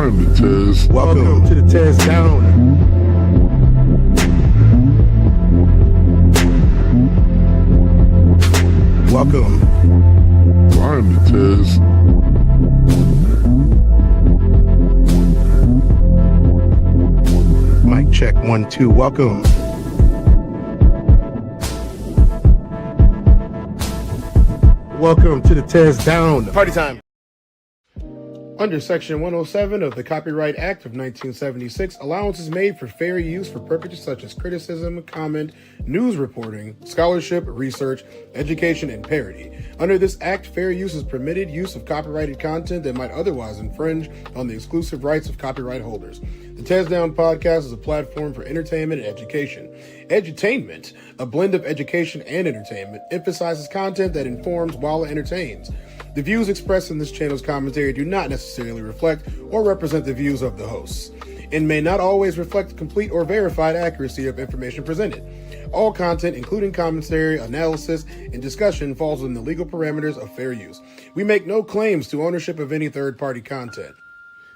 I'm the Tez. Welcome to the TezDown. Welcome. I'm the Tez. Mic check 1 2. Welcome. Welcome to the TezDown. Party time. Under Section 107 of the Copyright Act of 1976, allowance is made for fair use for purposes such as criticism, comment, news reporting, scholarship, research, education, and parody. Under this act, fair use is permitted use of copyrighted content that might otherwise infringe on the exclusive rights of copyright holders. The TezDown podcast is a platform for entertainment and education. Edutainment, a blend of education and entertainment, emphasizes content that informs while it entertains. The views expressed in this channel's commentary do not necessarily reflect or represent the views of the hosts, and may not always reflect the complete or verified accuracy of information presented. All content, including commentary, analysis, and discussion, falls within the legal parameters of fair use. We make no claims to ownership of any third-party content.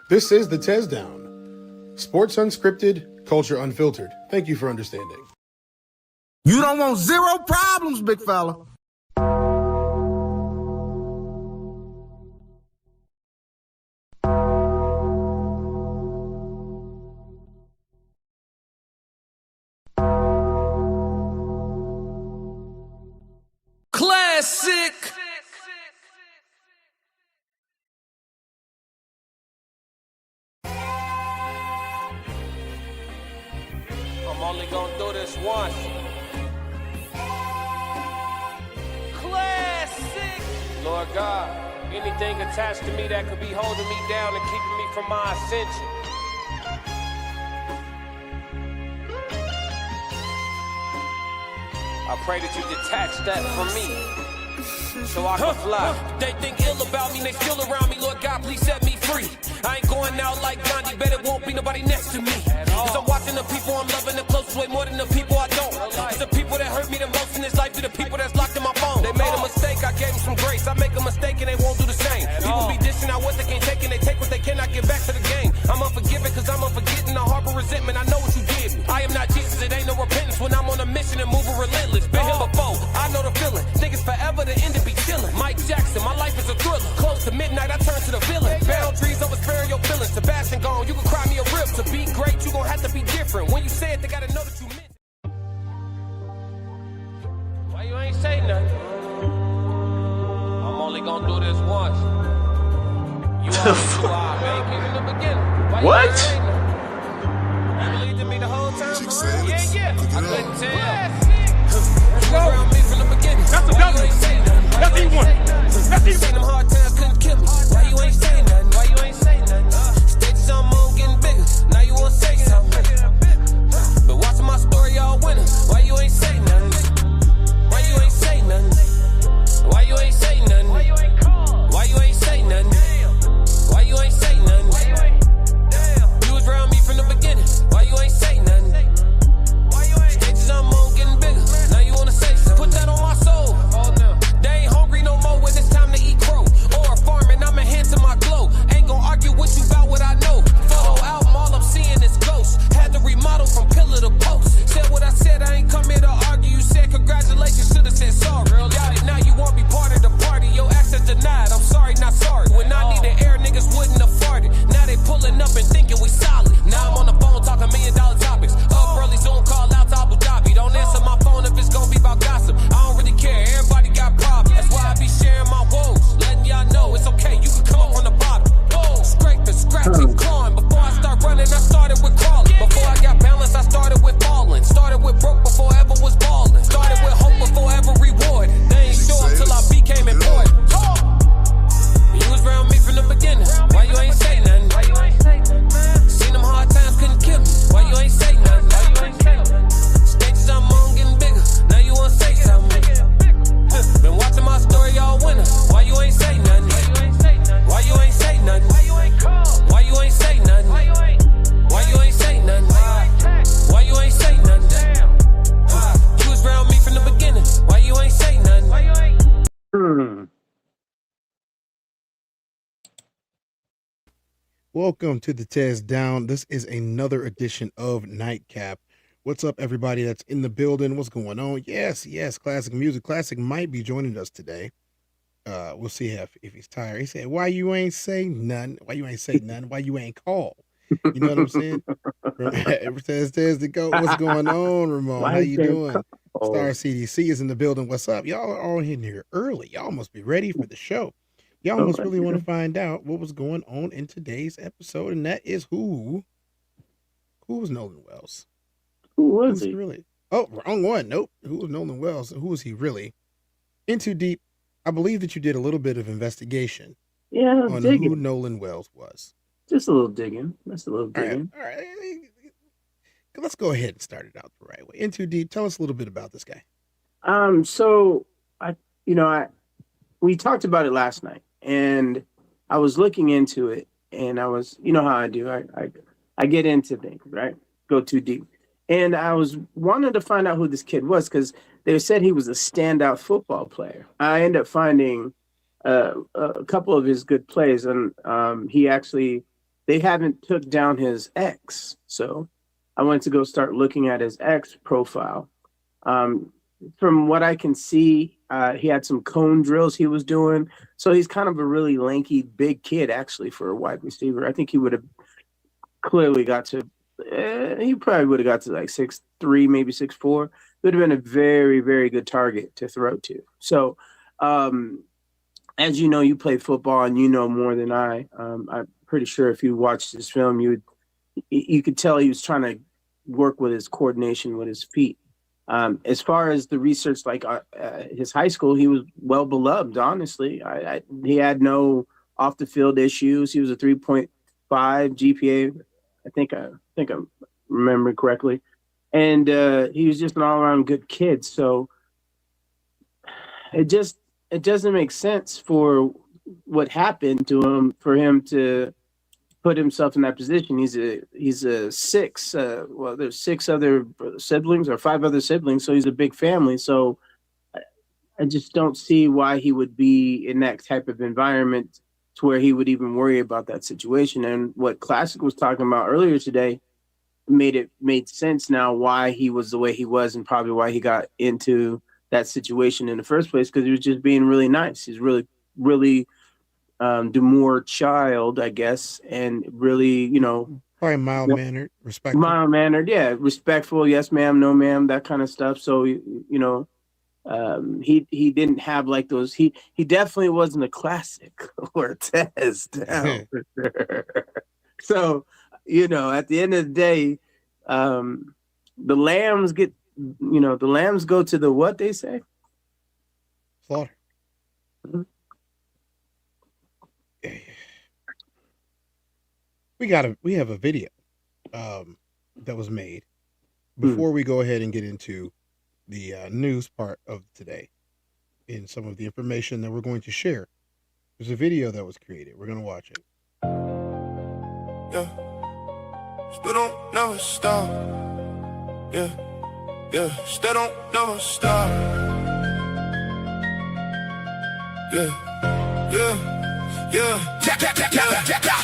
This is the TezDown. Sports unscripted, culture unfiltered. Thank you for understanding. You don't want zero problems, big fella. Classic. I'm only gonna do this once. Classic. Lord God, anything attached to me that could be holding me down and keeping me from my ascension. I pray that you detach that from me, so I can fly. They think ill about me, they still around me. Lord God, please set me free. I ain't going out like Gandhi, bet it won't be nobody next to me. Cause I'm watching the people I'm loving the closest way more than the people I don't. Cause the people that hurt me the most in this life be the people that's locked in my phone. They made a mistake, I gave them some grace. I make a mistake and they won't do the same. People be dishing out what they can't take and they take what they cannot get back to the game. I'm unforgiving cause I'm unforgetting. I harbor resentment, I know what you did me. I am not Jesus, it ain't no repentance when I'm on a mission and moving relentless. Been here before, I know the feeling. Think it's forever, the end to be chillin'. Mike Jackson, my life is a thriller. Close to midnight, I turn to the villain. Boundaries over sparing your feelings. Sebastian gone, you can cry me a rip. To be great, you gon' have to be different. When you say it, they gotta know that you meant it. Why you ain't say nothing? I'm only gonna do this once. You are, man. Keep in the beginning. Why you ain't say nothing? You believed in me the whole time? Yeah. I couldn't tell. Around me from the beginning. That's a W. That's E1. That's E1. Seen them hard times couldn't kill me. Why you ain't saying nothing? Why you ain't saying nothing? Stages I'm on getting bigger. Now you wanna say something. But watching my story all winter. Why you ain't saying nothing? Why you ain't saying nothing? Why you ain't saying nothing? Why you ain't call? Why you ain't saying nothing? Why you ain't saying nothing? You was around me from the beginning. Why you ain't saying nothing? Stages I'm on getting bigger. Now you wanna say something. Put that on my soul. They ain't hungry no more when it's time to eat crow. Or farming, I'ma hand to my glow. Welcome to the TezDown. This is another edition of Nightcap. What's up, everybody that's in the building? What's going on? Yes, Classic Music. Classic might be joining us today. We'll see if he's tired. He said, why you ain't say nothing? Why you ain't say nothing? Why you ain't call? You know what I'm saying? Tez the goat. What's going on, Ramon? How you doing? Star CDC is in the building. What's up? Y'all are all in here early. Y'all must be ready for the show. Y'all must really want to find out what was going on in today's episode, and that is who was Nolan Wells? Who was he? Really? Oh, wrong one. Nope. Who was Nolan Wells? Who was he really? In Too Deep, I believe that you did a little bit of investigation on who Nolan Wells was. Just a little digging. That's a little digging. All right. Let's go ahead and start it out the right way. In Too Deep, tell us a little bit about this guy. So we talked about it last night, and I was looking into it, and I was, you know how I do. I get into things, right? Go too deep. And I was wanting to find out who this kid was because they said he was a standout football player. I ended up finding a couple of his good plays, and they haven't took down his ex. So I went to go start looking at his ex profile. From what I can see, he had some cone drills he was doing. So he's kind of a really lanky, big kid, actually, for a wide receiver. I think he would have clearly got to, he probably would have got to like 6'3", maybe 6'4". It would have been a very, very good target to throw to. So, as you know, you play football and you know more than I. I'm pretty sure if you watched this film, you could tell he was trying to work with his coordination with his feet. As far as the research, like his high school, he was well beloved, honestly. He had no off the field issues. He was a 3.5 GPA. I think I'm remembering correctly. And he was just an all around good kid. So it doesn't make sense for what happened to him, for him to put himself in that position. He's a six. There's 6 other siblings or 5 other siblings, so he's a big family. So I just don't see why he would be in that type of environment to where he would even worry about that situation. And what Classic was talking about earlier today made sense now why he was the way he was, and probably why he got into that situation in the first place, because he was just being really nice. He's really, really demure child, I guess, and really, probably mild-mannered, respectful. Mild-mannered, yeah, respectful, yes ma'am, no ma'am, that kind of stuff. So, he didn't have like those, he definitely wasn't a Classic or a TezDown for sure. So, at the end of the day, the lambs go to the, what they say? Slaughter. Mm-hmm. We have a video that was made before we go ahead and get into the news part of today and some of the information that we're going to share. There's a video that was created. We're going to watch it. Yeah, still don't never stop. Yeah, still don't never stop. Yeah.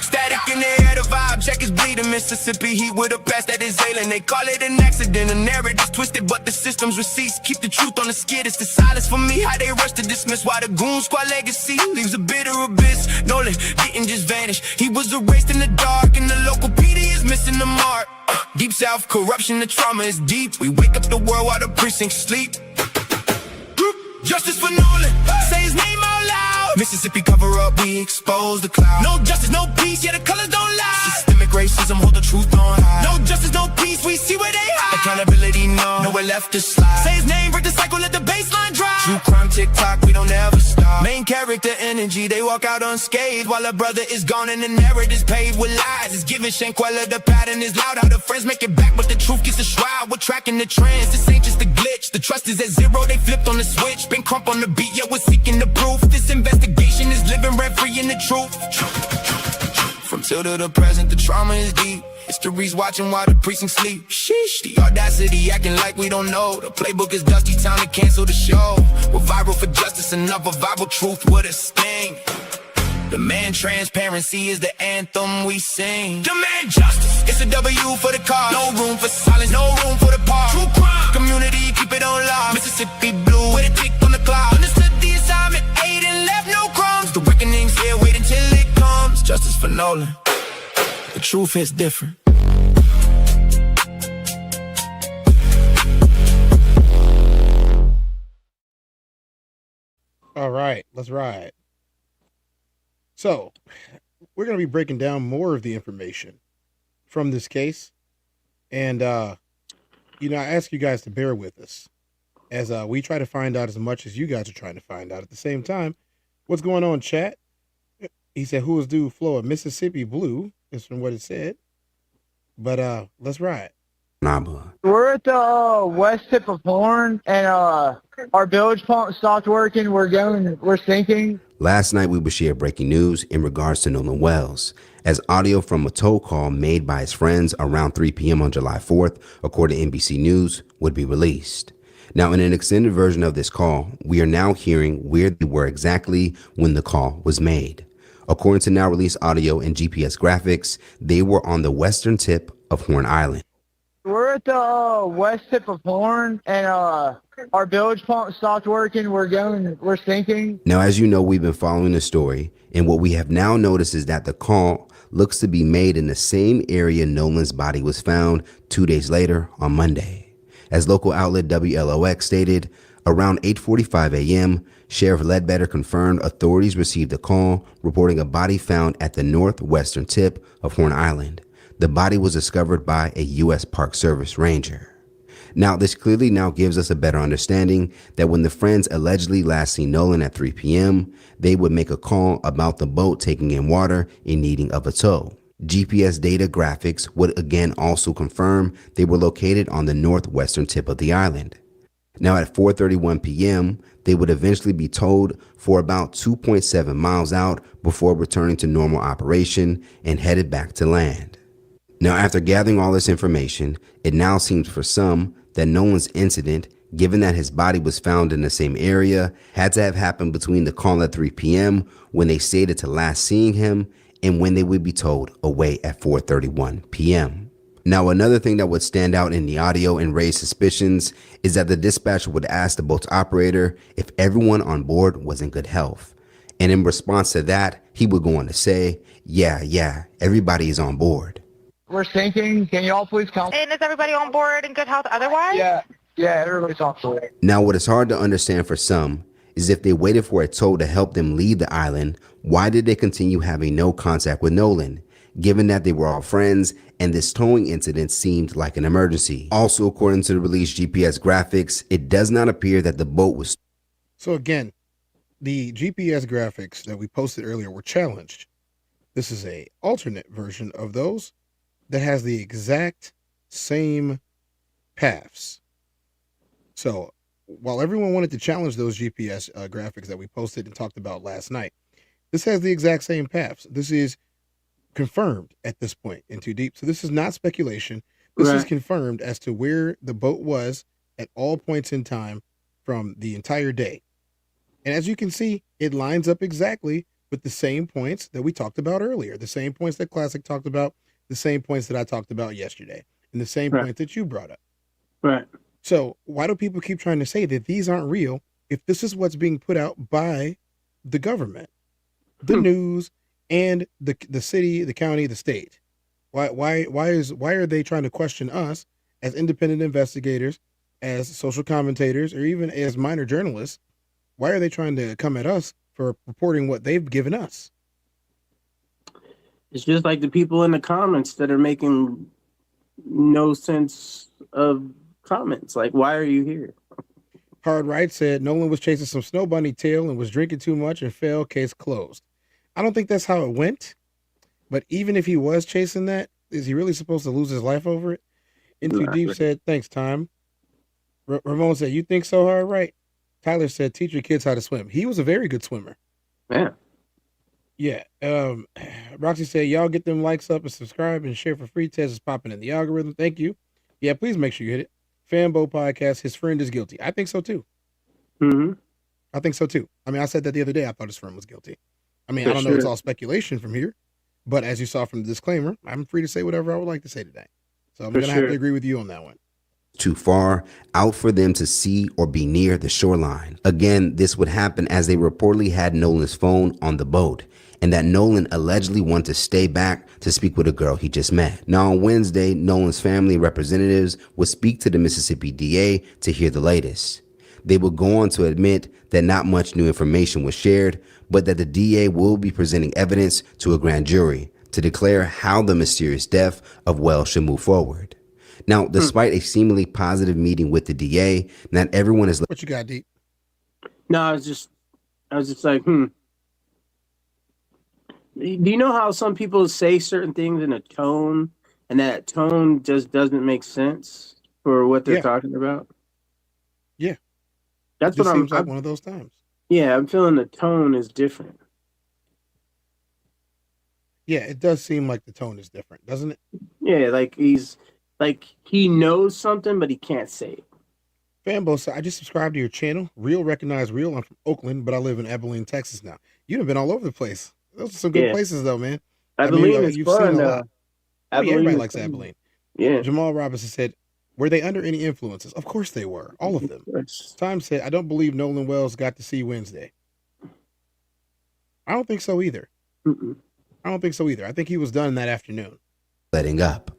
Static in the air, the vibe check is bleeding. Mississippi heat with a past that is ailing. They call it an accident, a narrative's twisted, but the system's receipts keep the truth on the skid. It's the silence for me, how they rush to dismiss why the goon squad legacy leaves a bitter abyss. Nolan didn't just vanish, he was erased in the dark, and the local PD is missing the mark. Deep South corruption, the trauma is deep. We wake up the world while the precincts sleep. Justice for Nolan, say his name out loud. Mississippi cover up, we expose the cloud. No justice, no peace, yeah, the colors don't lie. Systemic racism, hold the truth on high. No justice, no peace, we see where they hide. Accountability, no, nowhere left to slide. Say his name, break the cycle, let the baseline drive. True crime, TikTok, we don't ever stop. Main character energy, they walk out unscathed, while a brother is gone and the narrative's paved with lies. It's giving Shankwella, the pattern is loud. How the friends make it back, but the truth gets the shroud. We're tracking the trends, this ain't just a glitch. The trust is at 0, they flipped on the switch. Been crump on the beat, yeah, we're seeking the proof. This investigation is living rent-free in the truth. From till to the present, the trauma is deep. History's watching while the precincts sleep. Sheesh, the audacity acting like we don't know. The playbook is dusty, time to cancel the show. We're viral for justice, another viral truth with a sting. Demand transparency is the anthem we sing. Demand justice, it's a W for the cause. No room for silence, no room for the pause. True crime, community, keep it on lock. Mississippi blue, with a tick on the clock. Understood the assignment, ate and left no crumbs. The reckoning's here, wait until it comes. Justice for Nolan, the truth is different. All right, let's ride. So, we're going to be breaking down more of the information from this case. And, I ask you guys to bear with us as we try to find out as much as you guys are trying to find out at the same time. What's going on, chat? He said, who is due flow of Mississippi Blue, is from what it said. But let's ride. We're at the west tip of Horn, and our bilge pump stopped working. We're sinking. Last night, we would share breaking news in regards to Nolan Wells, as audio from a toll call made by his friends around 3 p.m. on July 4th, according to NBC News, would be released. Now, in an extended version of this call, we are now hearing where they were exactly when the call was made. According to now released audio and GPS graphics, they were on the western tip of Horn Island. We're at the west tip of Horn, and our bilge pump stopped working. We're sinking. Now, as you know, we've been following the story, and what we have now noticed is that the call looks to be made in the same area Nolan's body was found 2 days later on Monday. As local outlet WLOX stated, around 8:45 a.m., Sheriff Ledbetter confirmed authorities received a call reporting a body found at the northwestern tip of Horn Island. The body was discovered by a U.S. Park Service ranger. Now, this clearly now gives us a better understanding that when the friends allegedly last seen Nolan at 3 p.m., they would make a call about the boat taking in water in needing of a tow. GPS data graphics would again also confirm they were located on the northwestern tip of the island. Now, at 4:31 p.m., they would eventually be towed for about 2.7 miles out before returning to normal operation and headed back to land. Now, after gathering all this information, it now seems for some that Nolan's incident, given that his body was found in the same area, had to have happened between the call at 3 p.m. when they stated to last seeing him and when they would be towed away at 4:31 p.m. Now, another thing that would stand out in the audio and raise suspicions is that the dispatcher would ask the boat's operator if everyone on board was in good health. And in response to that, he would go on to say, yeah, everybody is on board. We're sinking. Can you all please come? And is everybody on board in good health otherwise? Yeah, everybody's on board. Now, what is hard to understand for some is if they waited for a tow to help them leave the island, why did they continue having no contact with Nolan, given that they were all friends and this towing incident seemed like an emergency? Also, according to the released GPS graphics, it does not appear that the boat was... So again, the GPS graphics that we posted earlier were challenged. This is a alternate version of those that has the exact same paths. So while everyone wanted to challenge those GPS graphics that we posted and talked about last night, this has the exact same paths. This is confirmed at this point in Too Deep. So this is not speculation. This is confirmed as to where the boat was at all points in time from the entire day. And as you can see, it lines up exactly with the same points that we talked about earlier, the same points that Classic talked about, the same points that I talked about yesterday, and the same point that you brought up. Right. So why do people keep trying to say that these aren't real if this is what's being put out by the government, the news, and the city, the county, the state? Why are they trying to question us as independent investigators, as social commentators, or even as minor journalists? Why are they trying to come at us for reporting what they've given us? It's just like the people in the comments that are making no sense of comments. Like, why are you here? Hard Right said Nolan was chasing some snow bunny tail and was drinking too much and fell, case closed. I don't think that's how it went. But even if he was chasing that, is he really supposed to lose his life over it? Into Deep said, thanks, Time. Ramon said, you think so, Hard Right? Tyler said, teach your kids how to swim. He was a very good swimmer. Yeah. Roxy said, y'all get them likes up and subscribe and share for free. Tez is popping in the algorithm. Thank you. Yeah, please make sure you hit it. Fanbo Podcast, his friend is guilty. I think so too. Mm-hmm. I think so too. I mean, I said that the other day. I thought his friend was guilty. I mean, For I don't know. sure. It's all speculation from here, but as you saw from the disclaimer, I'm free to say whatever I would like to say today. So I'm For going to have sure. to agree with you on that one. Too far out for them to see or be near the shoreline. Again, this would happen as they reportedly had Nolan's phone on the boat, and that Nolan allegedly wanted to stay back to speak with a girl he just met. Now on Wednesday, Nolan's family representatives would speak to the Mississippi DA to hear the latest. They would go on to admit that not much new information was shared, but that the DA will be presenting evidence to a grand jury to declare how the mysterious death of Wells should move forward. Now, despite a seemingly positive meeting with the DA, not everyone is. What you got, Deep? No, I was just like, Do you know how some people say certain things in a tone, and that tone just doesn't make sense for what they're talking about? Yeah. That's It what seems like I'm. one of those times. Yeah, I'm feeling the tone is different. Yeah, it does seem like the tone is different, doesn't it? Yeah, like he knows something, but he can't say it. Fambo, so I just subscribed to your channel. Real recognize real. I'm from Oakland, but I live in Abilene, Texas now. You've been all over the place. Those are some good places, though, man. Abilene is you've fun. seen a lot. Everybody is likes fun. Abilene. Yeah. Jamal Robinson said, were they under any influences? Of course they were. All of them. Time said, I don't believe Nolan Wells got to see Wednesday. I don't think so either. I don't think so either. I think he was done that afternoon. Letting up.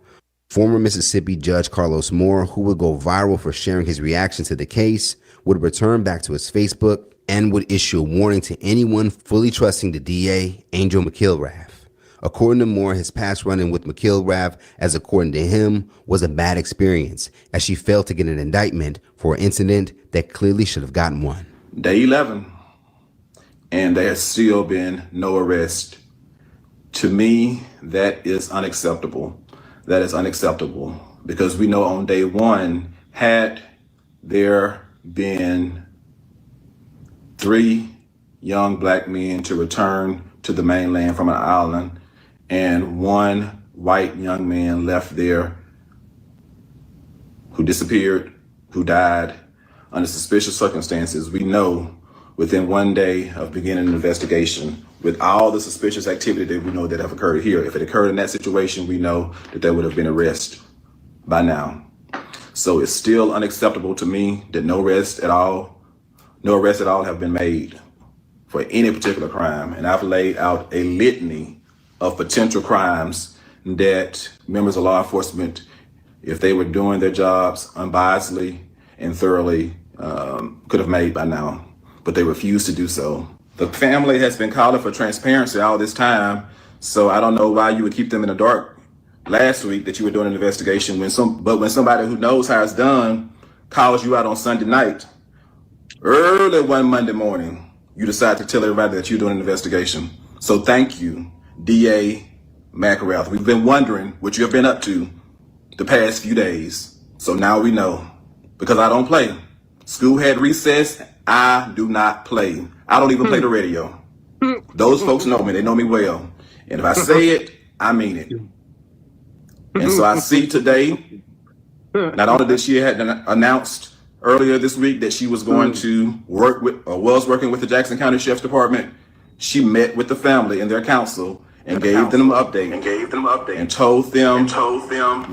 Former Mississippi Judge Carlos Moore, who would go viral for sharing his reaction to the case, would return back to his Facebook and would issue a warning to anyone fully trusting the DA, Angel McIlrath. According to Moore, his past run-in with McIlrath, as according to him, was a bad experience, as she failed to get an indictment for an incident that clearly should have gotten one. Day 11, and there has still been no arrest. To me, that is unacceptable. That is unacceptable because we know on day one, had there been 3 young black men to return to the mainland from an island and 1 white young man left there who disappeared, who died under suspicious circumstances, we know within 1 day of beginning an investigation, with all the suspicious activity that we know that have occurred here, if it occurred in that situation, we know that there would have been arrest by now. So it's still unacceptable to me that no arrests at all have been made for any particular crime. And I've laid out a litany of potential crimes that members of law enforcement, if they were doing their jobs unbiasedly and thoroughly, could have made by now, but they refuse to do so. The family has been calling for transparency all this time, so I don't know why you would keep them in the dark last week that you were doing an investigation when somebody who knows how it's done calls you out on Sunday night, early one Monday morning, you decide to tell everybody that you're doing an investigation. So thank you, DA McIlrath. We've been wondering what you have been up to the past few days. So now we know, because I don't play. School had recess. I do not play. I don't even play the radio. Those folks know me. They know me well. And if I say it, I mean it. And so I see today, not only did she had announced earlier this week that she was going to work with, or was working with the Jackson County Sheriff's Department, she met with the family and their counsel and gave them an update and told them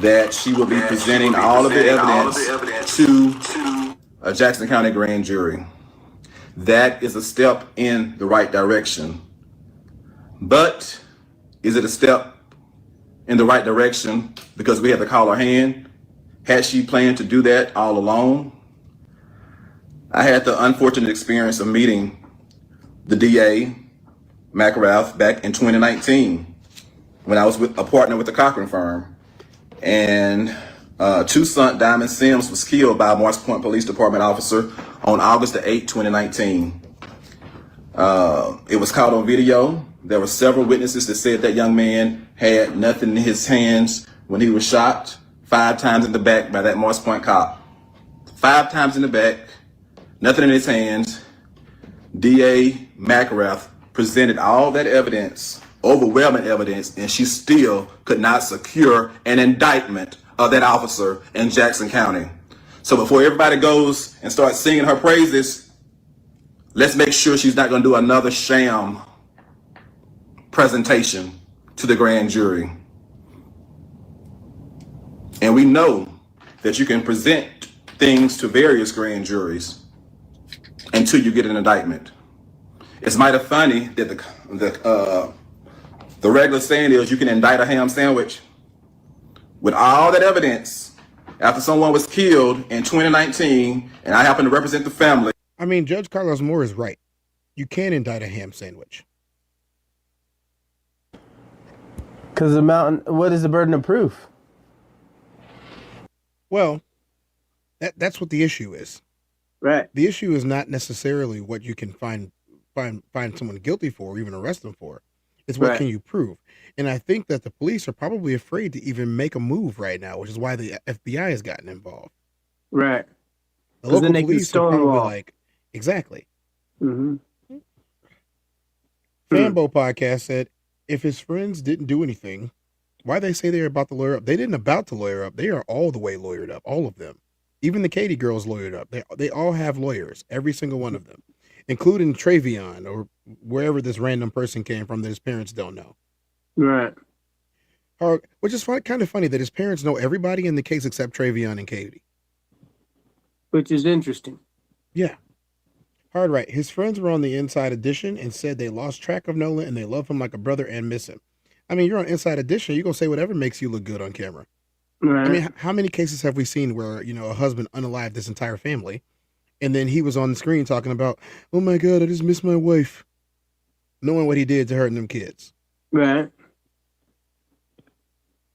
that she will be presenting all of the evidence to a Jackson County grand jury. That is a step in the right direction. But is it a step in the right direction because we had to call her hand? Had she planned to do that all along? I had the unfortunate experience of meeting the DA, McIlrath, back in 2019 when I was a partner with the Cochran firm. And Toussaint Diamond Sims was killed by a Morris Point Police Department officer on August the 8th, 2019. It was caught on video. There were several witnesses that said that young man had nothing in his hands when he was shot 5 times in the back by that Morris Point cop. 5 times in the back, nothing in his hands. DA McIlrath presented all that evidence, overwhelming evidence, and she still could not secure an indictment of that officer in Jackson County. So before everybody goes and starts singing her praises, let's make sure she's not going to do another sham presentation to the grand jury. And we know that you can present things to various grand juries until you get an indictment. It's mighty funny that the regular saying is you can indict a ham sandwich. With all that evidence, after someone was killed in 2019, and I happen to represent the family. I mean, Judge Carlos Moore is right. You can indict a ham sandwich. Because what is the burden of proof? Well, that's what the issue is. Right. The issue is not necessarily what you can find someone guilty for or even arrest them for. It's what can you prove. And I think that the police are probably afraid to even make a move right now, which is why the FBI has gotten involved. Right. The local police are probably like, exactly. Mm-hmm. Fambo Podcast said, if his friends didn't do anything, why they say they're about to lawyer up? They didn't about to lawyer up. They are all the way lawyered up, all of them. Even the Katie girls lawyered up. They all have lawyers, every single one of them, including Travion or wherever this random person came from that his parents don't know. Right. Which is kind of funny that his parents know everybody in the case except Travion and Katie. Which is interesting. Yeah. Hard right. His friends were on the Inside Edition and said they lost track of Nolan and they love him like a brother and miss him. I mean, you're on Inside Edition. You're going to say whatever makes you look good on camera. Right. I mean, how many cases have we seen where, a husband unalived this entire family and then he was on the screen talking about, oh my God, I just miss my wife, knowing what he did to her and them kids. Right.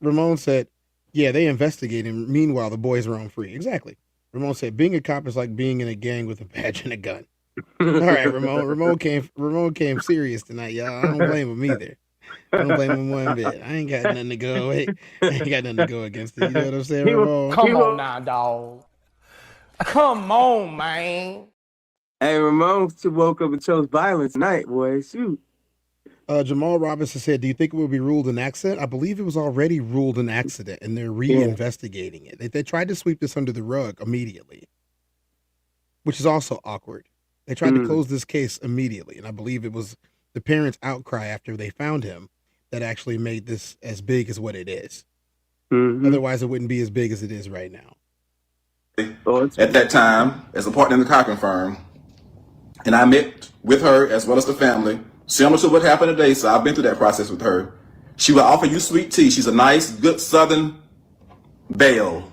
Ramon said, yeah, they investigated. Meanwhile, the boys are on free. Exactly. Ramon said, being a cop is like being in a gang with a badge and a gun. All right, Ramon. Ramon came serious tonight, y'all. I don't blame him either. I don't blame him one bit. I ain't got nothing to go. I ain't got nothing to go against it. You know what I'm saying, Ramon? Come on now, dog. Come on, man. Hey, Ramon woke up and chose violence tonight, boy. Shoot. Jamal Robinson said, do you think it will be ruled an accident? I believe it was already ruled an accident, and they're re-investigating it. They tried to sweep this under the rug immediately, which is also awkward. They tried to close this case immediately, and I believe it was the parents' outcry after they found him that actually made this as big as what it is. Mm-hmm. Otherwise, it wouldn't be as big as it is right now. At that time, as a partner in the copying firm, and I met with her as well as the family, similar to what happened today, so I've been through that process with her. She will offer you sweet tea. She's a nice, good Southern belle,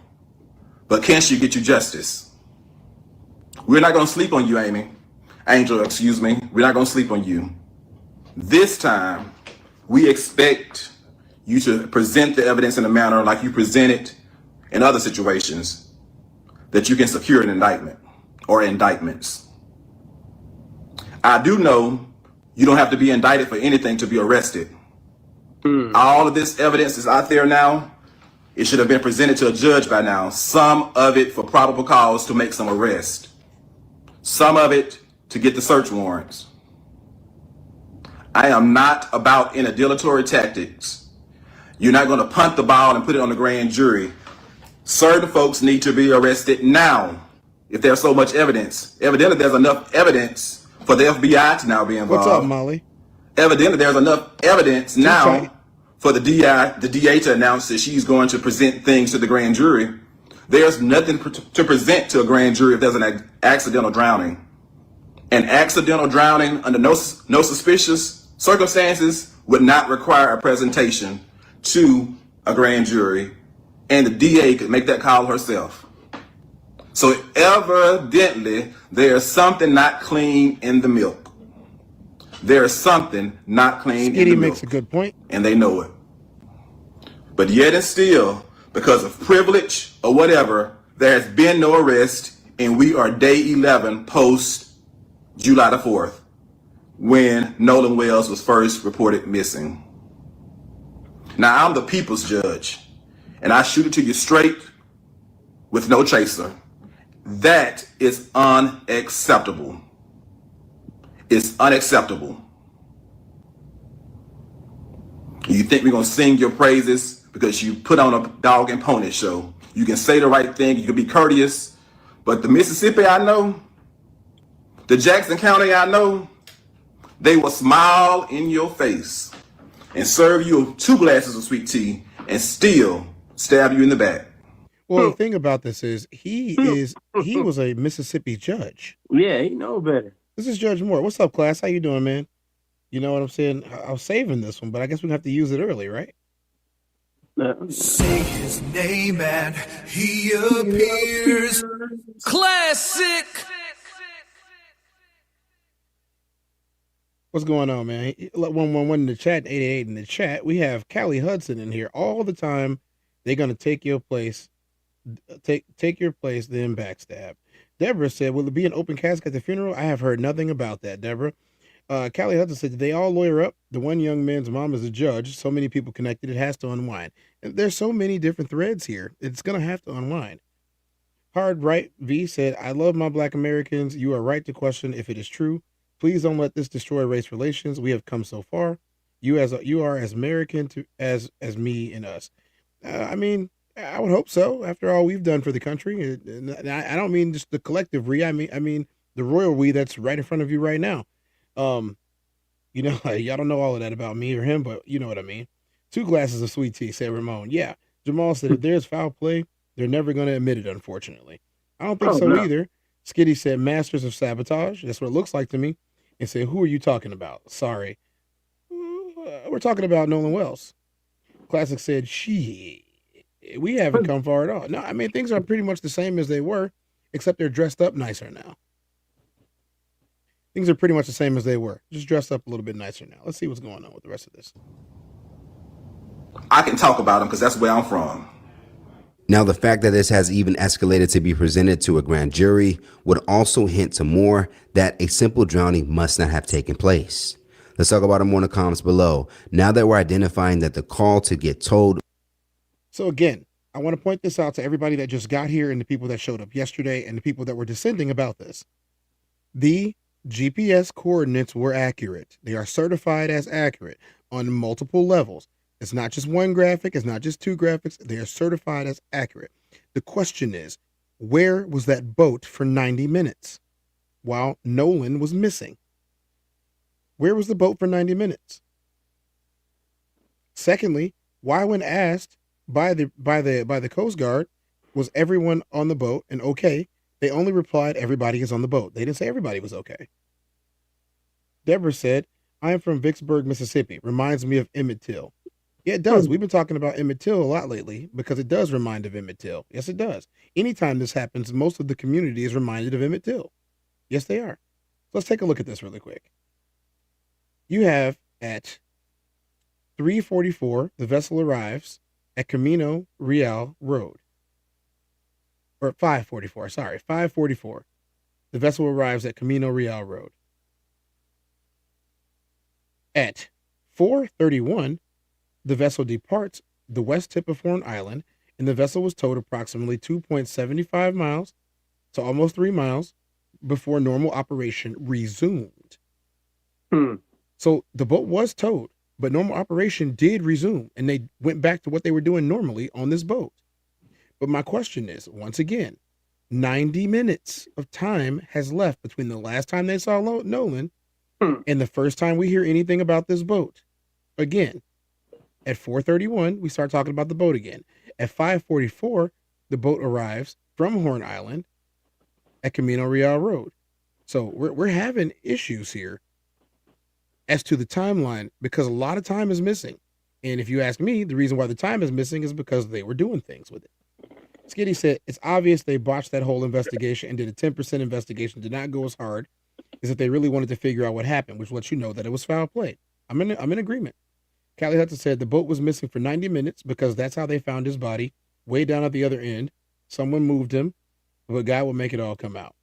but can she get you justice? We're not going to sleep on you, Angel, excuse me. We're not going to sleep on you. This time, we expect you to present the evidence in a manner like you present it in other situations that you can secure an indictment or indictments. I do know you don't have to be indicted for anything to be arrested. All of this evidence is out there now. It should have been presented to a judge by now. Some of it for probable cause to make some arrest. Some of it to get the search warrants. I am not about any dilatory tactics. You're not going to punt the ball and put it on the grand jury. Certain folks need to be arrested now if there's so much evidence. Evidently, there's enough evidence for the FBI to now be involved. What's up, Molly? Evidently, there's enough evidence now for the DA to announce that she's going to present things to the grand jury. There's nothing to present to a grand jury if there's an accidental drowning. An accidental drowning under no suspicious circumstances would not require a presentation to a grand jury, and the DA could make that call herself. So evidently, there's something not clean in the milk. There's something not clean in the milk. Makes a good point. And they know it. But yet and still, because of privilege or whatever, there has been no arrest, and we are day 11 post July the 4th, when Nolan Wells was first reported missing. Now, I'm the people's judge, and I shoot it to you straight with no chaser. That is unacceptable. It's unacceptable. You think we're going to sing your praises because you put on a dog and pony show. You can say the right thing, you can be courteous, but the Mississippi I know, the Jackson County I know, they will smile in your face and serve you 2 glasses of sweet tea and still stab you in the back. Well, the thing about this is he was a Mississippi judge. Yeah, he know better. This is Judge Moore. What's up, class? How you doing, man? You know what I'm saying? I was saving this one, but I guess we have to use it early, right? Say his name and he appears. Classic. What's going on, man? 111 in the chat, 888 in the chat. We have Callie Hudson in here all the time. They're gonna take your place, take your place, then backstab. Deborah said, "Will it be an open casket at the funeral?" I have heard nothing about that, Deborah. Callie Hudson said, "Did they all lawyer up? The one young man's mom is a judge. So many people connected. It has to unwind. And there's so many different threads here. It's gonna have to unwind." Hard Right V said, "I love my Black Americans. You are right to question if it is true. Please don't let this destroy race relations. We have come so far. You are as American as me and us." I mean, I would hope so. After all we've done for the country, and I don't mean just the collective we. I mean the royal we that's right in front of you right now. You know, y'all don't know all of that about me or him, but you know what I mean. 2 glasses of sweet tea, said Ramon. Yeah, Jamal said if there's foul play, they're never going to admit it. Unfortunately, I don't think so either. Skitty said masters of sabotage. That's what it looks like to me. And said, who are you talking about? Sorry, we're talking about Nolan Wells. Classic said, we haven't come far at all. No, I mean, things are pretty much the same as they were, except they're dressed up nicer now. Things are pretty much the same as they were, just dressed up a little bit nicer now. Let's see what's going on with the rest of this. I can talk about them because that's where I'm from. Now, the fact that this has even escalated to be presented to a grand jury would also hint to more that a simple drowning must not have taken place. Let's talk about it more in the comments below. Now that we're identifying that the call to get towed. So again, I want to point this out to everybody that just got here and the people that showed up yesterday and the people that were dissenting about this. The GPS coordinates were accurate. They are certified as accurate on multiple levels. It's not just one graphic. It's not just 2 graphics. They are certified as accurate. The question is, where was that boat for 90 minutes while Nolan was missing? Where was the boat for 90 minutes? Secondly, why when asked by the Coast Guard, was everyone on the boat and okay, they only replied everybody is on the boat. They didn't say everybody was okay. Deborah said, I am from Vicksburg, Mississippi. Reminds me of Emmett Till. Yeah, it does. We've been talking about Emmett Till a lot lately because it does remind of Emmett Till. Yes, it does. Anytime this happens, most of the community is reminded of Emmett Till. Yes, they are. So let's take a look at this really quick. You have at 3:44, the vessel arrives at Camino Real Road. Or 5:44, sorry, 5:44. The vessel arrives at Camino Real Road. At 4:31, the vessel departs the west tip of Horn Island, and the vessel was towed approximately 2.75 miles to almost 3 miles before normal operation resumed. So the boat was towed, but normal operation did resume, and they went back to what they were doing normally on this boat. But my question is, once again, 90 minutes of time has left between the last time they saw Nolan and the first time we hear anything about this boat. Again, at 4:31, we start talking about the boat again. At 5:44, the boat arrives from Horn Island at Camino Real Road. So we're having issues here as to the timeline because a lot of time is missing. And if you ask me, the reason why the time is missing is because they were doing things with it. Skitty said, it's obvious they botched that whole investigation and did a 10% investigation, did not go as hard as if they really wanted to figure out what happened, which lets you know that it was foul play. I'm in agreement. Callie Hudson said the boat was missing for 90 minutes because that's how they found his body, way down at the other end. Someone moved him, but God will make it all come out.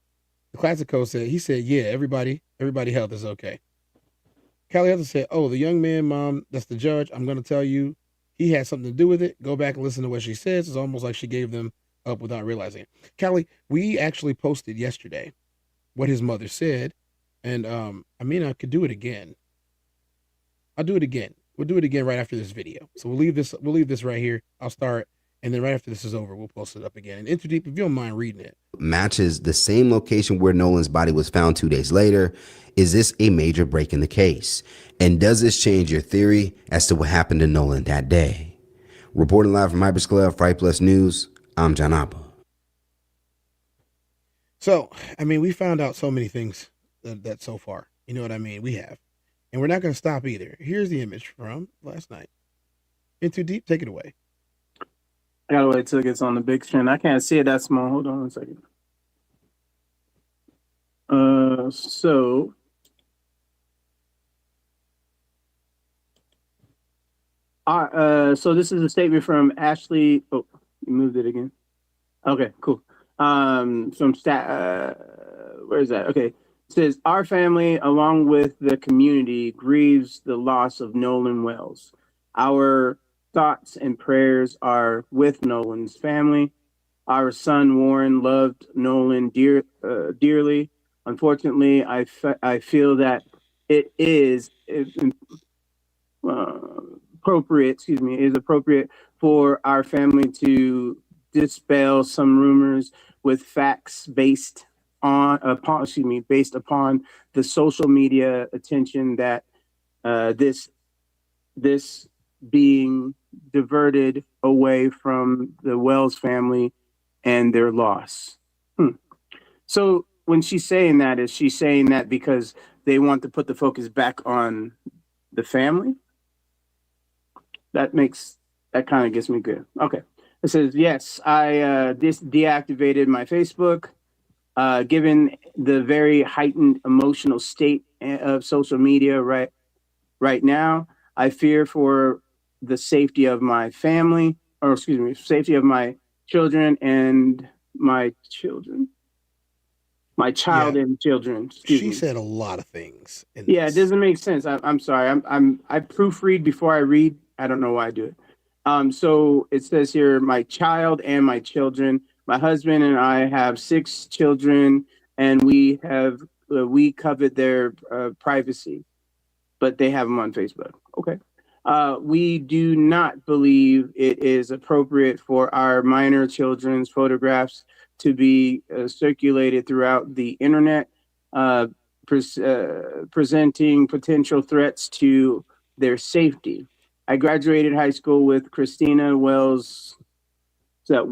The Classic Code said, he said, yeah, everybody health is okay. Callie Hudson said, oh, the young man, mom, that's the judge. I'm going to tell you, he had something to do with it. Go back and listen to what she says. It's almost like she gave them up without realizing it. Callie, we actually posted yesterday what his mother said. And I could do it again. I'll do it again. We'll do it again right after this video. So we'll leave this right here. I'll start And then right after this is over, we'll post it up again. And In Too Deep, if you don't mind reading it. Matches the same location where Nolan's body was found 2 days later. Is this a major break in the case? And does this change your theory as to what happened to Nolan that day? Reporting live from Hypers Club, Fright Plus News, I'm John Appa. So, I mean, we found out so many things that so far. You know what I mean? We have. And we're not going to stop either. Here's the image from last night. In Too Deep, take it away. I gotta wait till it gets on the big screen. I can't see it that small. Hold on 1 second. So this is a statement from Ashley. Oh, you moved it again. Okay, cool. From where is that? Okay. It says, our family, along with the community, grieves the loss of Nolan Wells. Our thoughts and prayers are with Nolan's family. Our son Warren loved Nolan dearly. Unfortunately, I feel that it is appropriate for our family to dispel some rumors with facts based upon the social media attention that this being diverted away from the Wells family and their loss. So when she's saying that, is she saying that because they want to put the focus back on the family? That kind of gets me good. Okay. It says, yes, I deactivated my Facebook. Given the very heightened emotional state of social media right now, I fear for the safety of my family, safety of my children and my child and children. She said a lot of things. Yeah, it doesn't make sense. I'm sorry. I proofread before I read. I don't know why I do it. So it says here, my child and my children. My husband and I have 6 children, and we covet their privacy, but they have them on Facebook. Okay. We do not believe it is appropriate for our minor children's photographs to be circulated throughout the internet, presenting potential threats to their safety. I graduated high school with Christina Wells. Is that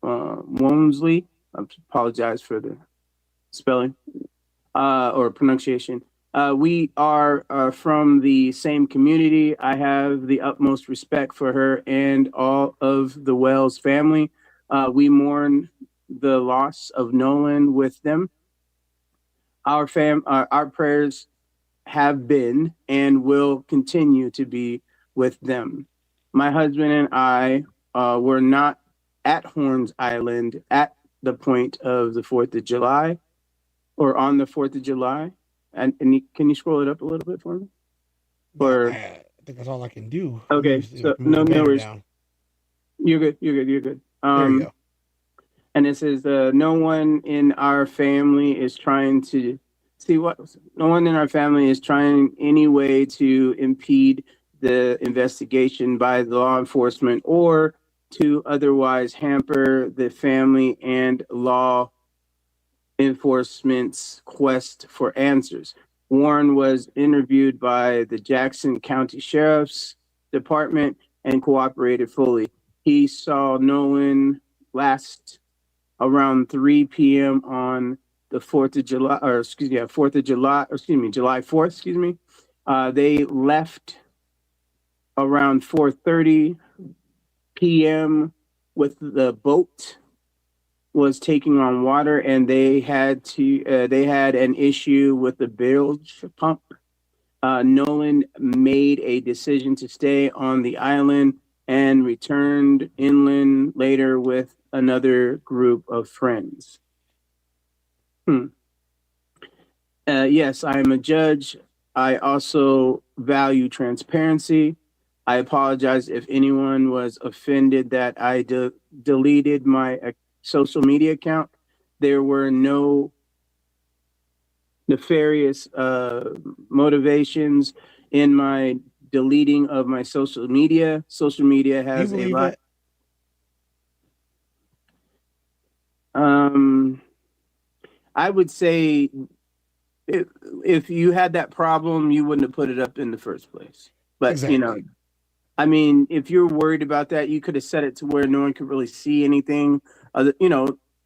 Womesley? I apologize for the spelling or pronunciation. We are from the same community. I have the utmost respect for her and all of the Wells family. We mourn the loss of Nolan with them. Our prayers have been and will continue to be with them. My husband and I were not at Horns Island at the point of the 4th of July or on the 4th of July. And can you scroll it up a little bit for me? I think that's all I can do. Okay, so no worries. You're good. There you go. And it says, no one in our family is trying any way to impede the investigation by the law enforcement or to otherwise hamper the family and law enforcement's quest for answers. Warren was interviewed by the Jackson County Sheriff's Department and cooperated fully. He saw Nolan last around 3 p.m. on the 4th of July, July 4th, they left around 4:30 p.m. with the boat was taking on water, and they had an issue with the bilge pump. Nolan made a decision to stay on the island and returned inland later with another group of friends. Yes, I am a judge. I also value transparency. I apologize if anyone was offended that I deleted my social media account. There were no nefarious motivations in my deleting of my social media. Social media has a lot. I would say if you had that problem, you wouldn't have put it up in the first place. But Exactly. I mean, if you're worried about that, you could have set it to where no one could really see anything.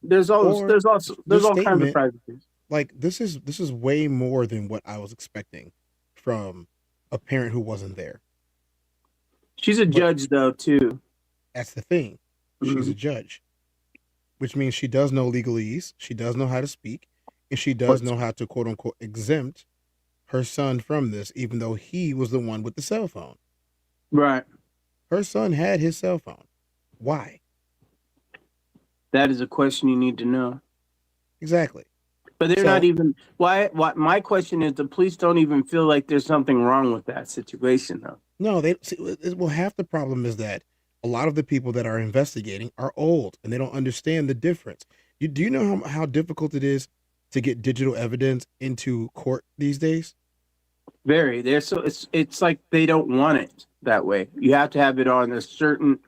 There's all Or there's also the there's all kinds of statement, privacy. like this is way more than what I was expecting from a parent who wasn't there. She's a But judge though too. that's the thing. She's a Mhm. judge, which means she does know legalese, she does know how to speak, and she does know how to quote unquote exempt her son from this, even though he was the one with the cell phone. Right. Her son had his cell phone. Why? That is a question you need to know. Exactly. But they're So not even why my question is the police don't even feel like there's something wrong with that situation though. no, they see. Well, half the problem is that a lot of the people that are investigating are old and they don't understand the difference. Do you know how difficult it is to get digital evidence into court these days? Very. They're so it's like they don't want it that way. You have to have it on a certain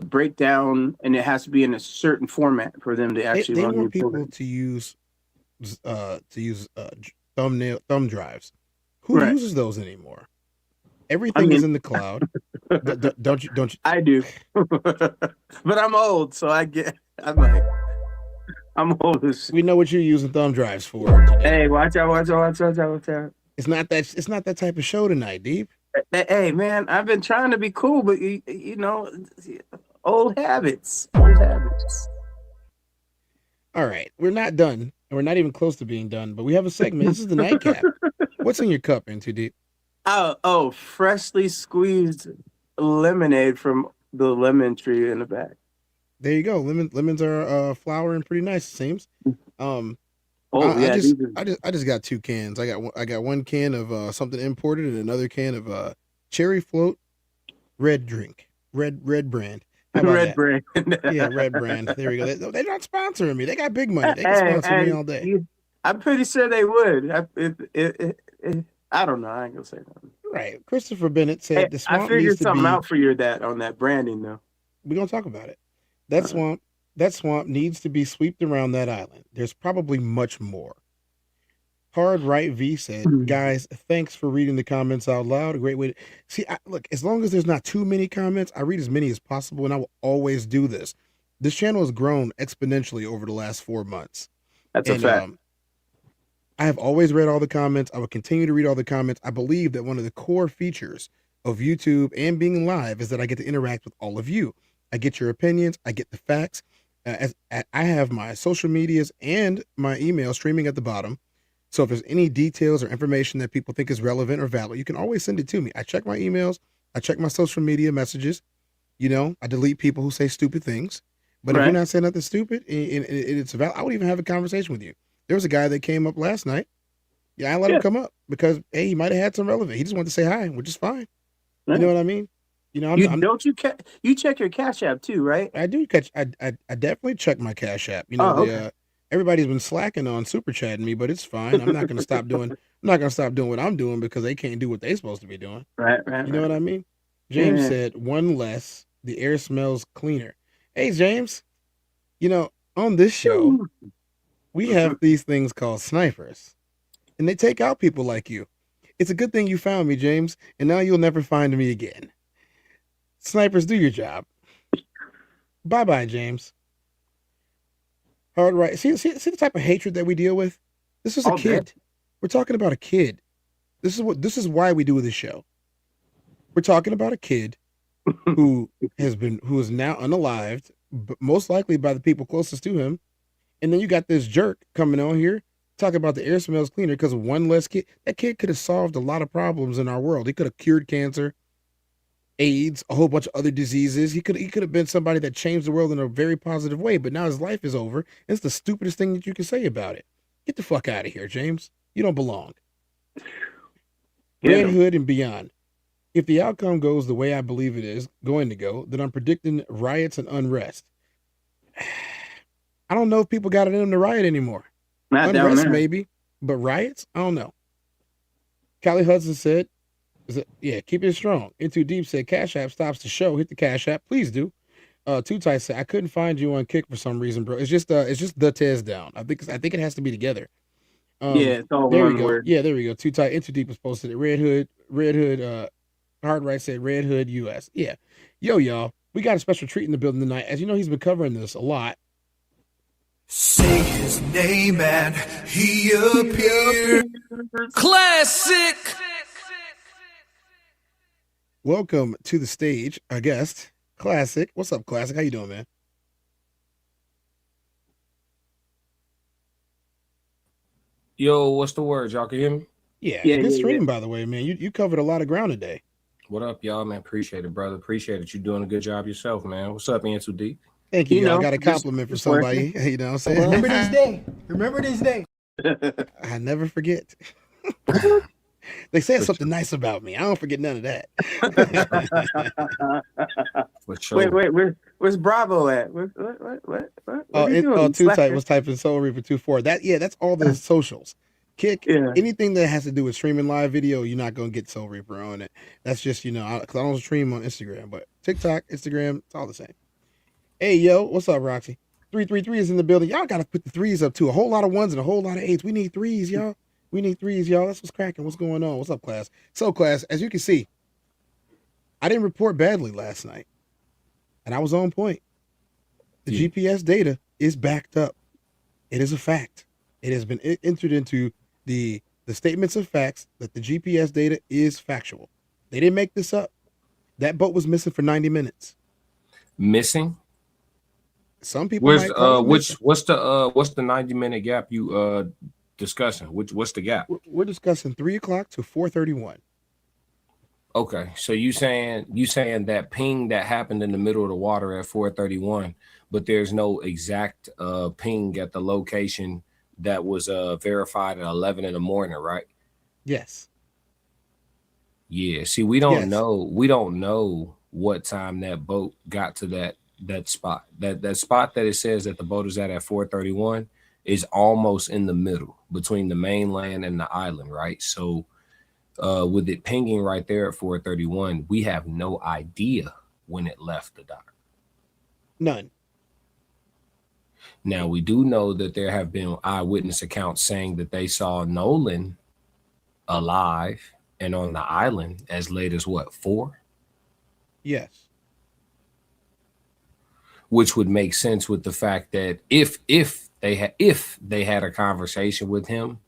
breakdown and it has to be in a certain format for them to actually They run the want people report. to use thumb drives. Who Right. uses those anymore? I Everything is mean in the cloud. Don't you? I do. But I'm old, so I'm like I'm old as shit. We know what you're using thumb drives for today. Hey, watch out, watch out, watch out, watch out. It's not that type of show tonight, Deep. Hey, man, I've been trying to be cool, but old habits. Old habits. All right, we're not done, and we're not even close to being done. But we have a segment. This is the nightcap. What's in your cup, In Too Deep? Oh, freshly squeezed lemonade from the lemon tree in the back. There you go. Lemons are flowering pretty nice. It seems. Oh I yeah, just these are I just got two cans. I got one can of something imported and another can of cherry float red drink, red brand. How about red that? brand. Yeah, red brand. There we go. They're not sponsoring me. They got big money. They can Hey, sponsor me all day. I'm pretty sure they would. I don't know. I ain't gonna say nothing. Right. Christopher Bennett Hey, said the I swamp needs figured to something be. out for you on that branding though. We're gonna talk about it. Uh, That swamp needs to be swept around that island. There's probably much more. Hard Right V said, guys, thanks for reading the comments out loud. A great way to see. Look, as long as there's not too many comments, I read as many as possible, and I will always do this. This channel has grown exponentially over the last 4 months. That's a And fact. I have always read all the comments. I will continue to read all the comments. I believe that one of the core features of YouTube and being live is that I get to interact with all of you. I get your opinions. I get the facts. I have my social medias and my email streaming at the bottom. So if there's any details or information that people think is relevant or valid, you can always send it to me. I check my emails. I check my social media messages. I delete people who say stupid things. But if you're Right. not saying nothing stupid and it's valid, I would even have a conversation with you. There was a guy that came up last night. Yeah, I let him Yeah. come up because hey, he might have had some relevant. He just wanted to say hi, which is fine. You Right. know what I mean? You don't you check your Cash App too, right? I do catch. I definitely check my Cash App. Oh, okay. Everybody's been slacking on super chatting me, but it's fine. I'm not gonna stop doing. I'm not gonna stop doing what I'm doing because they can't do what they're supposed to be doing. Right, right, You know right. what I mean? James Yeah. said one less. The air smells cleaner. Hey James, on this show we have these things called snipers, and they take out people like you. It's a good thing you found me, James, and now you'll never find me again. Snipers, do your job. Bye bye, James. Hard right. See the type of hatred that we deal with? This is a All day. kid. We're talking about a kid. This is why we do this show. We're talking about a kid who is now unalived, but most likely by the people closest to him. And then you got this jerk coming on here talking about the air smells cleaner because of one less kid. That kid could have solved a lot of problems in our world. He could have cured cancer, AIDS, a whole bunch of other diseases. He could have been somebody that changed the world in a very positive way, but now his life is over. It's the stupidest thing that you can say about it. Get the fuck out of here, James. You don't belong. Get Red 'em. Hood and beyond. If the outcome goes the way I believe it is going to go, then I'm predicting riots and unrest. I don't know if people got it in them to riot anymore. Not down Unrest there. maybe, but riots? I don't know. Callie Hudson said, keep it strong. In Too Deep said, Cash App stops the show. Hit the Cash App. Please do. Two Tight said I couldn't find you on Kick for some reason, bro. It's just the TezDown. I think it has to be together. Yeah, it's all There we one go. word. Yeah, there we go. Too Tight and Too Deep was posted it. Red Hood. Hard Right said Red Hood US. Yeah, yo y'all, we got a special treat in the building tonight. As you know, he's been covering this a lot. Say his name and he appears. Classic. Welcome to the stage, our guest, Classic. What's up, Classic? How you doing, man? Yo, what's the word? Y'all can hear me? Yeah, good stream, by the way, man. You covered a lot of ground today. What up, y'all, man? Appreciate it, brother. Appreciate it. You doing a good job yourself, man. What's up, Too Deep? Thank you. I got a compliment from somebody. You know what I'm saying? Remember this day. Remember this day. I never forget. They said something nice about me. I don't forget none of that. For sure. Wait, where's Bravo at? What are you doing? Too Tight was typing Soul Reaper 24. That's all the socials. Kick, anything that has to do with streaming live video, you're not gonna get Soul Reaper on it. That's just, because I don't stream on Instagram, but TikTok, Instagram, it's all the same. Hey yo, what's up, Roxy? 333 is in the building. Y'all gotta put the threes up too. A whole lot of ones and a whole lot of eights. We need threes, y'all. That's what's cracking. What's going on? What's up, class? So, class, as you can see, I didn't report badly last night, and I was on point. The GPS data is backed up. It is a fact. It has been entered into the statements of facts that the GPS data is factual. They didn't make this up. That boat was missing for 90 minutes. Missing? Some people might call it missing. What's the 90-minute gap you discussing? What's the gap? We're discussing 3 o'clock to 4:31. Okay, so you saying that ping that happened in the middle of the water at 4:31, but there's no exact ping at the location that was verified at 11 in the morning, right? Yes. Yeah. See, we don't know what time that boat got to that spot. That spot that it says that the boat is at 4:31 is almost in the middle between the mainland and the island, right? So with it pinging right there at 4:31, we have no idea when it left the dock. None. Now, we do know that there have been eyewitness accounts saying that they saw Nolan alive and on the island as late as 4? Yes. Which would make sense with the fact that if they had a conversation with him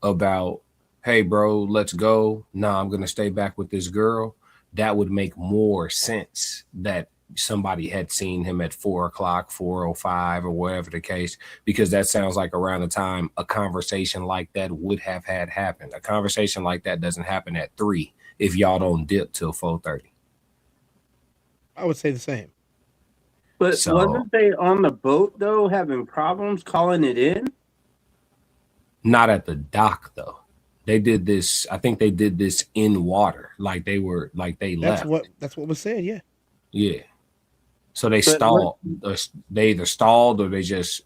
about, hey, bro, let's go. Nah, I'm going to stay back with this girl. That would make more sense that somebody had seen him at 4 o'clock, 4:05 or whatever the case, because that sounds like around the time a conversation like that would have had happened. A conversation like that doesn't happen at 3 if y'all don't dip till 4:30. I would say the same. But wasn't they on the boat though, having problems calling it in? Not at the dock though. They did this. I think they did this in water, like they left. That's what was said. Yeah. Yeah. So they stalled. They either stalled or they just,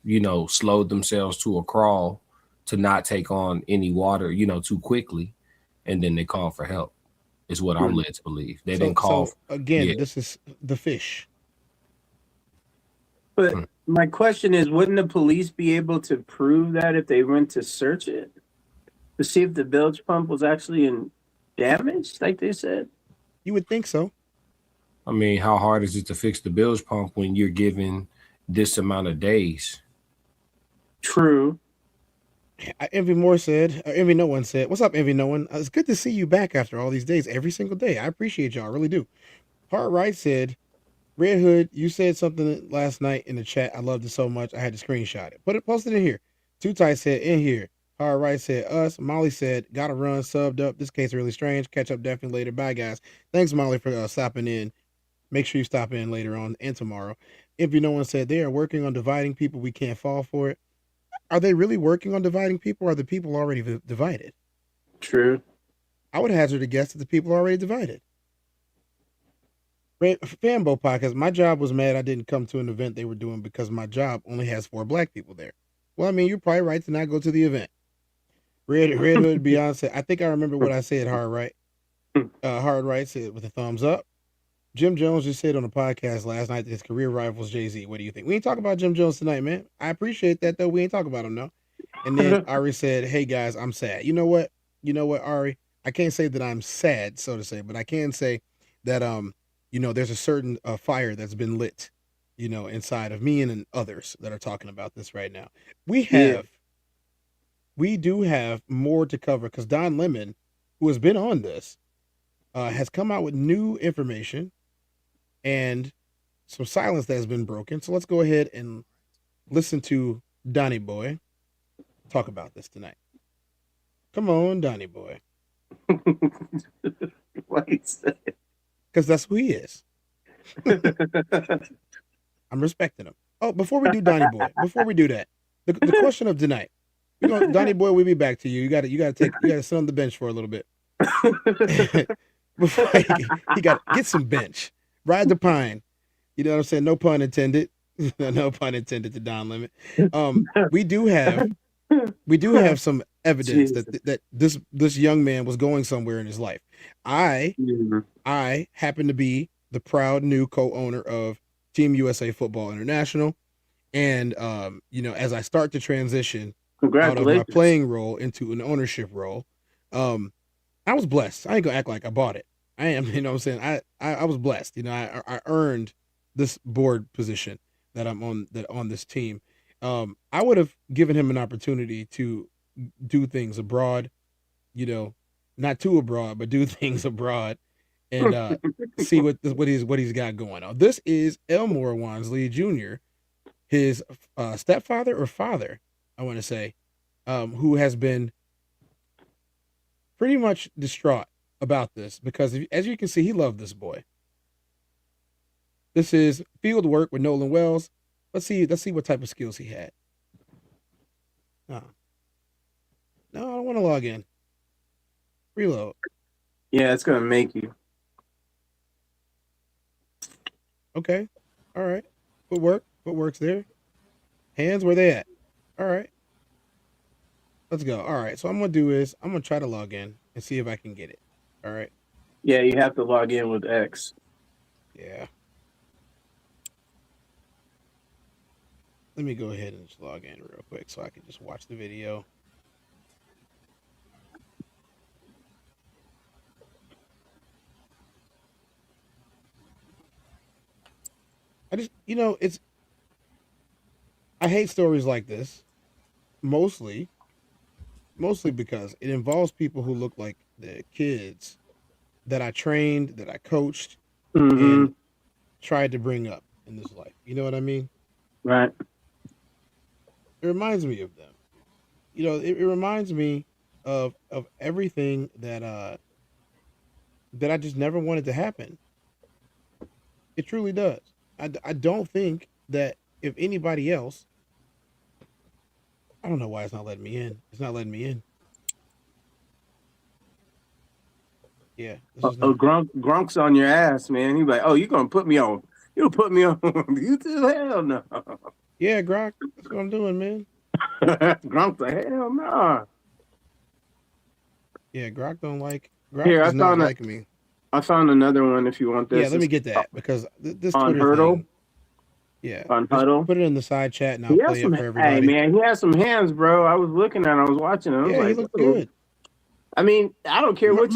slowed themselves to a crawl to not take on any water, too quickly, and then they called for help. Is what I'm led to believe. They didn't call. This is the fish. But my question is, wouldn't the police be able to prove that if they went to search it to see if the bilge pump was actually damaged, like they said? You would think so. I mean, how hard is it to fix the bilge pump when you're given this amount of days? True. Envy No One said, what's up, Envy No One? It's good to see you back after all these days, every single day. I appreciate y'all, I really do. Hard Right said, Red Hood, you said something last night in the chat. I loved it so much, I had to screenshot it. Post it in here. Too Tight said, in here. Hard Right said, us. Molly said, gotta run, subbed up. This case really strange. Catch up definitely later. Bye, guys. Thanks, Molly, for stopping in. Make sure you stop in later on and tomorrow. Envy No One said, they are working on dividing people. We can't fall for it. Are they really working on dividing people, or are the people already divided? True. I would hazard a guess that the people are already divided. Fanbo Podcast, my job was mad I didn't come to an event they were doing because my job only has 4 black people there. Well, I mean, you're probably right to not go to the event. Red Hood Beyonce, I think I remember what I said, Hard Right. Hard Right said with a thumbs up. Jim Jones just said on a podcast last night that his career rival's Jay-Z. What do you think? We ain't talking about Jim Jones tonight, man. I appreciate that though. We ain't talking about him now. And then Ari said, "Hey guys, I'm sad." You know what? You know what, Ari? I can't say that I'm sad, so to say, but I can say that there's a certain fire that's been lit, inside of me and others that are talking about this right now. We do have more to cover because Don Lemon, who has been on this, has come out with new information and some silence that has been broken. So let's go ahead and listen to Donnie Boy talk about this tonight. Come on, Donnie Boy. What he said. Because that's who he is. I'm respecting him. Oh, before we do Donnie Boy, before we do that, the question of tonight. Donnie Boy, we'll be back to you. You got to sit on the bench for a little bit. Before he got get some bench. Ride the pine. You know what I'm saying? No pun intended. No pun intended to Don Lemon. We do have some evidence that this young man was going somewhere in his life. I happen to be the proud new co-owner of Team USA Football International, and as I start to transition out of my playing role into an ownership role, I was blessed. I ain't gonna act like I bought it. I am, you know what I'm saying? I was blessed. I earned this board position that I'm on this team. I would have given him an opportunity to do things abroad, not too abroad, but do things abroad and see what he's got going on. This is Elmore Wansley Jr., his stepfather or father, I want to say, who has been pretty much distraught about this because, as you can see, he loved this boy. This is field work with Nolan Wells. Let's see what type of skills he had. No, I don't want to log in. Reload. Yeah, it's gonna make you. Okay. All right. Footwork's there. Hands, where they at? All right. Let's go. All right. So I'm gonna do is I'm gonna try to log in and see if I can get it. All right. Yeah, you have to log in with X. Yeah. Let me go ahead and just log in real quick so I can just watch the video. I hate stories like this, mostly because it involves people who look like the kids that I trained, that I coached, and tried to bring up in this life. You know what I mean? Right. It reminds me of them. It reminds me of everything that I just never wanted to happen. It truly does. I don't think that if anybody else, I don't know why it's not letting me in. It's not letting me in. Yeah. Grunk's on your ass, man. He's like, oh, you gonna put me on? You put me on? You too? Hell no. Yeah, Gronk. That's what I'm doing, man. Grunk's like, hell no. Yeah, Gronk don't like. Gronk Here, does not like me. I found another one if you want this. Yeah, let me get that because this on Twitter Hurdle. thing, yeah, on Huddle. Put it in the side chat and I'll play it for everybody. Hey man, he has some hands, bro. I was looking at him, I was watching him. Yeah, he looked good. I mean, I don't care what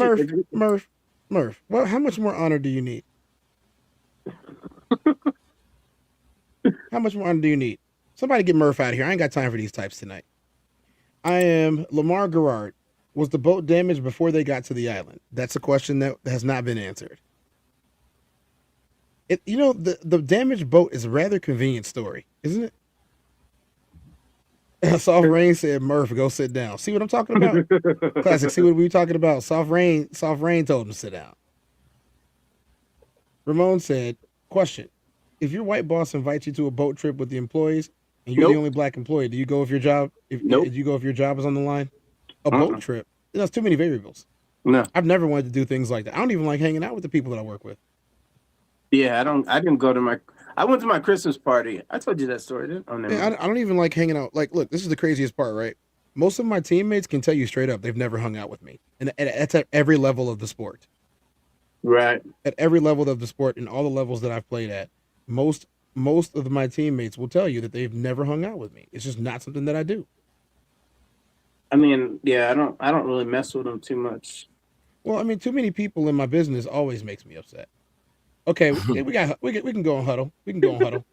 Murph. Well, how much more honor do you need? How much more honor do you need? Somebody get Murph out of here. I ain't got time for these types tonight. I am Lamar Garrard. Was the boat damaged before they got to the island? That's a question that has not been answered. The damaged boat is a rather convenient story, isn't it? Soft Rain said, Murph, go sit down. See what I'm talking about? Classic. See what we were talking about? Soft Rain told him to sit down. Ramon said, question. If your white boss invites you to a boat trip with the employees and you're the only black employee, do you go if your job do you go if your job is on the line? A boat trip. That's too many variables. No. I've never wanted to do things like that. I don't even like hanging out with the people that I work with. Yeah, I didn't go to I went to my Christmas party. I told you that story, didn't I? Yeah, I don't even like hanging out. Like, look, this is the craziest part, right? Most of my teammates can tell you straight up they've never hung out with me. And that's at every level of the sport. Right. At every level of the sport and all the levels that I've played at, most of my teammates will tell you that they've never hung out with me. It's just not something that I do. I mean, yeah, I don't really mess with them too much. Well, I mean, too many people in my business always makes me upset. Okay, we can go on Huddle. We can go on Huddle.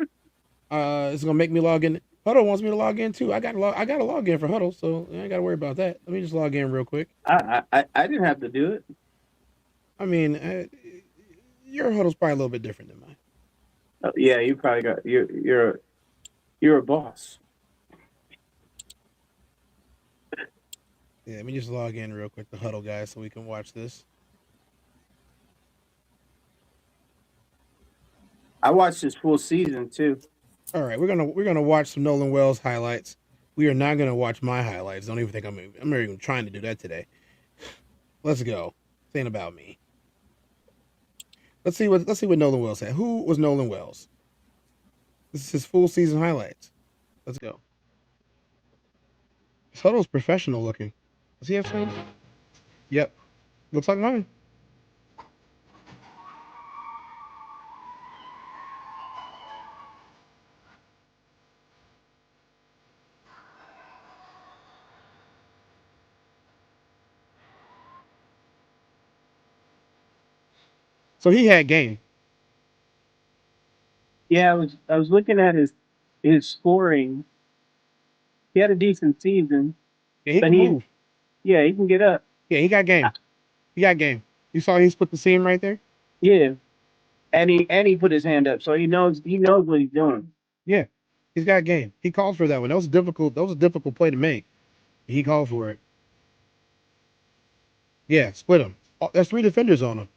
It's gonna make me log in. Huddle wants me to log in too. I got to log in for Huddle, so I ain't got to worry about that. Let me just log in real quick. I didn't have to do it. I mean, your Huddle's probably a little bit different than mine. Oh, yeah, you probably got you're a boss. Yeah, let me just log in real quick to Huddle, guys, so we can watch this. I watched this full season too. All right, we're gonna watch some Nolan Wells highlights. We are not gonna watch my highlights. Don't even think I'm not even trying to do that today. Let's go. This ain't about me. Let's see what Nolan Wells had. Who was Nolan Wells? This is his full season highlights. Let's go. His Huddle's professional looking. Does he have film? Yep. Looks like mine. So he had game. Yeah, I was looking at his scoring. He had a decent season, Yeah, he but can move. he can get up. Yeah, he got game. He got game. You saw he's put the seam right there? Yeah, and he put his hand up, so he knows what he's doing. Yeah. He's got game. He called for that one. That was a difficult play to make. He called for it. Yeah, split him. Oh, that's 3 defenders on him.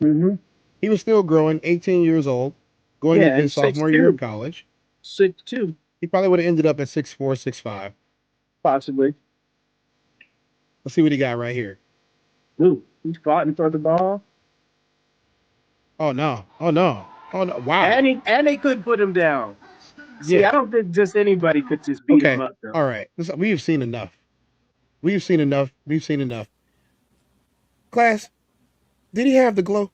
Mm-hmm. He was still growing, 18 years old, going Yeah, into his and sophomore year of college. 6'2", He probably would have ended up at 6'4", 6'5". possibly. Let's see what he got right here. Ooh, he's fighting for the ball, Oh no. Oh no. Oh no. Wow. and they couldn't put him down. See, Yeah. I don't think just anybody could just beat him Okay. up though. All right. We've seen enough. We've seen enough. We've seen enough. Class, did he have the glow?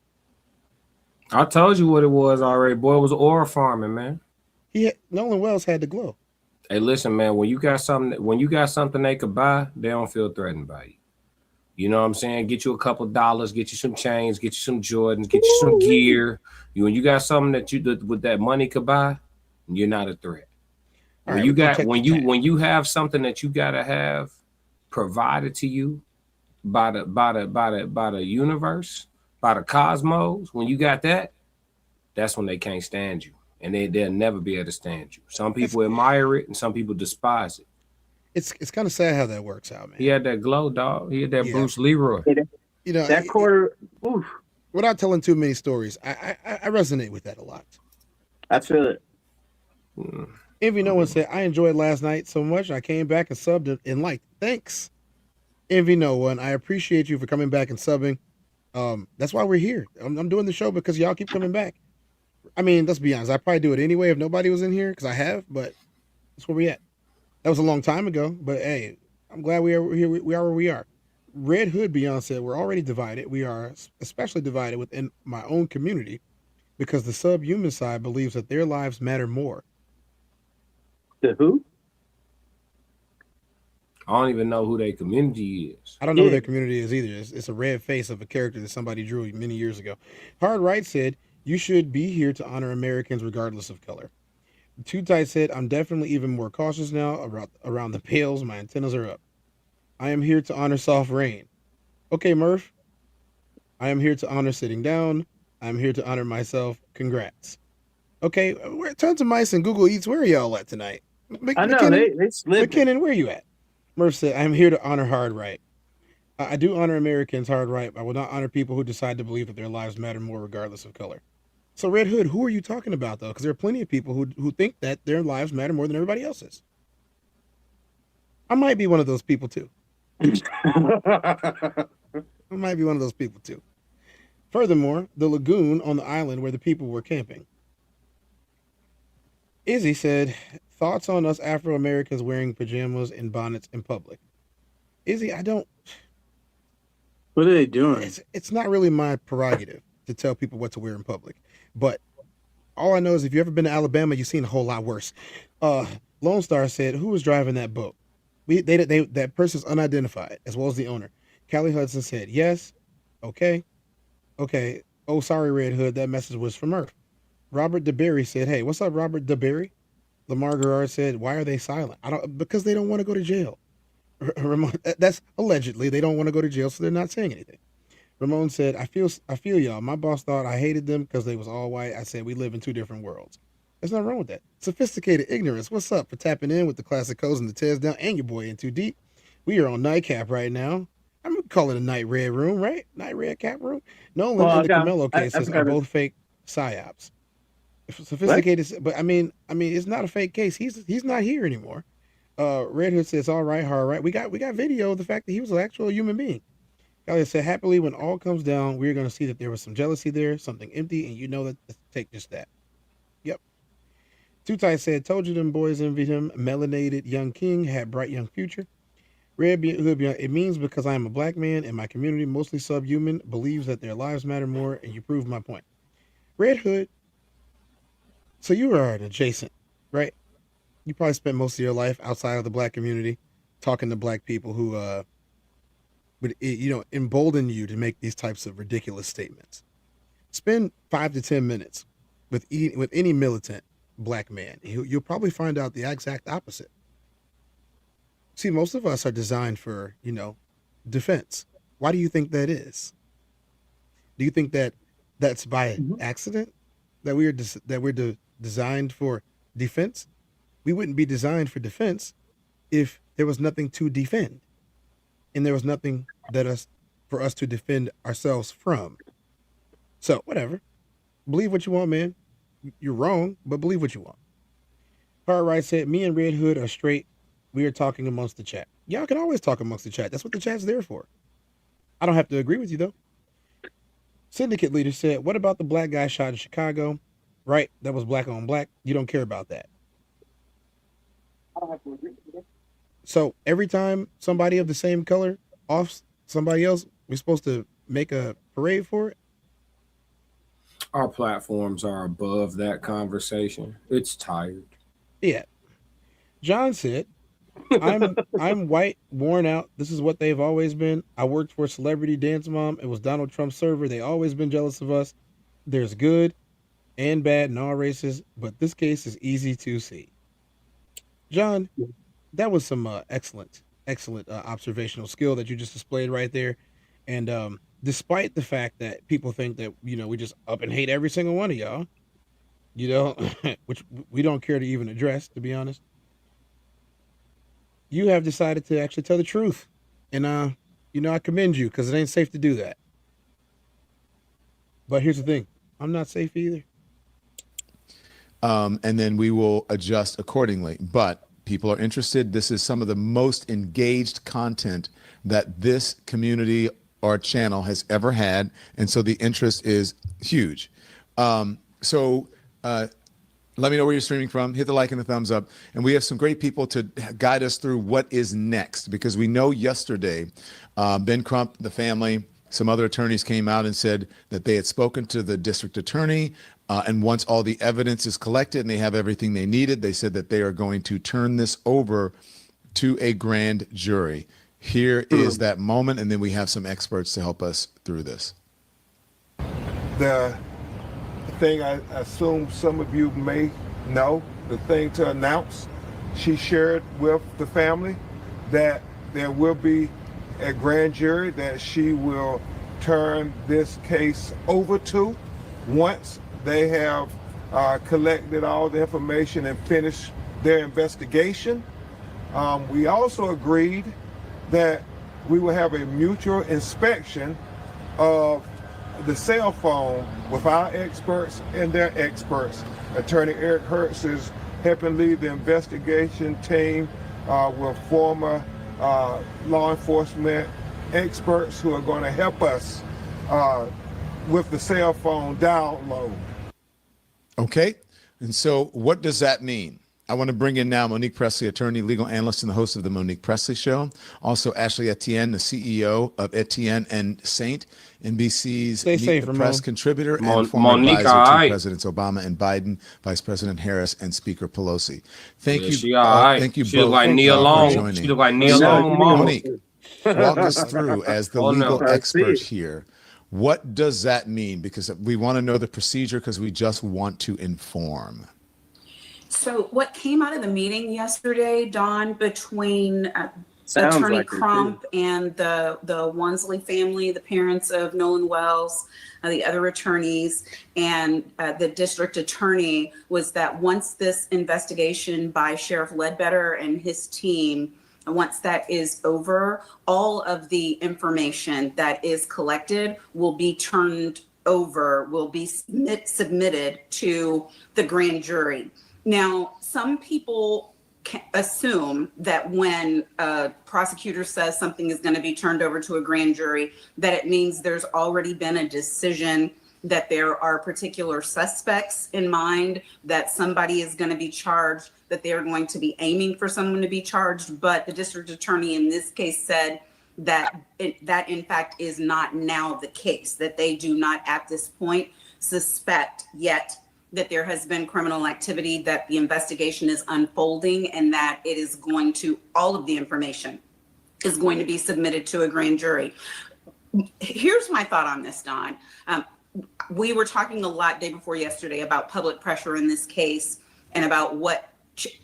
I told you what it was already, boy. It was oil farming, man. Nolan Wells had the glow. Hey, listen, man. When you got something they could buy, they don't feel threatened by you. You know what I'm saying? Get you a couple dollars, get you some chains, get you some Jordans, get you some gear. When you got something with that money could buy, you're not a threat. When you have something that you gotta have provided to you by the universe, by the cosmos, when you got that, that's when they can't stand you. And they'll never be able to stand you. Some people admire it and some people despise it. It's kind of sad how that works out, man. He had that glow, dog. He had that Bruce Leroy. You know, that quarter. Oof. Without telling too many stories, I resonate with that a lot. I feel it. Envy No One said, I enjoyed last night so much. I came back and subbed and liked. Thanks. Envy No One. I appreciate you for coming back and subbing. That's why we're here. I'm doing the show because y'all keep coming back. I mean, let's be honest. I'd probably do it anyway if nobody was in here because I have, but that's where we at. That was a long time ago, but hey, I'm glad we are here. We are where we are. Red Hood Beyond said, we're already divided. We are especially divided within my own community because the subhuman side believes that their lives matter more. The who? I don't even know who their community is. I don't know who their community is either. It's a red face of a character that somebody drew many years ago. Hard Right said, you should be here to honor Americans regardless of color. Too Tight said, I'm definitely even more cautious now around the pails. My antennas are up. I am here to honor soft rain. Okay, Murph. I am here to honor sitting down. I'm here to honor myself. Congrats. Okay, Tons of Mice and Google Eats. Where are y'all at tonight? I know, they slid. McKinnon, where are you at? Murph said, I'm here to honor Hard Right. I do honor Americans hard right. I will not honor people who decide to believe that their lives matter more regardless of color. So Red Hood, who are you talking about though? Because there are plenty of people who think that their lives matter more than everybody else's. I might be one of those people too. I might be one of those people too. Furthermore, the lagoon on the island where the people were camping. Izzy said, thoughts on us Afro-Americans wearing pajamas and bonnets in public. Izzy, I don't What are they doing? It's not really my prerogative to tell people what to wear in public, but all I know is if you've ever been to Alabama, you've seen a whole lot worse. Lone Star said, "Who was driving that boat?" That person's unidentified, as well as the owner. Callie Hudson said, "Yes." Okay. Oh, sorry, Red Hood. That message was from Earth. Robert DeBerry said, "Hey, what's up, Robert DeBerry?" Lamar Garrard said, "Why are they silent?" Because they don't want to go to jail. That's allegedly they don't want to go to jail, so they're not saying anything. Ramon said, I feel y'all. My boss thought I hated them because they was all white. I said we live in two different worlds. There's nothing wrong with that. Sophisticated ignorance. What's up for tapping in with the classic codes and the TezDown and your boy In Too Deep? We are on Nightcap right now. I'm gonna call it a night red room, right? Night red cap room. Nolan and the Carmelo cases are both fake psyops. Sophisticated, what? But I mean, it's not a fake case. He's not here anymore. Red Hood says, all right. We got video of the fact that he was an actual human being. Elliot said, happily, when all comes down, we're going to see that there was some jealousy there, something empty, and you know that take just that. Yep. Too Tight said, told you them boys envied him. Melanated young king had bright young future. Red Hood, it means because I am a black man and my community, mostly subhuman, believes that their lives matter more, and you proved my point. Red Hood, so you are an adjacent, right? You probably spent most of your life outside of the black community talking to black people who would embolden you to make these types of ridiculous statements. Spend 5 to 10 minutes with any militant black man. You'll probably find out the exact opposite. See, most of us are designed for, defense. Why do you think that is? Do you think that that's by accident that we're designed for defense? We wouldn't be designed for defense if there was nothing to defend, and there was nothing for us to defend ourselves from. So whatever, believe what you want, man. You're wrong, but believe what you want. Hard Right said, me and Red Hood are straight. We are talking amongst the chat. Y'all can always talk amongst the chat. That's what the chat's there for. I don't have to agree with you though. Syndicate leader said, what about the black guy shot in Chicago? Right, that was black on black. You don't care about that. I don't have to agree with you. So every time somebody of the same color offs somebody else, we're supposed to make a parade for it? Our platforms are above that conversation. It's tired. Yeah. John said, I'm white, worn out. This is what they've always been. I worked for Celebrity Dance Mom. It was Donald Trump's server. They always been jealous of us. There's good and bad in all races, but this case is easy to see. John, that was some excellent observational skill that you just displayed right there. And despite the fact that people think that, we just up and hate every single one of y'all, which we don't care to even address, to be honest, you have decided to actually tell the truth. And, I commend you because it ain't safe to do that. But here's the thing. I'm not safe either. And then we will adjust accordingly. But people are interested. This is some of the most engaged content that this community or channel has ever had. And so the interest is huge. Let me know where you're streaming from. Hit the like and the thumbs up. And we have some great people to guide us through what is next, because we know yesterday, Ben Crump, the family, some other attorneys came out and said that they had spoken to the district attorney. And once all the evidence is collected and they have everything they needed, they said that they are going to turn this over to a grand jury. Here is that moment. And then we have some experts to help us through this. The thing I assume some of you may know, the thing to announce, she shared with the family that there will be a grand jury that she will turn this case over to once they have collected all the information and finished their investigation. We also agreed that we will have a mutual inspection of the cell phone with our experts and their experts. Attorney Eric Hertz is helping lead the investigation team with former law enforcement experts who are going to help us with the cell phone download. Okay. And so what does that mean? I want to bring in now Monique Presley, attorney, legal analyst, and the host of the Monique Presley Show. Also, Ashley Etienne, the CEO of Etienne and Saint, NBC's Stay safe, Meet the Ramon. Press contributor and former Monique, advisor all to right. Presidents Obama and Biden, Vice President Harris, and Speaker Pelosi. Thank Yeah, you. she all right. Thank you She both look like for Nia Long. joining. She look like Nia No, Long, mama. Monique, walk us through as the Oh, no. legal expert here. What does that mean? Because we want to know the procedure because we just want to inform. So what came out of the meeting yesterday, Dawn, between Sounds Attorney like it, Crump and the Wansley family, the parents of Nolan Wells, the other attorneys, and the district attorney, was that once this investigation by Sheriff Ledbetter and his team, once that is over, all of the information that is collected will be turned over, will be submitted to the grand jury. Now, some people assume that when a prosecutor says something is going to be turned over to a grand jury, that it means there's already been a decision, that there are particular suspects in mind, that somebody is going to be charged, that they are going to be aiming for someone to be charged. But the district attorney in this case said that that in fact is not now the case, that they do not at this point suspect yet that there has been criminal activity, that the investigation is unfolding, and that it is going to, all of the information is going to be submitted to a grand jury. Here's my thought on this, Don. We were talking a lot day before yesterday about public pressure in this case and about what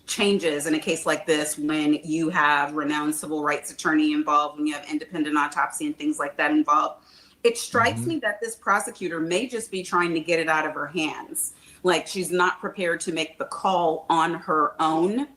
changes in a case like this when you have renowned civil rights attorney involved, when you have independent autopsy and things like that involved. It strikes me that this prosecutor may just be trying to get it out of her hands. Like, she's not prepared to make the call on her own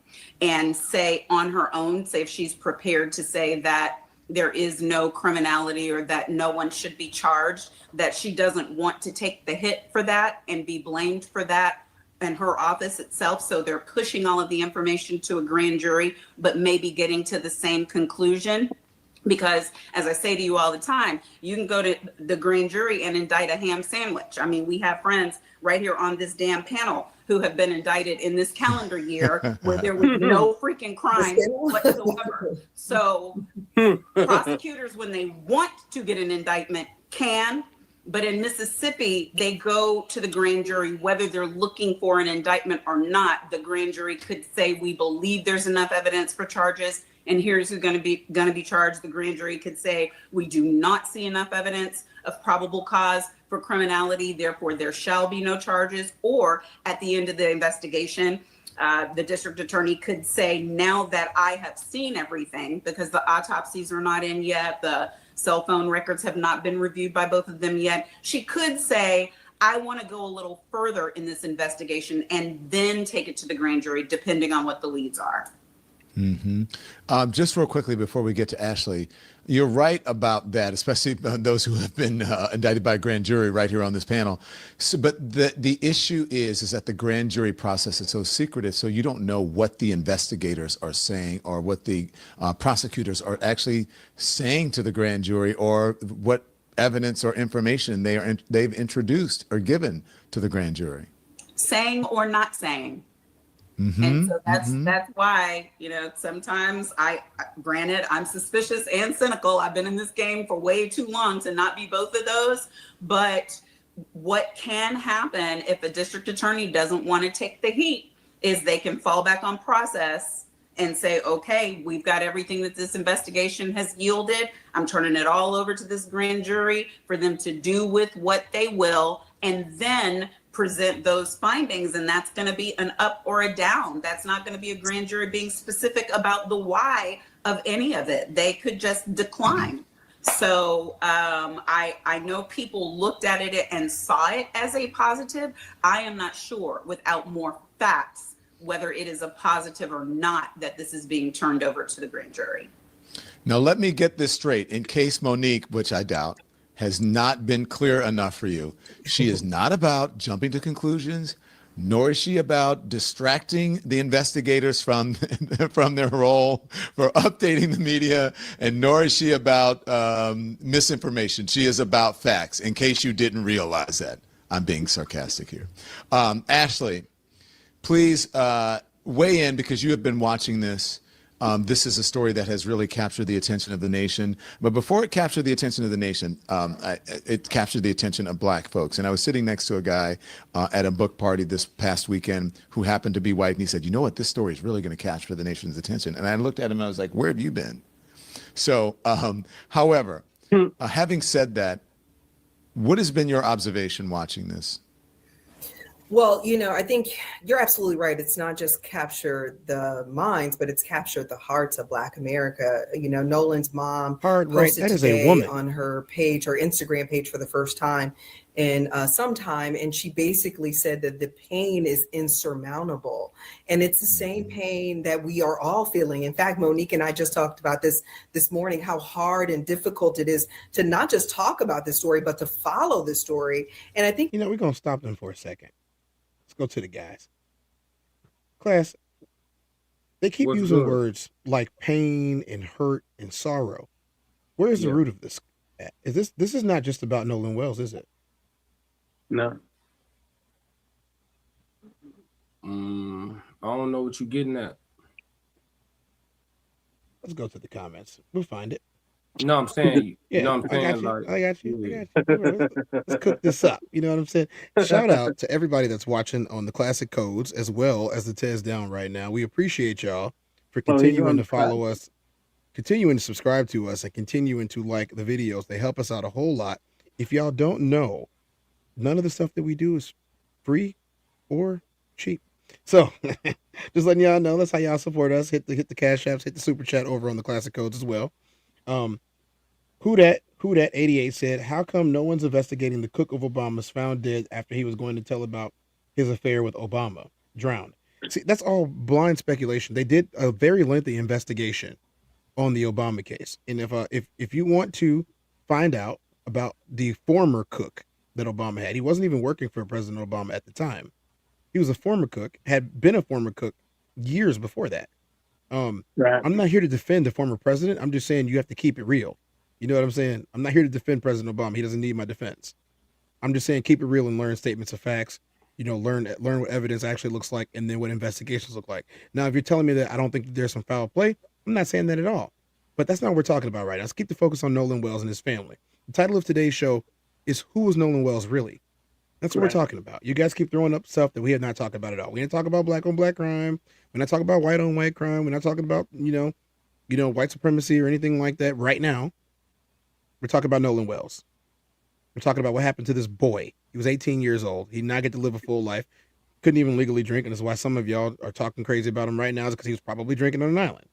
and say on her own, say if she's prepared to say that there is no criminality or that no one should be charged, that she doesn't want to take the hit for that and be blamed for that in her office itself. So they're pushing all of the information to a grand jury, but maybe getting to the same conclusion. Because as I say to you all the time, you can go to the grand jury and indict a ham sandwich. I mean, we have friends right here on this damn panel who have been indicted in this calendar year where there was no freaking crime whatsoever. So prosecutors, when they want to get an indictment, can. But in Mississippi, they go to the grand jury whether they're looking for an indictment or not. The grand jury could say, we believe there's enough evidence for charges, and here's who's going to be charged. The grand jury could say, we do not see enough evidence of probable cause for criminality, therefore there shall be no charges. Or at the end of the investigation, the district attorney could say, now that I have seen everything, because the autopsies are not in yet, the cell phone records have not been reviewed by both of them yet, she could say, I want to go a little further in this investigation and then take it to the grand jury, depending on what the leads are. Just real quickly before we get to Ashley, you're right about that, especially those who have been indicted by a grand jury right here on this panel. So, but the issue is that the grand jury process is so secretive, so you don't know what the investigators are saying or what the prosecutors are actually saying to the grand jury, or what evidence or information they've introduced or given to the grand jury. Saying or not saying. And so that's why, you know, sometimes granted, I'm suspicious and cynical. I've been in this game for way too long to not be both of those. But what can happen if a district attorney doesn't want to take the heat is they can fall back on process and say, okay, we've got everything that this investigation has yielded. I'm turning it all over to this grand jury for them to do with what they will, and then present those findings. And that's going to be an up or a down. That's not going to be a grand jury being specific about the why of any of it. They could just decline. So I know people looked at it and saw it as a positive. I am not sure, without more facts, whether it is a positive or not that this is being turned over to the grand jury. Now, let me get this straight in case Monique, which I doubt, has not been clear enough for you. She is not about jumping to conclusions, nor is she about distracting the investigators from their role for updating the media, and nor is she about misinformation. She is about facts, in case you didn't realize that. I'm being sarcastic here. Ashley, please weigh in because you have been watching this. This is a story that has really captured the attention of the nation. But before it captured the attention of the nation, it captured the attention of Black folks. And I was sitting next to a guy at a book party this past weekend who happened to be white. And he said, you know what, this story is really going to capture the nation's attention. And I looked at him and I was like, where have you been? So, however, having said that, what has been your observation watching this? Well, I think you're absolutely right. It's not just captured the minds, but it's captured the hearts of Black America. Nolan's mom posted that is today a woman on her page, her Instagram page for the first time in some time. And she basically said that the pain is insurmountable. And it's the same pain that we are all feeling. In fact, Monique and I just talked about this morning, how hard and difficult it is to not just talk about this story, but to follow this story. And I think, we're going to stop them for a second. Let's go to the guys. Class, they keep using words like pain and hurt and sorrow. Where is the root of this at? This is not just about Nolan Wells, is it? No. I don't know what you're getting at. Let's go to the comments. We'll find it. No, I'm saying, I got you. Let's cook this up. You know what I'm saying? Shout out to everybody that's watching on the Classic Codes as well as the TezDown right now. We appreciate y'all for continuing to follow us, continuing to subscribe to us, and continuing to like the videos. They help us out a whole lot. If y'all don't know, none of the stuff that we do is free or cheap. So just letting y'all know, that's how y'all support us. Hit the cash apps, hit the super chat over on the Classic Codes as well. Who that 88 said, how come no one's investigating the cook of Obama's found dead after he was going to tell about his affair with Obama, drowned? See, that's all blind speculation. They did a very lengthy investigation on the Obama case. And if you want to find out about the former cook that Obama had, he wasn't even working for President Obama at the time. He was a former cook, had been a former cook years before that. I'm not here to defend the former president. I'm just saying you have to keep it real. You know what I'm saying? I'm not here to defend President Obama. He doesn't need my defense. I'm just saying keep it real and learn statements of facts. Learn what evidence actually looks like and then what investigations look like. Now, if you're telling me that I don't think that there's some foul play, I'm not saying that at all. But that's not what we're talking about right now. Let's keep the focus on Nolan Wells and his family. The title of today's show is Who is Nolan Wells Really? That's what we're talking about. You guys keep throwing up stuff that we have not talked about at all. We didn't talk about black on black crime. We're not talking about white on white crime. We're not talking about, white supremacy or anything like that right now. We're talking about Nolan Wells. We're talking about what happened to this boy. He was 18 years old. He did not get to live a full life. Couldn't even legally drink. And that's why some of y'all are talking crazy about him right now, is because he was probably drinking on an island,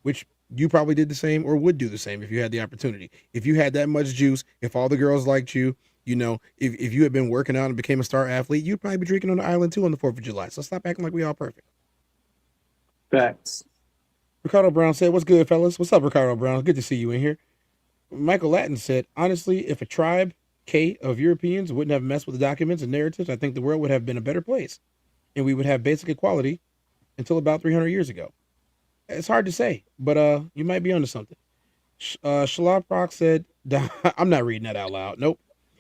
which you probably did the same or would do the same if you had the opportunity. If you had that much juice, if all the girls liked you, if you had been working out and became a star athlete, you'd probably be drinking on the island too on the 4th of July. So stop acting like we all perfect. Facts. Ricardo Brown said, what's good, fellas? What's up, Ricardo Brown? Good to see you in here. Michael Latin said, honestly, if a tribe K of Europeans wouldn't have messed with the documents and narratives, I think the world would have been a better place. And we would have basic equality until about 300 years ago. It's hard to say, but you might be onto something. Shalab Proc said, I'm not reading that out loud. Nope.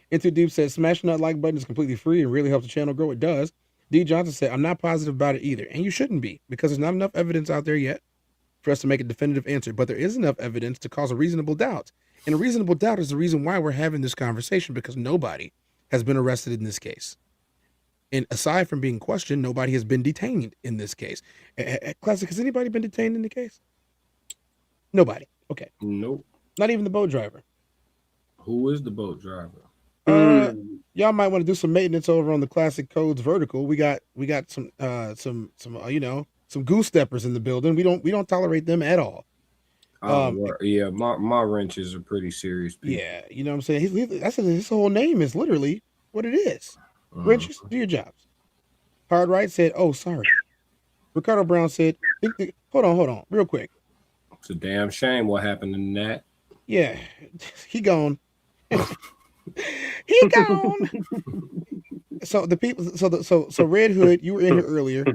Into Deep said, smashing that like button is completely free and really helps the channel grow. It does. D. Johnson said, I'm not positive about it either. And you shouldn't be, because there's not enough evidence out there yet for us to make a definitive answer. But there is enough evidence to cause a reasonable doubt. And a reasonable doubt is the reason why we're having this conversation, because nobody has been arrested in this case. And aside from being questioned, nobody has been detained in this case. Classic, has anybody been detained in the case? Nobody. Okay. Nope. Not even the boat driver. Who is the boat driver? Y'all might want to do some maintenance over on the Classic Codes vertical. We got some goose steppers in the building. We don't tolerate them at all. Yeah, my wrenches are pretty serious people. Yeah, you know what I'm saying? His whole name is literally what it is. Wrenches, do your jobs. Hard Right said, oh, sorry. Ricardo Brown said, hold on, real quick. It's a damn shame what happened in that. Yeah, he gone. He gone. So the people, so Red Hood, you were in here earlier.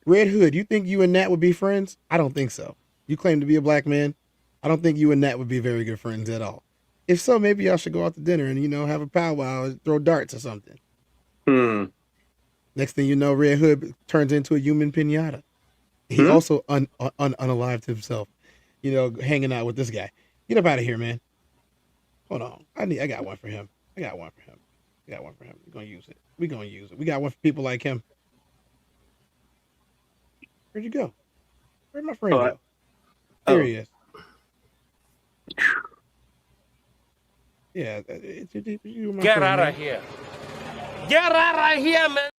Red Hood, you think you and Nat would be friends? I don't think so. You claim to be a black man. I don't think you and Nat would be very good friends at all. If so, maybe y'all should go out to dinner and, have a powwow, throw darts or something. Next thing you know, Red Hood turns into a human pinata. He also unalived himself, hanging out with this guy. Get up out of here, man. Hold on. I got one for him. I got one for him. We're gonna use it. We got one for people like him. Where'd you go? Where'd my friend go? There he is. Yeah. Get out of here. Get out of here, man.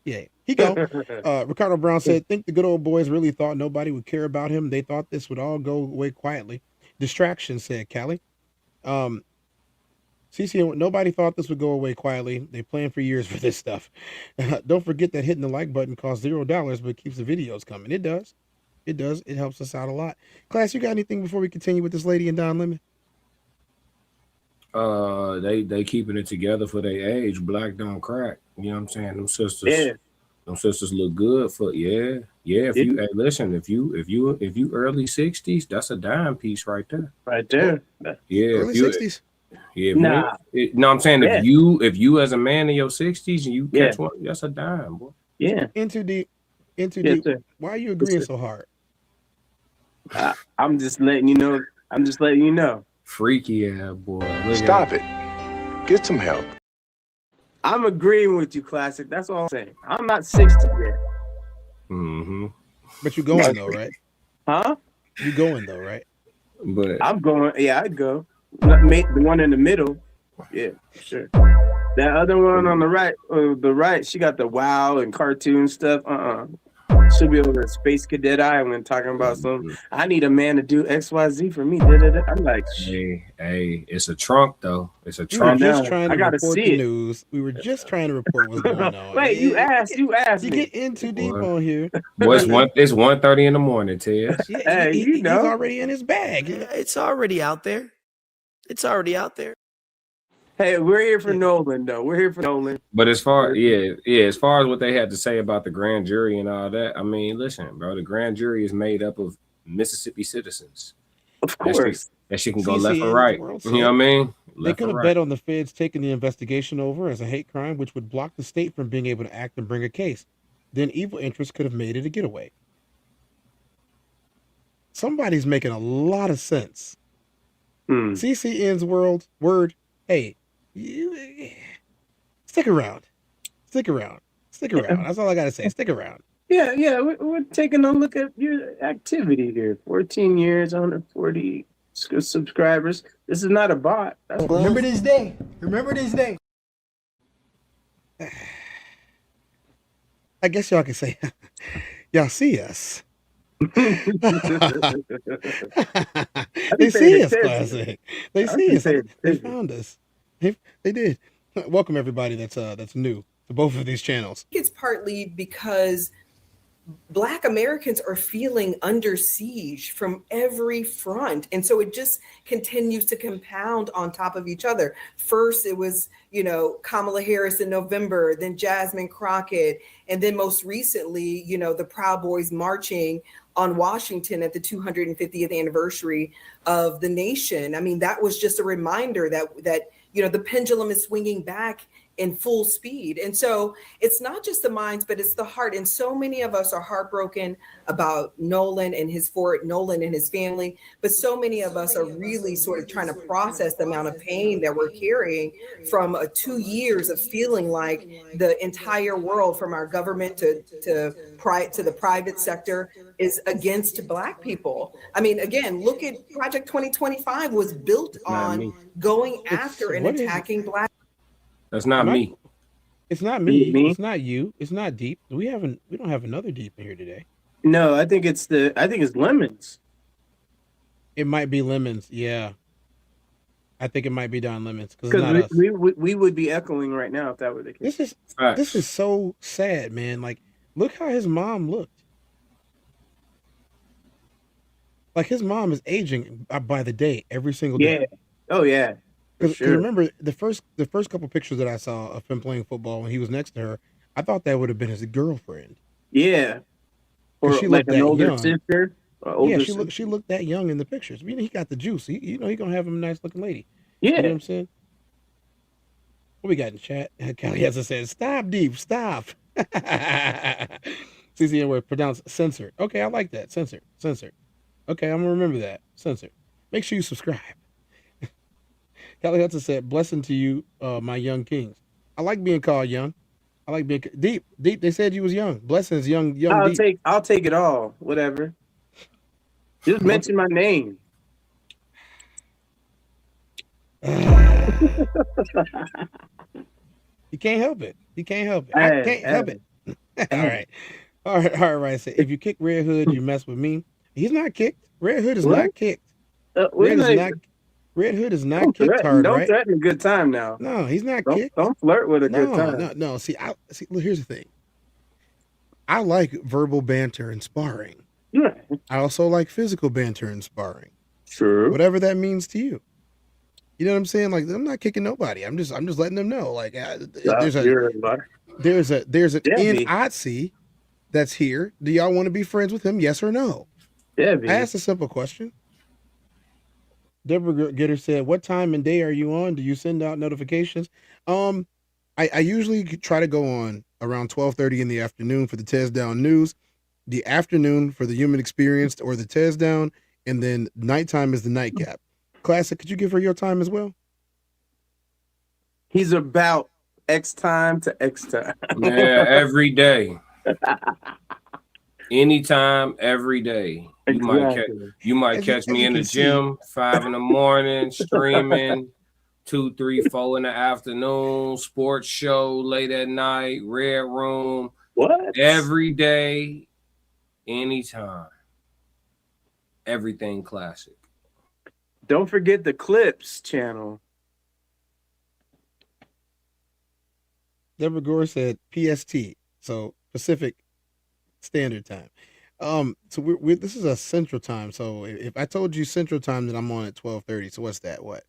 Yeah, he go. Ricardo Brown said, think the good old boys really thought nobody would care about him. They thought this would all go away quietly. Distraction, said Callie. CC, nobody thought this would go away quietly. They planned for years for this stuff. Don't forget that hitting the like button costs $0, but keeps the videos coming. It does. It helps us out a lot. Class, you got anything before we continue with this lady and Don Lemon? They keeping it together for their age. Black don't crack. You know what I'm saying? Them sisters look good for If you listen, if you early 60s, that's a dime piece right there. Right there. Yeah, early 60s. Yeah, no, I'm saying if you as a man in your 60s and you catch one, that's a dime, boy. Yeah. Into deep. Sir. Why are you agreeing so hard? I'm just letting you know. Freaky ass boy. Stop it. Get some help. I'm agreeing with you, Classic. That's all I'm saying. I'm not 60 yet. Mm-hmm. But you going though, right? Huh? You going though, right? But I'm going. Yeah, I'd go. The one in the middle. Yeah, sure. That other one on the right, she got the wow and cartoon stuff. She'll be over at Space Cadet Island talking about I need a man to do XYZ for me. I'm like, hey, it's a trunk though. It's a We were trunk. just trying to gotta report see the it. news. We were just trying to report what's going on. Wait, you asked You me. get in too deep on here. Boy, it's 1:30 in the morning, Ted. Hey, He's already in his bag. It's already out there. Hey, we're here for Nolan, though. We're here for Nolan. But as far as far as what they had to say about the grand jury and all that, I mean, listen, bro, the grand jury is made up of Mississippi citizens. Of course. That she can go CC left or in right. the world You know what I mean? They Left could or have right. bet on the feds taking the investigation over as a hate crime, which would block the state from being able to act and bring a case. Then evil interests could have made it a getaway. Somebody's making a lot of sense. CCN's word, hey, you stick around. That's all I gotta say. Stick around. Yeah. We're taking a look at your activity here. 14 years, 140 subscribers. This is not a bot. Remember this day. I guess y'all can say, y'all see us. They see us, Classic. They see us. They found us. They did. Welcome everybody that's new to both of these channels. It's partly because Black Americans are feeling under siege from every front. And so it just continues to compound on top of each other. First, it was, Kamala Harris in November, then Jasmine Crockett, and then most recently, the Proud Boys marching on Washington at the 250th anniversary of the nation. I mean, that was just a reminder that the pendulum is swinging back in full speed. And so it's not just the minds, but it's the heart. And so many of us are heartbroken about Nolan and his family, but so many of us are really sort of trying to process the amount of pain that we're carrying from 2 years of feeling like the entire world, from our government to the private sector, is against Black people. I mean, again, look at Project 2025 was built on going after and attacking Black. That's not me. It's not me. It's not you. It's not Deep. We don't have another Deep in here today. No, I think it's Lemons. It might be Lemons. Yeah. I think it might be Don Lemons because we would be echoing right now if that were the case. This is so sad, man. Like, look how his mom looked. Like, his mom is aging by the day, every single day. Yeah. Oh yeah. Because remember the first couple pictures that I saw of him playing football when he was next to her, I thought that would have been his girlfriend. Yeah. Or she like looked an that older young. sister. She looked that young in the pictures. He got the juice. He gonna have him a nice looking lady. Yeah. You know what I'm saying? What we got in chat? Callie has said, "Stop, Deep, stop." CCN word pronounced censored. Okay, I like that. Censored. Okay, I'm gonna remember that. Censored. Make sure you subscribe. Kelly Hudson said, "Blessing to you, my young kings." I like being called young. I like being deep. Deep. They said you was young. Blessings, young deep. I'll take it all. Whatever. Just mention my name. You can't help it. I can't help it. All right. So if you kick Red Hood, you mess with me. He's not kicked. Red Hood is not kicked. Red Hood is not kicked hard, don't right? Don't threaten a good time now. No, he's not kicked. Don't flirt with a good time. No. See, look, here's the thing. I like verbal banter and sparring. Yeah. I also like physical banter and sparring. Sure. Whatever that means to you. You know what I'm saying? Like, I'm not kicking nobody. I'm just letting them know. Like, there's an NOTC that's here. Do y'all want to be friends with him? Yes or no? Yeah. I asked a simple question. Deborah Gitter said, "What time and day are you on? Do you send out notifications?" I usually try to go on around 12:30 in the afternoon for the TezDown news, the afternoon for the human experience or the TezDown, and then nighttime is the Nightcap. Classic, could you give her your time as well? He's about X time to X time. Yeah, every day. Anytime, every day. You might catch me in the gym, 5 a.m, streaming, 2, 3, 4 in the afternoon, sports show late at night, red room. What? Every day, anytime. Everything classic. Don't forget the Clips channel. Deborah Gore said PST, so Pacific Standard Time. So we're this is a Central Time. So if I told you Central Time, then I'm on at 12:30. So what's that? What?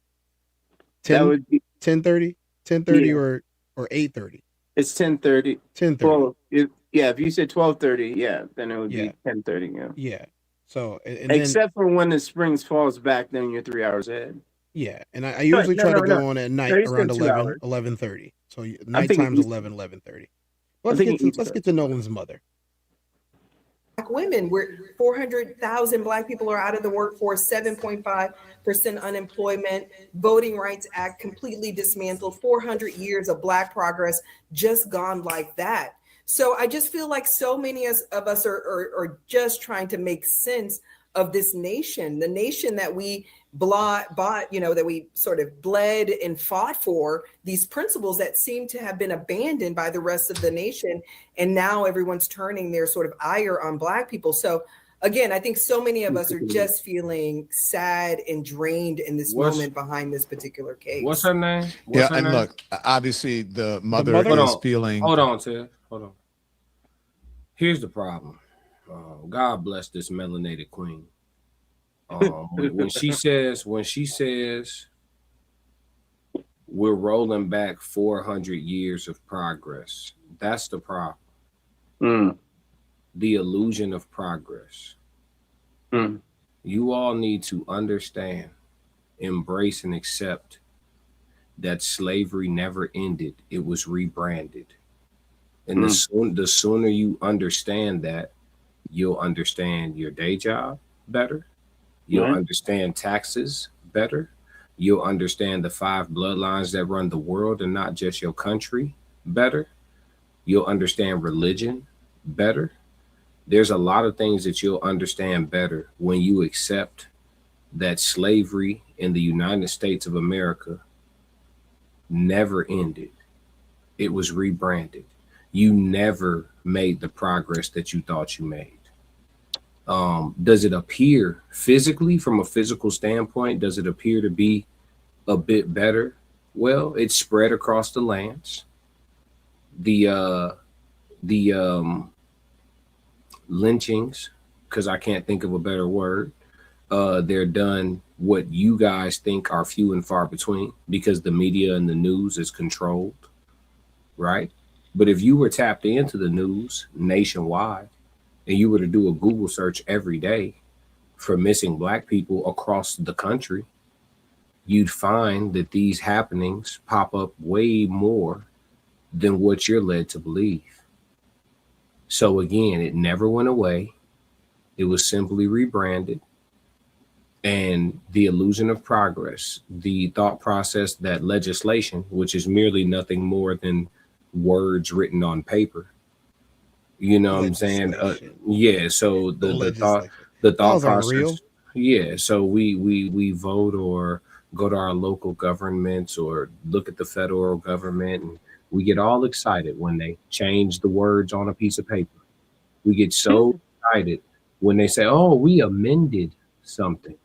10, That would be 10:30, 10:30 or 8:30. It's 10:30. 10:30. Well, if you said 12:30, yeah, then it would be 10:30. Yeah. Yeah. So except for when the Springs falls back, then you're 3 hours ahead. Yeah, and I usually try to go on at night around 11:30. So nighttime's 11:30. Let's get to Nolan's mother. Black women, we're 400,000 Black people are out of the workforce, 7.5% unemployment, Voting Rights Act completely dismantled, 400 years of Black progress just gone like that. So I just feel like so many of us are just trying to make sense of this nation, the nation that we bought, that we sort of bled and fought for, these principles that seem to have been abandoned by the rest of the nation. And now everyone's turning their sort of ire on Black people. So again, I think so many of us are just feeling sad and drained in this moment behind this particular case. What's her name? Look, obviously the mother is feeling. Hold on, Ted. Hold on. Here's the problem. God bless this melanated queen. When she says we're rolling back 400 years of progress, that's the problem. The illusion of progress. You all need to understand, embrace, and accept that slavery never ended. It was rebranded. And the sooner you understand that, you'll understand your day job better. You'll understand taxes better. You'll understand the 5 bloodlines that run the world and not just your country better. You'll understand religion better. There's a lot of things that you'll understand better when you accept that slavery in the United States of America never ended. It was rebranded. You never made the progress that you thought you made. Does it appear physically, from a physical standpoint, does it appear to be a bit better? Well, it's spread across the lands. The lynchings, because I can't think of a better word, they're done what you guys think are few and far between because the media and the news is controlled, right? But if you were tapped into the news nationwide and you were to do a Google search every day for missing Black people across the country, you'd find that these happenings pop up way more than what you're led to believe. So again, it never went away. It was simply rebranded. And the illusion of progress, the thought process that legislation, which is merely nothing more than words written on paper, you know what I'm saying? Yeah. So the thought Laws aren't real. process. Yeah. So we vote or go to our local governments or look at the federal government, and we get all excited when they change the words on a piece of paper. We get so excited when they say, "Oh, we amended something."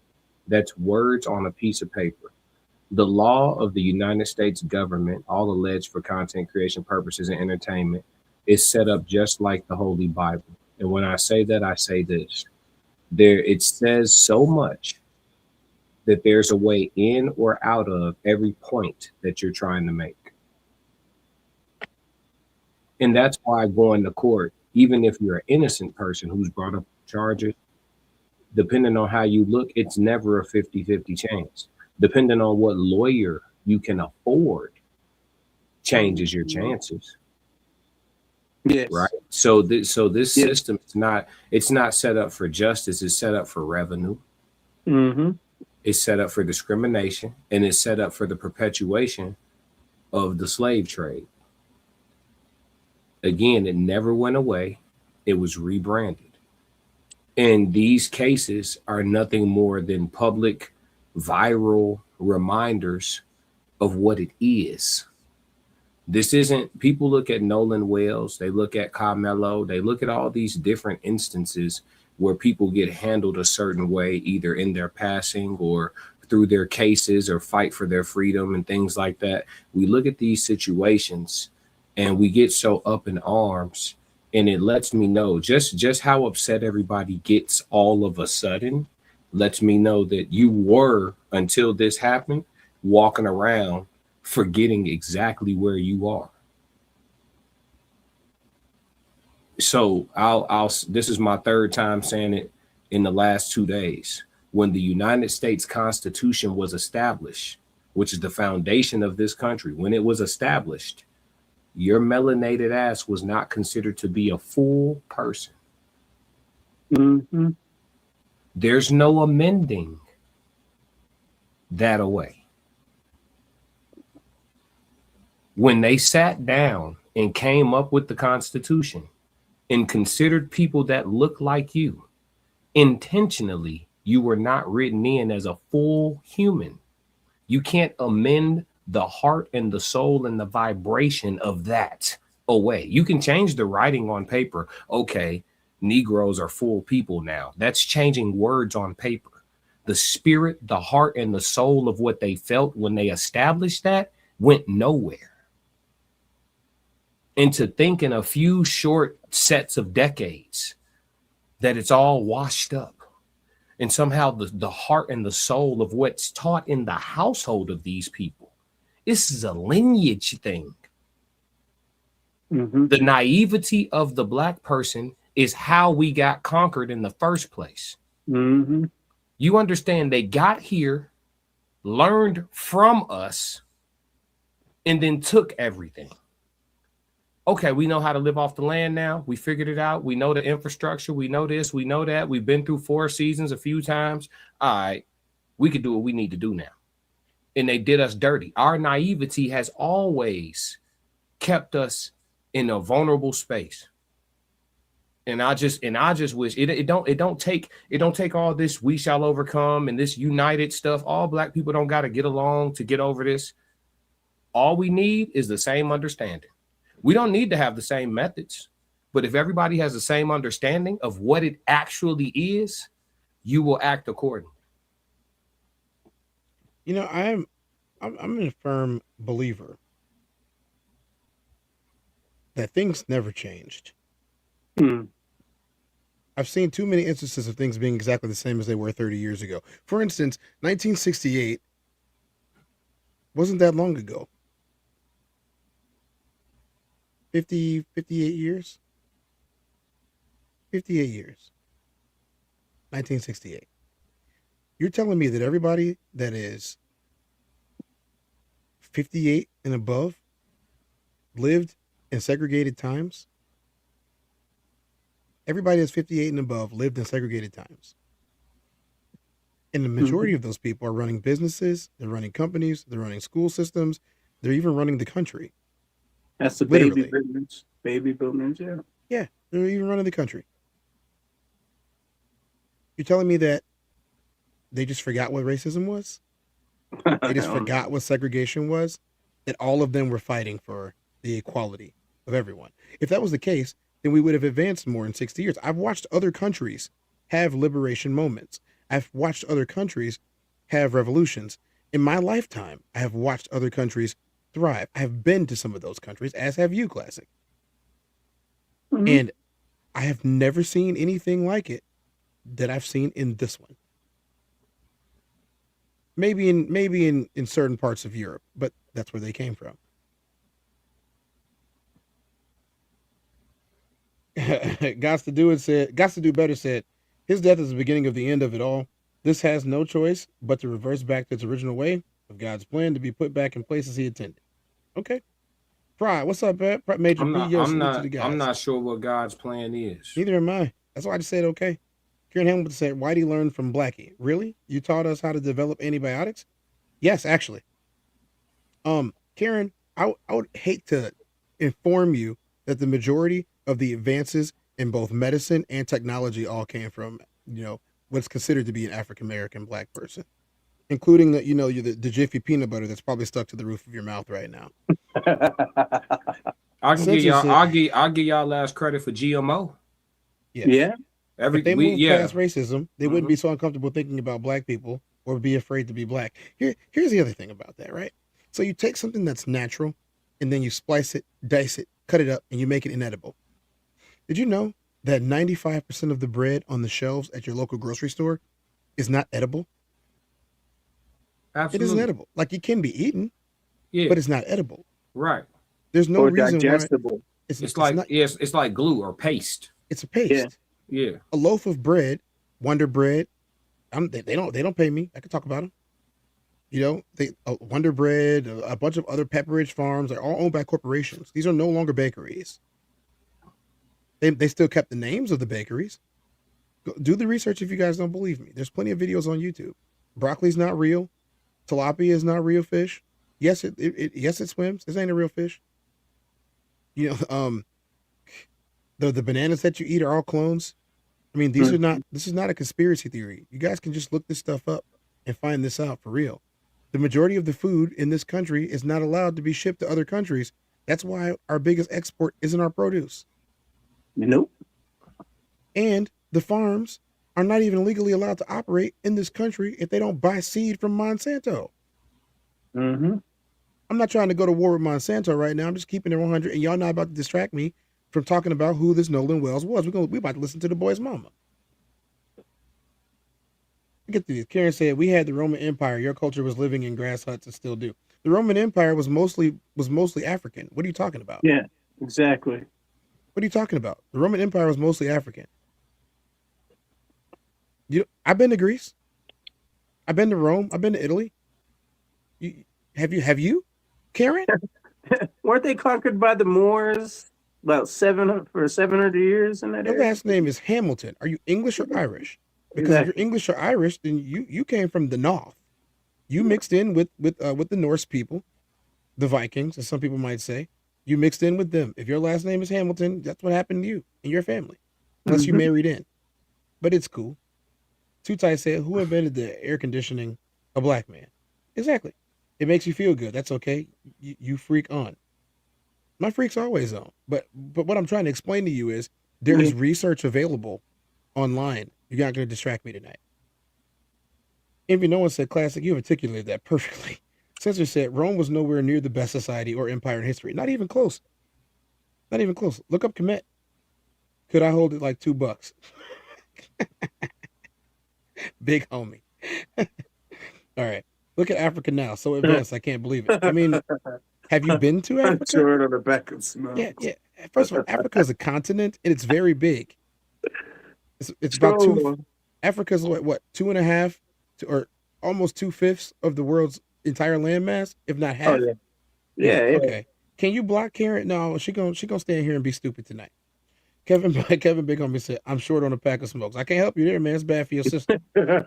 That's words on a piece of paper. The law of the United States government, all alleged for content creation purposes and entertainment, is set up just like the Holy Bible. And when I say that, I say this. It says so much that there's a way in or out of every point that you're trying to make. And that's why going to court, even if you're an innocent person who's brought up charges, depending on how you look, it's never a 50-50 chance. Depending on what lawyer you can afford changes your chances. Yes. Right. So this system it's not set up for justice, it's set up for revenue. Mm-hmm. It's set up for discrimination, and it's set up for the perpetuation of the slave trade. Again, it never went away. It was rebranded. And these cases are nothing more than public viral reminders of what it is. This isn't, people look at Nolan Wells, they look at Carmelo, they look at all these different instances where people get handled a certain way, either in their passing or through their cases or fight for their freedom and things like that. We look at these situations and we get so up in arms, and it lets me know just how upset everybody gets all of a sudden. Lets me know that you were, until this happened, walking around forgetting exactly where you are. So I'll this is my third time saying it in the last 2 days. When the United States Constitution was established, which is the foundation of this country, when it was established, your melanated ass was not considered to be a full person. Mm-hmm. There's no amending that away. When they sat down and came up with the Constitution and considered people that look like you, intentionally, you were not written in as a full human. You can't amend the heart and the soul and the vibration of that away. You can change the writing on paper. Okay, Negroes are full people now. That's changing words on paper. The spirit, the heart, and the soul of what they felt when they established that went nowhere. And to think in a few short sets of decades that it's all washed up, and somehow the heart and the soul of what's taught in the household of these people, this is a lineage thing. Mm-hmm. The naivety of the Black person is how we got conquered in the first place. Mm-hmm. You understand, they got here, learned from us, and then took everything. Okay, we know how to live off the land now. We figured it out. We know the infrastructure. We know this. We know that. We've been through 4 seasons a few times. All right, we can do what we need to do now. And they did us dirty. Our naivety has always kept us in a vulnerable space. And I just wish it don't take all this we shall overcome and this united stuff. All Black people don't got to get along to get over this. All we need is the same understanding. We don't need to have the same methods, but if everybody has the same understanding of what it actually is, you will act accordingly. You know, I'm a firm believer that things never changed. Mm. I've seen too many instances of things being exactly the same as they were 30 years ago. For instance, 1968 wasn't that long ago. 58 years? 58 years. 1968. You're telling me that everybody that is 58 and above lived in segregated times? Everybody that's 58 and above lived in segregated times. And the majority of those people are running businesses, they're running companies, they're running school systems, they're even running the country. That's the Literally. baby boomers. Baby boomers, yeah. Yeah, they're even running the country. You're telling me that they just forgot what racism was? They just forgot what segregation was? That all of them were fighting for the equality of everyone. If that was the case, then we would have advanced more in 60 years. I've watched other countries have liberation moments. I've watched other countries have revolutions. In my lifetime, I have watched other countries thrive. I have been to some of those countries, as have you, Classic. And I have never seen anything like it that I've seen in this one. Maybe in certain parts of Europe, but that's where they came from. Gots to do better said, his death is the beginning of the end of it all. This has no choice but to reverse back to its original way of God's plan to be put back in place as he intended. Okay. Pride, what's up, man? Major B, yo, salute to the guys. I'm not sure what God's plan is. Neither am I. That's why I just said okay. Karen Hamilton said, why'd he learn from Blackie? Really? You taught us how to develop antibiotics? Yes, actually. Karen, I would hate to inform you that the majority of the advances in both medicine and technology all came from, what's considered to be an African-American Black person, including the Jiffy peanut butter that's probably stuck to the roof of your mouth right now. I'll give y'all last credit for GMO. Yeah. If they moved past racism, they wouldn't Mm-hmm. be so uncomfortable thinking about Black people or be afraid to be Black. Here's the other thing about that, right? So you take something that's natural and then you splice it, dice it, cut it up, and you make it inedible. Did you know that 95% of the bread on the shelves at your local grocery store is not edible? Absolutely. It isn't edible. Like, it can be eaten, but it's not edible. Right. There's no reason digestible. why. It's like glue or paste. It's a paste. Yeah. A loaf of bread, Wonder Bread. They don't pay me. I can talk about them. Wonder Bread, a bunch of other Pepperidge Farms, they're all owned by corporations. These are no longer bakeries. They still kept the names of the bakeries. Do the research if you guys don't believe me. There's plenty of videos on YouTube. Broccoli's not real. Tilapia is not real fish. Yes, it swims. This ain't a real fish. The bananas that you eat are all clones. I mean, this is not a conspiracy theory. You guys can just look this stuff up and find this out for real. The majority of the food in this country is not allowed to be shipped to other countries. That's why our biggest export isn't our produce. Nope. And the farms are not even legally allowed to operate in this country if they don't buy seed from Monsanto. Mm-hmm. I'm not trying to go to war with Monsanto right now. I'm just keeping it 100, and y'all not about to distract me from talking about who this Nolan Wells was. We're about to listen to the boy's mama. Get to this. Karen said, we had the Roman Empire. Your culture was living in grass huts and still do. The Roman Empire was mostly African. What are you talking about? Yeah, exactly. What are you talking about? The Roman Empire was mostly African. I've been to Greece. I've been to Rome. I've been to Italy. Have you, Karen? Weren't they conquered by the Moors about 700 years in that Your area? last name is Hamilton. Are you English or Irish? Because if you're English or Irish, then you came from the north. You mixed in with the Norse people, the Vikings, as some people might say. You mixed in with them. If your last name is Hamilton, that's what happened to you and your family, unless you married in. But it's cool. Too Tight said, who invented the air conditioning? A Black man. Exactly. It makes you feel good. That's okay. You freak on. My freak's always on. But what I'm trying to explain to you is there is research available online. You're not going to distract me tonight. Envy No One said, Classic, you articulated that perfectly. Censor said, Rome was nowhere near the best society or empire in history. Not even close. Not even close. Look up Kemet. Could I hold it like $2? Big homie. All right. Look at Africa now. So advanced, I can't believe it. I mean, have you been to Africa? Turn on the back of smoke. Yeah. First of all, Africa is a continent and it's very big. It's about Africa's what 2.5 or almost 2/5 of the world's entire landmass, if not half. Oh, yeah. Okay. Can you block Karen? No, she gonna stand here and be stupid tonight. Kevin Big Homie said, I'm short on a pack of smokes. I can't help you there, man. It's bad for your system.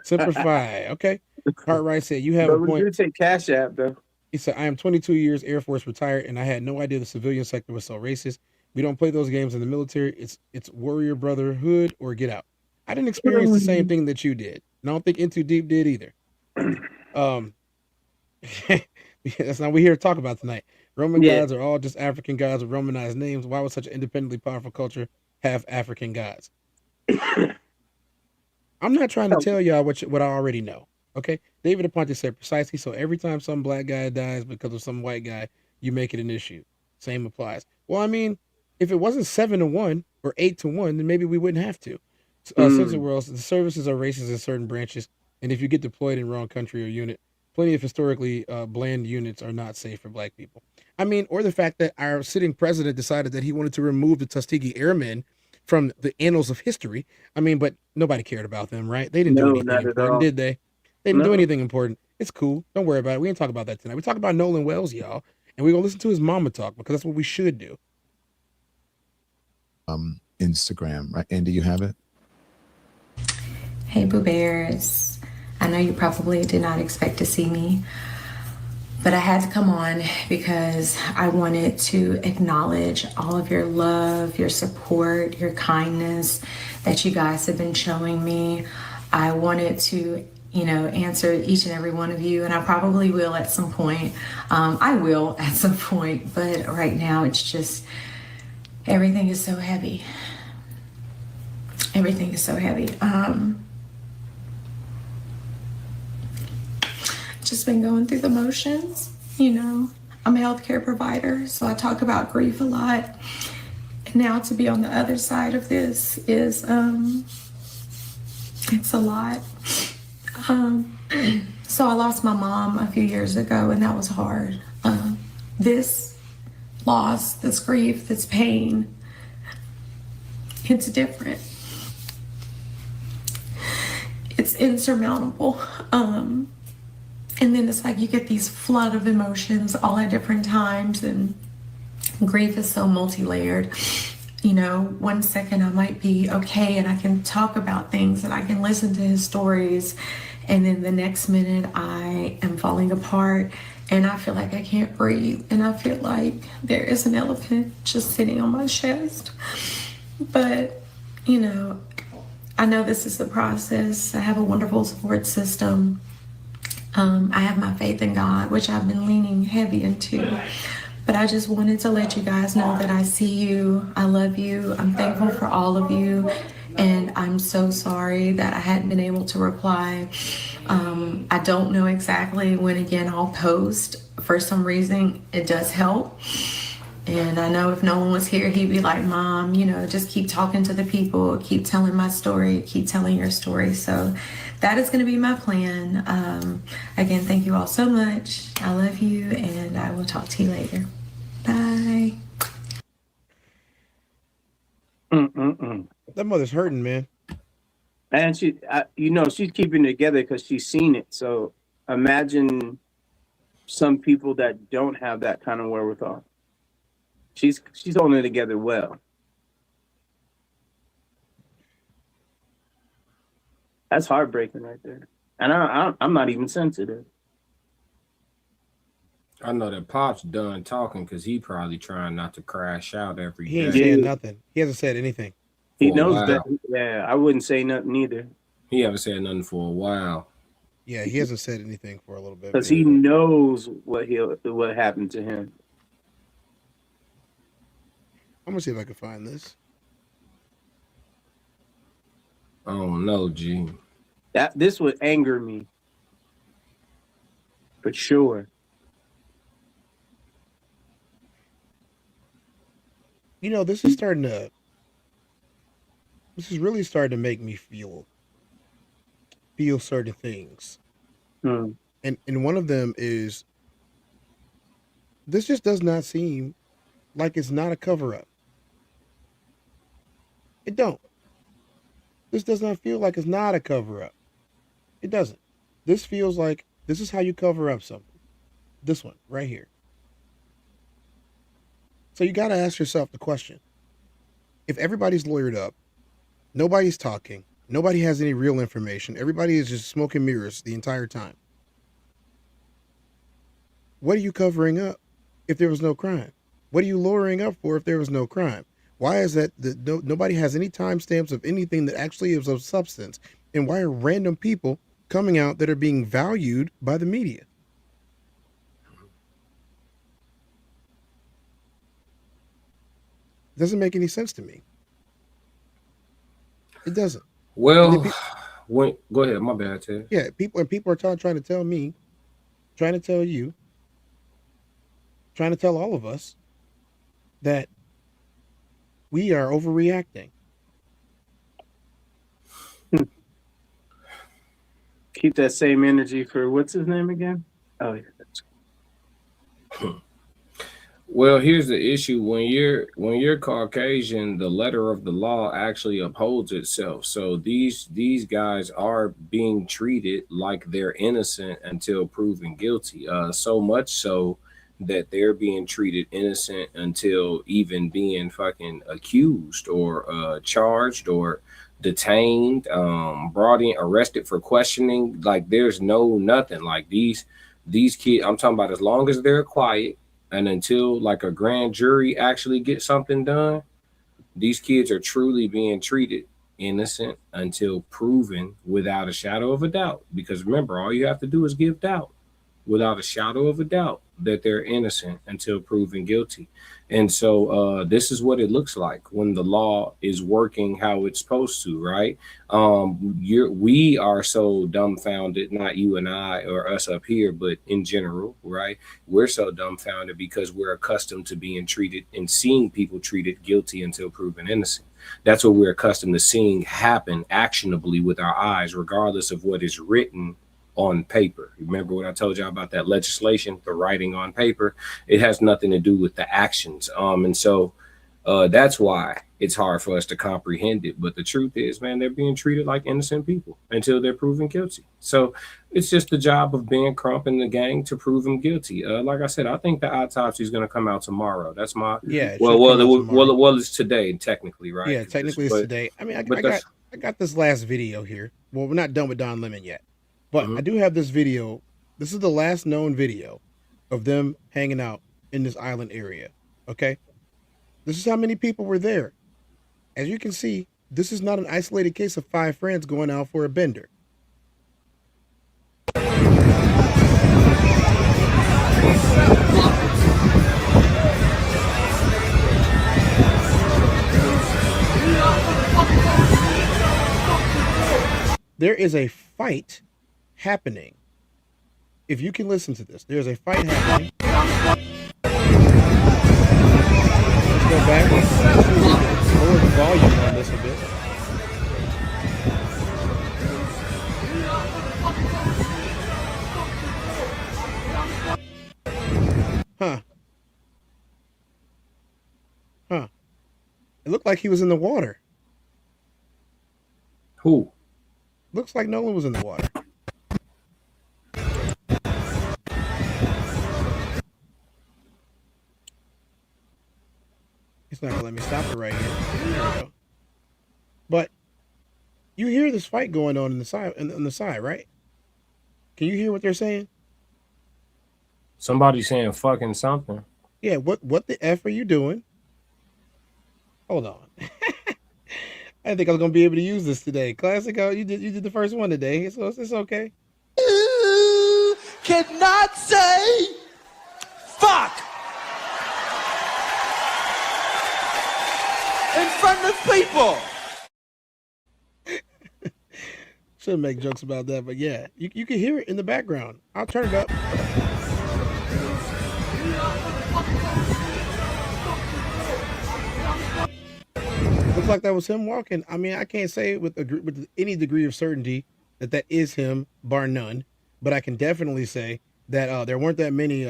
Simplify. Okay. Cartwright said, you have But a we point. do take Cash App though. He said, I am 22 years Air Force retired, and I had no idea the civilian sector was so racist. We don't play those games in the military. It's warrior brotherhood or get out. I didn't experience the same thing that you did. And I don't think Into Deep did either. That's not what we're here to talk about tonight. Roman gods are all just African gods with Romanized names. Why would such an independently powerful culture have African gods? I'm not trying to tell y'all what I already know. Okay, David Aponte said precisely. So every time some black guy dies because of some white guy, you make it an issue. Same applies. Well, I mean, if it wasn't 7-1 or 8-1, then maybe we wouldn't have to. Censored Worlds, the services are racist in certain branches, and if you get deployed in wrong country or unit, plenty of historically bland units are not safe for black people. I mean, or the fact that our sitting president decided that he wanted to remove the Tuskegee Airmen from the annals of history. I mean, but nobody cared about them, right? They didn't do anything important, did they? They didn't do anything important. It's cool. Don't worry about it. We ain't talk about that tonight. We talk about Nolan Wells, y'all, and we're gonna listen to his mama talk because that's what we should do. Instagram, right? Andy, you have it? Hey, Boo Bears. I know you probably did not expect to see me, but I had to come on because I wanted to acknowledge all of your love, your support, your kindness that you guys have been showing me. I wanted to, answer each and every one of you, and I probably will at some point. I will at some point, but right now it's just, everything is so heavy. Everything is so heavy. Just been going through the motions, I'm a healthcare provider, so I talk about grief a lot. And now to be on the other side of this is, it's a lot. So I lost my mom a few years ago, and that was hard. This loss, this grief, this pain, it's different. It's insurmountable. And then it's like you get these flood of emotions all at different times, and grief is so multi-layered. 1 second I might be okay and I can talk about things and I can listen to his stories, and then the next minute I am falling apart and I feel like I can't breathe, and I feel like there is an elephant just sitting on my chest. But I know this is the process. I have a wonderful support system. I have my faith in God, which I've been leaning heavy into. But I just wanted to let you guys know that I see you. I love you. I'm thankful for all of you. And I'm so sorry that I hadn't been able to reply. I don't know exactly when again I'll post. For some reason, it does help. And I know if no one was here, he'd be like, Mom, just keep talking to the people, keep telling my story, keep telling your story. So that is going to be my plan. Again, thank you all so much. I love you, and I will talk to you later. Bye. That mother's hurting, man. And she's keeping it together because she's seen it. So imagine some people that don't have that kind of wherewithal. She's holding it together well. That's heartbreaking right there. And I'm not even sensitive. I know that Pop's done talking because he probably trying not to crash out every day. He ain't saying nothing. He hasn't said anything. He knows that. Yeah, I wouldn't say nothing either. He haven't said nothing for a while. Yeah, he hasn't said anything for a little bit. Because he knows what happened to him. I'm gonna see if I can find this. Oh no, G. This would anger me. For sure. This is really starting to make me feel certain things. And one of them is, this just does not seem like it's not a cover-up. It don't. This does not feel like it's not a cover-up. It doesn't. This feels like this is how you cover up something. This one right here. So you got to ask yourself the question, if everybody's lawyered up, nobody's talking, nobody has any real information, everybody is just smoke and mirrors the entire time. What are you covering up if there was no crime? What are you lawyering up for if there was no crime? Why is that nobody has any timestamps of anything that actually is of substance? And why are random people coming out that are being valued by the media? Doesn't make any sense to me. It doesn't. Well, go ahead. My bad, Ted. Yeah, people are trying to tell me, trying to tell you, trying to tell all of us that we are overreacting. Keep that same energy for what's his name again? Oh, yeah. Well, here's the issue. When you're Caucasian, the letter of the law actually upholds itself. So these guys are being treated like they're innocent until proven guilty. So much so that they're being treated innocent until even being fucking accused or charged or detained, brought in, arrested for questioning. Like there's no nothing. Like these kids, I'm talking about as long as they're quiet and until like a grand jury actually gets something done, these kids are truly being treated innocent until proven without a shadow of a doubt. Because remember, all you have to do is give doubt without a shadow of a doubt that they're innocent until proven guilty. And so this is what it looks like when the law is working how it's supposed to, right? We are so dumbfounded, not you and I or us up here, but in general, right? We're so dumbfounded because we're accustomed to being treated and seeing people treated guilty until proven innocent. That's what we're accustomed to seeing happen actionably with our eyes, regardless of what is written on paper. Remember what I told you about that legislation, the writing on paper? It has nothing to do with the actions. And so that's why it's hard for us to comprehend it. But the truth is, man, they're being treated like innocent people until they're proven guilty. So it's just the job of Ben Crump and the gang to prove them guilty. Like I said, I think the autopsy is going to come out tomorrow. That's my well, it's today technically, right? Yeah, technically it's today. I mean, I got this last video here. Well, we're not done with Don Lemon yet. But I do have this video. This is the last known video of them hanging out in this island area. Okay. This is how many people were there. As you can see, this is not an isolated case of 5 friends going out for a bender. There is a fight happening. If you can listen to this, there's a fight happening. Let's go back. Lower the volume on this a bit. Huh. It looked like he was in the water. Who? Looks like Nolan was in the water. It's not gonna let me stop it right here. There we go. But you hear this fight going on in the side, on the side, right? Can you hear what they're saying? Somebody saying fucking something. Yeah. What the F are you doing? Hold on. I didn't think I was gonna be able to use this today. Classic. You did the first one today, so it's okay. You cannot say fuck in front of people. Shouldn't make jokes about that, but yeah, you can hear it in the background. I'll turn it up. Looks like that was him walking. I mean, I can't say with any degree of certainty that is him, bar none, but I can definitely say that there weren't that many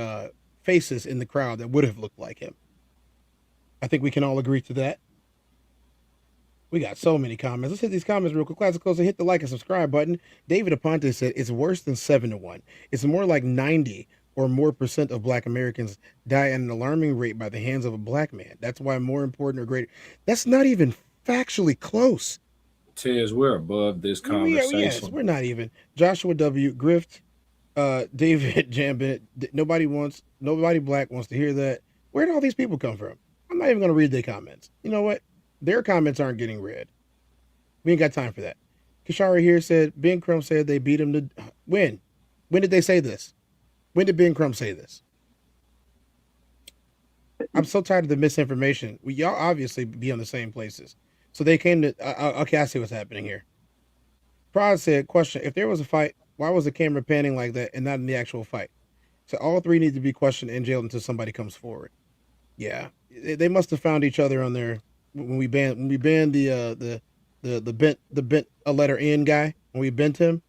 faces in the crowd that would have looked like him. I think we can all agree to that. We got so many comments. Let's hit these comments real quick. Classic Closer, hit the like and subscribe button. David Aponte said it's worse than 7-1. It's more like 90 or more percent of Black Americans die at an alarming rate by the hands of a Black man. That's why more important or greater. That's not even factually close. Tez, we're above this conversation. Yes, we're not even. Joshua W. Grift, David Jambin. Nobody Black wants to hear that. Where did all these people come from? I'm not even going to read their comments. You know what? Their comments aren't getting read. We ain't got time for that. Kishara here said, Ben Crump said they beat him to... When? When did they say this? When did Ben Crump say this? I'm so tired of the misinformation. Y'all obviously be on the same places. So they came to... okay, I see what's happening here. Prod said, question, if there was a fight, why was the camera panning like that and not in the actual fight? So all three need to be questioned and jailed until somebody comes forward. Yeah. They must have found each other on their... When we banned the bent a letter N guy, when we banned him,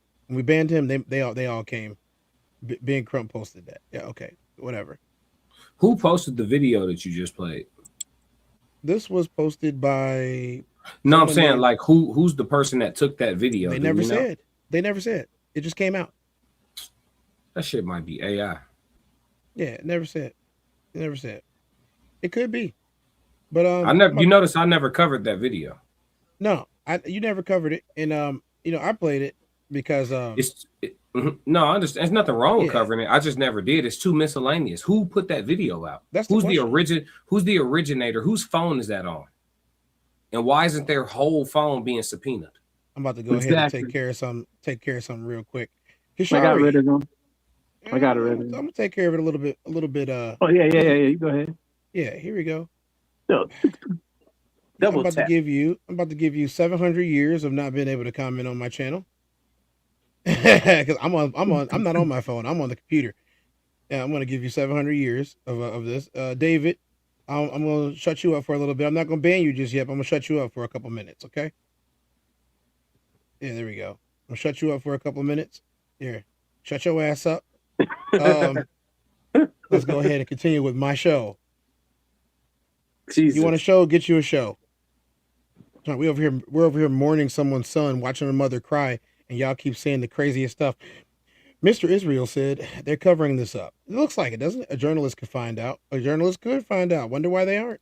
they all came. Ben Crump posted that. Yeah, okay, whatever. Who posted the video that you just played? This was posted by. No, I'm saying like who's the person that took that video? They never said. They never said. It just came out. That shit might be AI. Yeah, it never said. It never said. It could be, but you notice I never covered that video. No, you never covered it, and I played it because no, I understand. There's nothing wrong with covering it. I just never did. It's too miscellaneous. Who put that video out? Who's the originator? Whose phone is that on? And why isn't their whole phone being subpoenaed? I'm about to go ahead and take care of something real quick. Kishari, I got rid of them. I'm gonna take care of it a little bit. Oh yeah. You go ahead. Yeah, here we go. No. I'm about to give you 700 years of not being able to comment on my channel. Because I'm not on my phone. I'm on the computer. Yeah, I'm gonna give you 700 years of this. David, I'm gonna shut you up for a little bit. I'm not gonna ban you just yet, but I'm gonna shut you up for a couple minutes, okay? Yeah, there we go. I'm gonna shut you up for a couple minutes. Here, shut your ass up. Let's go ahead and continue with my show. Jesus. You want a show? Get you a show. We're over here mourning someone's son, watching a mother cry, and y'all keep saying the craziest stuff. Mr. Israel said they're covering this up. It looks like it, doesn't it? A journalist could find out. Wonder why they aren't.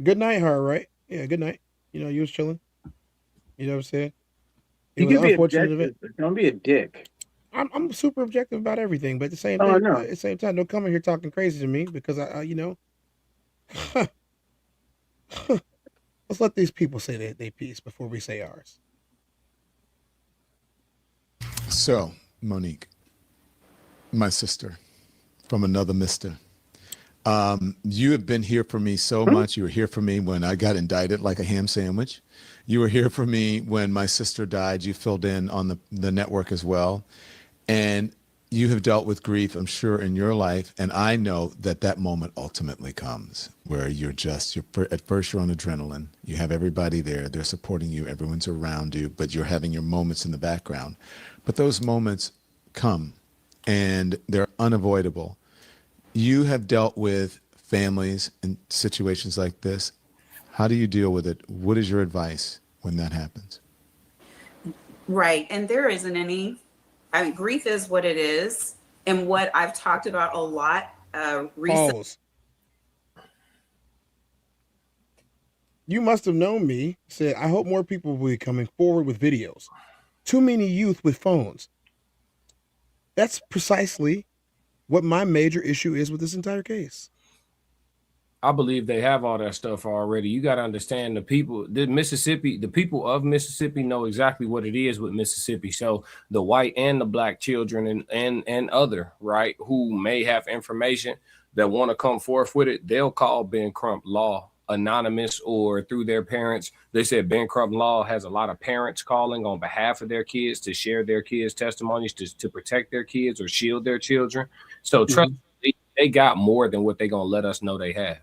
Good night, her, right? Yeah, good night. You was chilling. You know what I'm saying? You can be objective. Don't be a dick. I'm super objective about everything, but at the same time, don't come in here talking crazy to me because let's let these people say their piece before we say ours. So, Monique, my sister from another mister, you have been here for me so much. You were here for me when I got indicted like a ham sandwich. You were here for me when my sister died. You filled in on the network as well. And you have dealt with grief, I'm sure, in your life. And I know that moment ultimately comes where at first you're on adrenaline. You have everybody there. They're supporting you. Everyone's around you, but you're having your moments in the background. But those moments come and they're unavoidable. You have dealt with families in situations like this. How do you deal with it? What is your advice when that happens? Right. And there isn't any. Grief is what it is, and what I've talked about a lot recently. You must have known me. Said, I hope more people will be coming forward with videos. Too many youth with phones. That's precisely what my major issue is with this entire case. I believe they have all that stuff already. You got to understand the people of Mississippi know exactly what it is with Mississippi. So the white and the black children and other, right, who may have information that want to come forth with it, they'll call Ben Crump Law anonymous or through their parents. They said Ben Crump Law has a lot of parents calling on behalf of their kids to share their kids' testimonies to protect their kids or shield their children. So trust me, they got more than what they're going to let us know they have.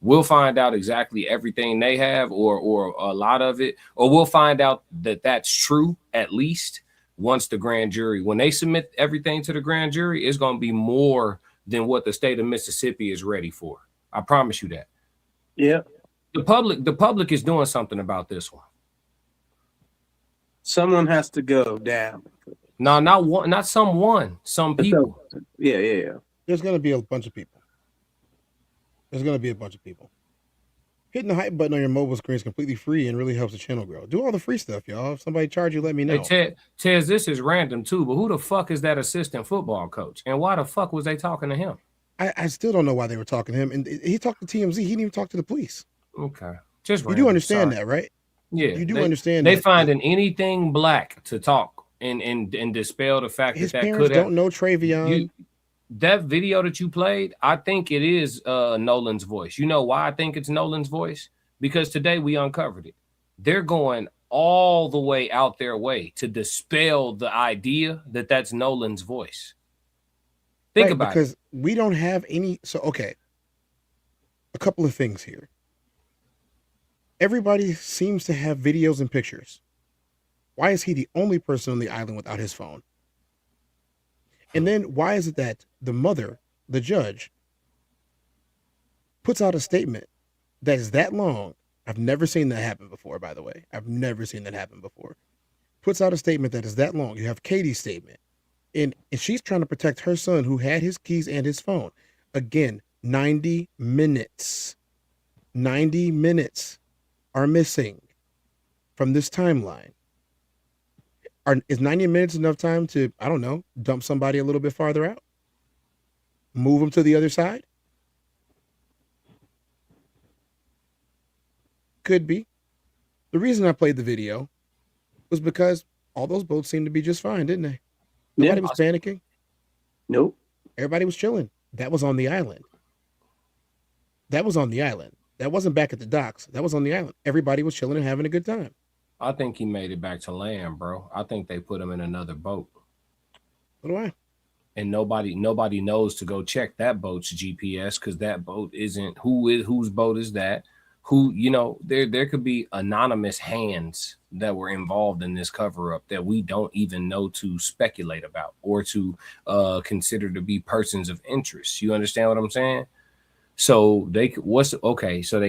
We'll find out exactly everything they have or a lot of it, or we'll find out that that's true at least once the grand jury, when they submit everything to the grand jury, it's going to be more than what the state of Mississippi is ready for. I promise you that. Yeah. The public is doing something about this one. Someone has to go down. No, not one, not someone, some people. Yeah. There's going to be a bunch of people. Hitting the hype button on your mobile screen is completely free and really helps the channel grow. Do all the free stuff, y'all. If somebody charge you, let me know. Hey, Tez, this is random too, but who the fuck is that assistant football coach? And why the fuck was they talking to him? I still don't know why they were talking to him. And he talked to TMZ. He didn't even talk to the police. Okay. Just you do understand that, right? Yeah. You do understand they that. finding anything black to talk and dispel the fact His that parents could don't know Travion. That video that you played, I think it is Nolan's voice. You know why I think it's Nolan's voice? Because today we uncovered it. They're going all the way out their way to dispel the idea that that's Nolan's voice. Think about because it. We don't have any. So, okay. A couple of things here. Everybody seems to have videos and pictures. Why is he the only person on the island without his phone? And then why is it that the mother, the judge, puts out a statement that is that long? I've never seen that happen before, by the way. I've never seen that happen before. Puts out a statement that is that long. You have Katie's statement. And she's trying to protect her son who had his keys and his phone. Again, 90 minutes. 90 minutes are missing from this timeline. Is 90 minutes enough time to, I don't know, dump somebody a little bit farther out? Move them to the other side? Could be. The reason I played the video was because all those boats seemed to be just fine, didn't they? Nobody was panicking. Nope. Everybody was chilling. That was on the island. That wasn't back at the docks. That was on the island. Everybody was chilling and having a good time. I think he made it back to land, bro. I think they put him in another boat. What do I? And nobody knows to go check that boat's GPS because that boat isn't whose boat is that? Who, there could be anonymous hands that were involved in this cover up that we don't even know to speculate about or to consider to be persons of interest. You understand what I'm saying? So they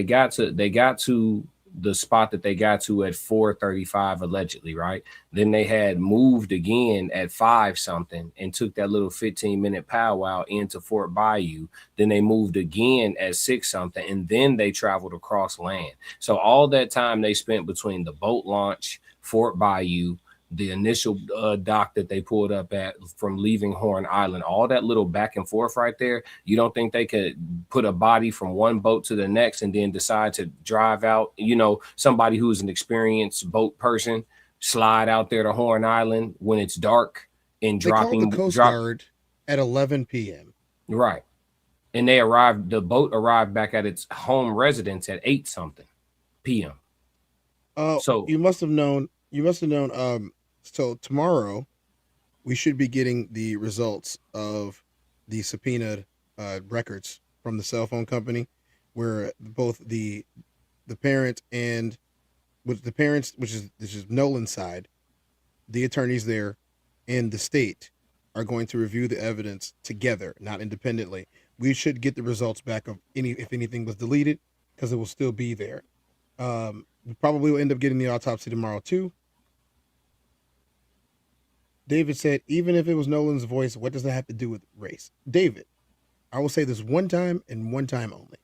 got to the spot that they got to at 4:35 allegedly, right? Then they had moved again at 5 something and took that little 15-minute powwow into Fort Bayou. Then they moved again at 6 something, and then they traveled across land. So all that time they spent between the boat launch, Fort Bayou, the initial dock that they pulled up at from leaving Horn Island, all that little back and forth right there. You don't think they could put a body from one boat to the next and then decide to drive out, somebody who's an experienced boat person, slide out there to Horn Island when it's dark and they called the Coast Guard at 11 p.m. Right. And the boat arrived back at its home residence at 8 something p.m. So you must have known. So tomorrow, we should be getting the results of the subpoenaed records from the cell phone company, where both the parent and with the parents, which is Nolan's side, the attorneys there, and the state are going to review the evidence together, not independently. We should get the results back of if anything was deleted, because it will still be there. We probably will end up getting the autopsy tomorrow too. David said, even if it was Nolan's voice, what does that have to do with race? David, I will say this one time and one time only.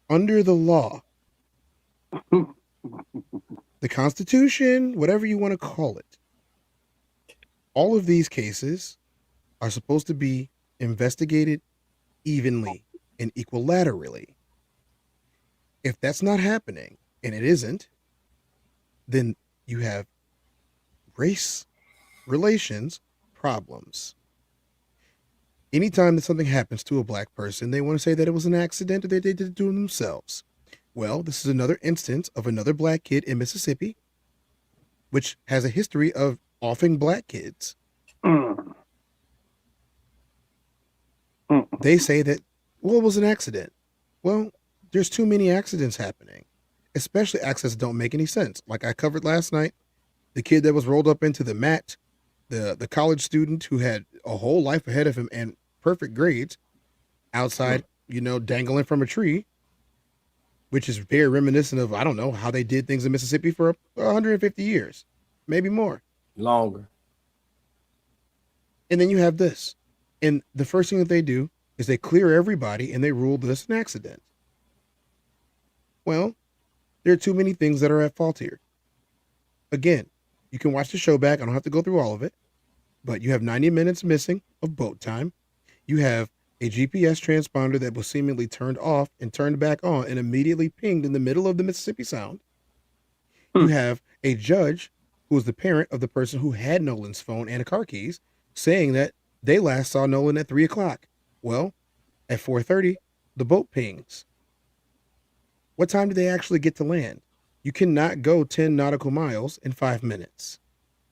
Under the law, the Constitution, whatever you want to call it, all of these cases are supposed to be investigated evenly and equilaterally. If that's not happening, and it isn't, then you have race relations problems. Anytime that something happens to a black person, they want to say that it was an accident or they did it to themselves. Well, this is another instance of another black kid in Mississippi, which has a history of offing black kids. They say that, well, it was an accident. Well, there's too many accidents happening, especially accidents that don't make any sense. Like I covered last night, the kid that was rolled up into the mat, the college student who had a whole life ahead of him and perfect grades outside, dangling from a tree, which is very reminiscent of, I don't know, how they did things in Mississippi for 150 years. maybe more. Longer. And then you have this. And the first thing that they do is they clear everybody and they rule this an accident. Well, there are too many things that are at fault here. Again, you can watch the show back. I don't have to go through all of it. But you have 90 minutes missing of boat time. You have a GPS transponder that was seemingly turned off and turned back on and immediately pinged in the middle of the Mississippi Sound. You have a judge who was the parent of the person who had Nolan's phone and car keys saying that they last saw Nolan at 3 o'clock. Well, at 4:30, the boat pings. What time did they actually get to land? You cannot go 10 nautical miles in 5 minutes.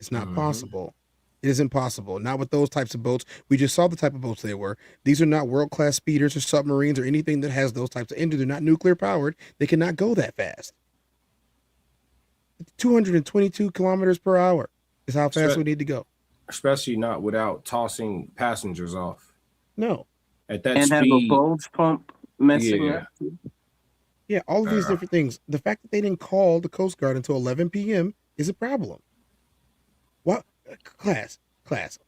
It's not possible. It is impossible. Not with those types of boats. We just saw the type of boats they were. These are not world-class speeders or submarines or anything that has those types of engines. They're not nuclear powered. They cannot go that fast. 222 kilometers per hour is how fast we need to go. Especially not without tossing passengers off. No. At that and speed. have a bulge pump messing Yeah. up. Yeah, all of these different things. The fact that they didn't call the Coast Guard until 11 p.m. is a problem. What? Class.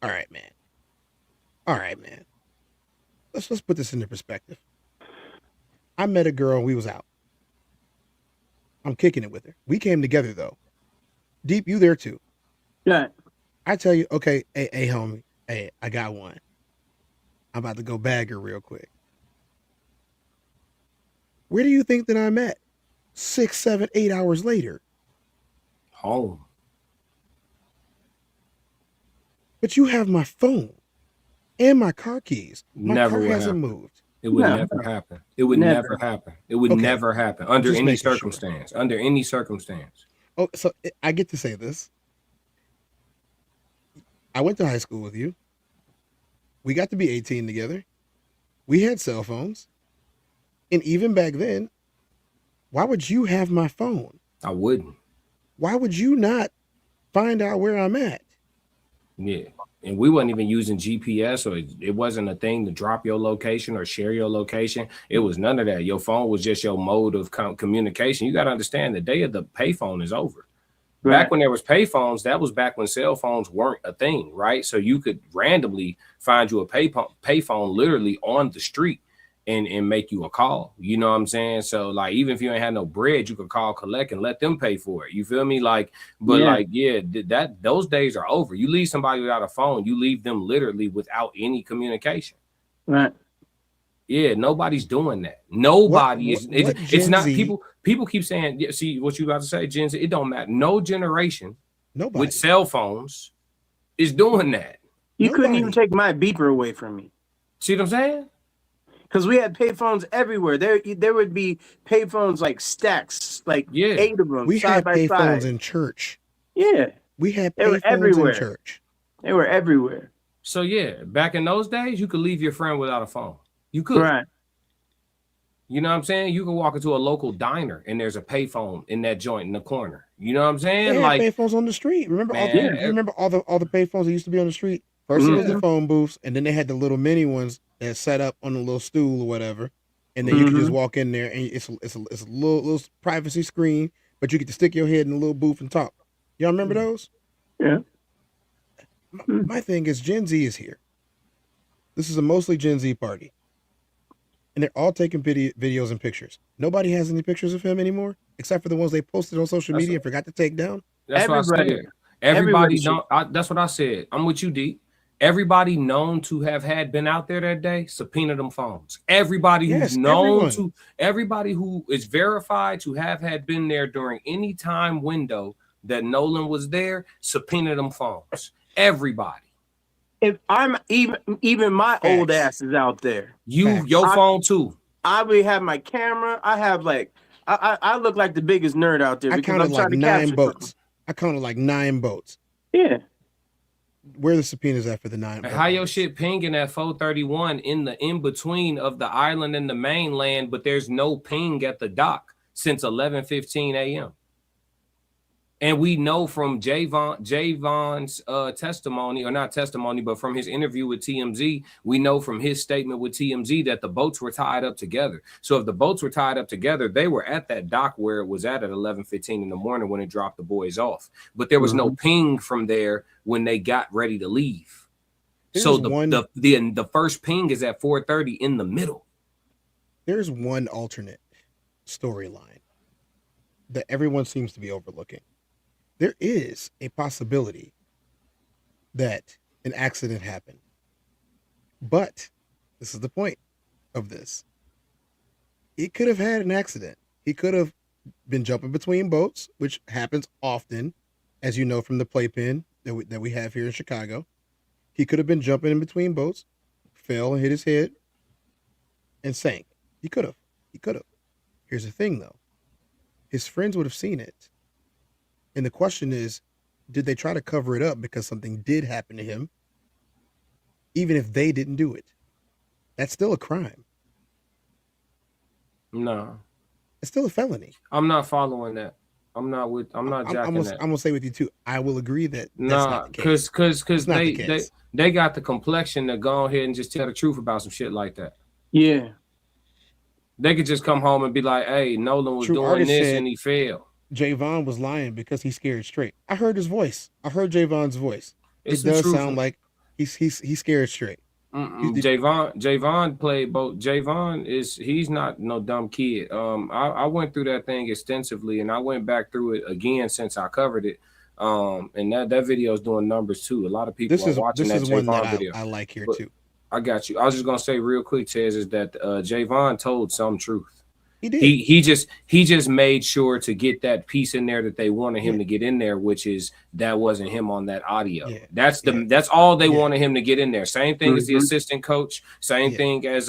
All right, man. Let's put this into perspective. I met a girl and we was out. I'm kicking it with her. We came together though. Deep, you there too? Yeah. I tell you, okay, hey, homie, hey, I got one. I'm about to go bag her real quick. Where do you think that I'm at? 6, 7, 8 hours later. Home. But you have my phone and my car keys. My Never car would hasn't happen. moved. It would never happen. It would never happen. It would Okay. never happen under Just any making sure. circumstance. Under any circumstance. Oh, so I get to say this. I went to high school with you. We got to be 18 together. We had cell phones. And even back then, why would you have my phone? I wouldn't. Why would you not find out where I'm at? Yeah. And we wasn't even using GPS, or it wasn't a thing to drop your location or share your location. It was none of that. Your phone was just your mode of communication. You got to understand the day of the payphone is over. Right. Back when there was payphones, that was back when cell phones weren't a thing, right? So you could randomly find you a payphone literally on the street and make you a call. You know what I'm saying? So like, even if you ain't had no bread, you could call collect and let them pay for it. You feel me? Like, but that those days are over. You leave somebody without a phone, you leave them literally without any communication. Right. Yeah, nobody's doing that. Nobody is. It's not Gen Z- people keep saying, yeah, see what you about to say, Gen Z, it don't matter. No generation Nobody. with cell phones is doing that. You couldn't even take my beeper away from me. See what I'm saying? Because we had payphones everywhere. There would be payphones like stacks, like 8 of them. We side had by payphones side. in church. Yeah. We had They were payphones everywhere. in church. They were everywhere. So yeah, back in those days, you could leave your friend without a phone. You could. Right. You know what I'm saying? You can walk into a local diner and there's a payphone in that joint in the corner. You know what I'm saying? They had Like payphones on the street. Remember all the payphones that used to be on the street? First it was the phone booths, and then they had the little mini ones that set up on a little stool or whatever. And then you can just walk in there, and it's a little privacy screen, but you get to stick your head in a little booth and talk. Y'all remember those? Yeah. My thing is Gen Z is here. This is a mostly Gen Z party. And they're all taking videos and pictures. Nobody has any pictures of him anymore, except for the ones they posted on social media and forgot to take down. That's what I said. Everybody that's what I said. I'm with you, D. Everybody known to have been out there that day, subpoena them phones. Everybody who's known to, everybody who is verified to have had been there during any time window that Nolan was there, subpoena them phones. Everybody. If I'm even my old ass is out there. Your phone too. I would have my camera. I have like I look like the biggest nerd out there. I because counted I'm like trying to 9 capture boats. something. I counted like 9 boats. Yeah. Where are the subpoenas at for the 9 boats? How your shit pinging at 431 in between of the island and the mainland, but there's no ping at the dock since 11:15 a.m. And we know from Javon's testimony, or not testimony, but from his interview with TMZ, we know from his statement with TMZ that the boats were tied up together. So if the boats were tied up together, they were at that dock where it was at 11:15 in the morning when it dropped the boys off. But there was no ping from there when they got ready to leave. So the first ping is at 4:30 in the middle. There's one alternate storyline that everyone seems to be overlooking. There is a possibility that an accident happened. But this is the point of this. He could have had an accident. He could have been jumping between boats, which happens often, as you know from the playpen that we have here in Chicago. He could have been jumping in between boats, fell and hit his head, and sank. He could have. He could have. Here's the thing, though. His friends would have seen it. And the question is, did they try to cover it up because something did happen to him, even if they didn't do it? That's still a crime. No. It's still a felony. I'm not following that. I'm not jacking that. I'm gonna say with you too. I will agree that that's not the case. Because they got the complexion to go ahead and just tell the truth about some shit like that. Yeah. They could just come home and be like, hey, Nolan was doing this and he failed. Javon was lying because he's scared straight. I heard his voice. I heard Javon's voice. It does sound like he's scared straight. Javon played both. He's not no dumb kid. I went through that thing extensively, and I went back through it again since I covered it. And that video is doing numbers too. A lot of people are watching that Javon video. I like here too. I got you. I was just gonna say real quick, Tez, is that Javon told some truth. He did. He just made sure to get that piece in there that they wanted him to get in there, which is that wasn't him on that audio. Yeah. That's all they wanted him to get in there. Same thing as the assistant coach. Same thing as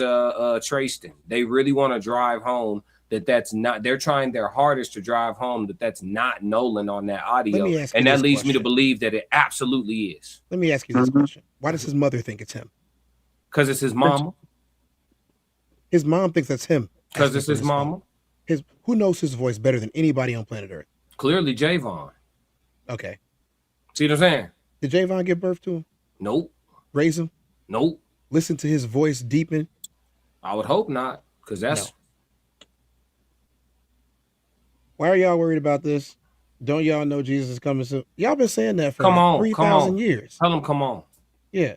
Trayston. They really want to drive home that's not. They're trying their hardest to drive home that's not Nolan on that audio, and that leads me to believe that it absolutely is. Let me ask you this question: why does his mother think it's him? Because it's his mama. His mom thinks that's him. Because it's his mama. Who knows his voice better than anybody on planet Earth? Clearly, Javon. Okay. See what I'm saying? Did Javon give birth to him? Nope. Raise him? Nope. Listen to his voice deepen? I would hope not, because that's. No. Why are y'all worried about this? Don't y'all know Jesus is coming soon? Y'all been saying that for 3,000 years. Tell them, come on. Yeah.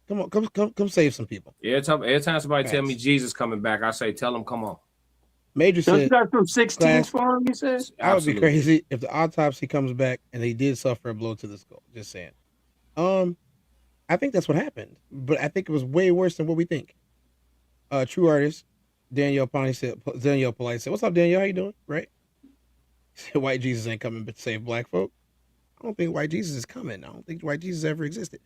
Come on, come save some people. Yeah, every time somebody tell me Jesus coming back, I say, tell them, come on. Major said, you got through 16 for him, he says? I would be crazy if the autopsy comes back and they did suffer a blow to the skull. Just saying. I think that's what happened, but I think it was way worse than what we think. True artist Danielle Polite said, "What's up, Danielle? How you doing? Right? White Jesus ain't coming but to save black folk. I don't think white Jesus is coming. I don't think white Jesus ever existed.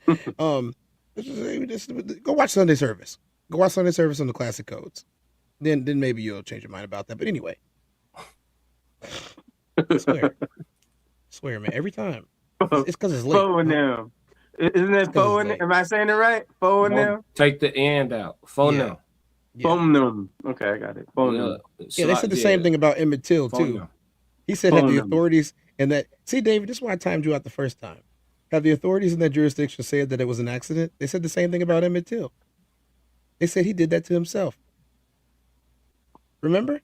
Go watch Sunday service. Go watch Sunday service on the classic codes. Then maybe you'll change your mind about that. But anyway, I swear, man. Every time it's because it's late. Forward now. Isn't that forward? Am I saying it right? Forward now. Take the end out. Phone now. Phone them. Okay, I got it. Phone them. Yeah, they said the same thing about Emmett Till too. He said have the authorities and that. See, David, this is why I timed you out the first time. Have the authorities in that jurisdiction said that it was an accident? They said the same thing about Emmett Till. They said he did that to himself. Remember?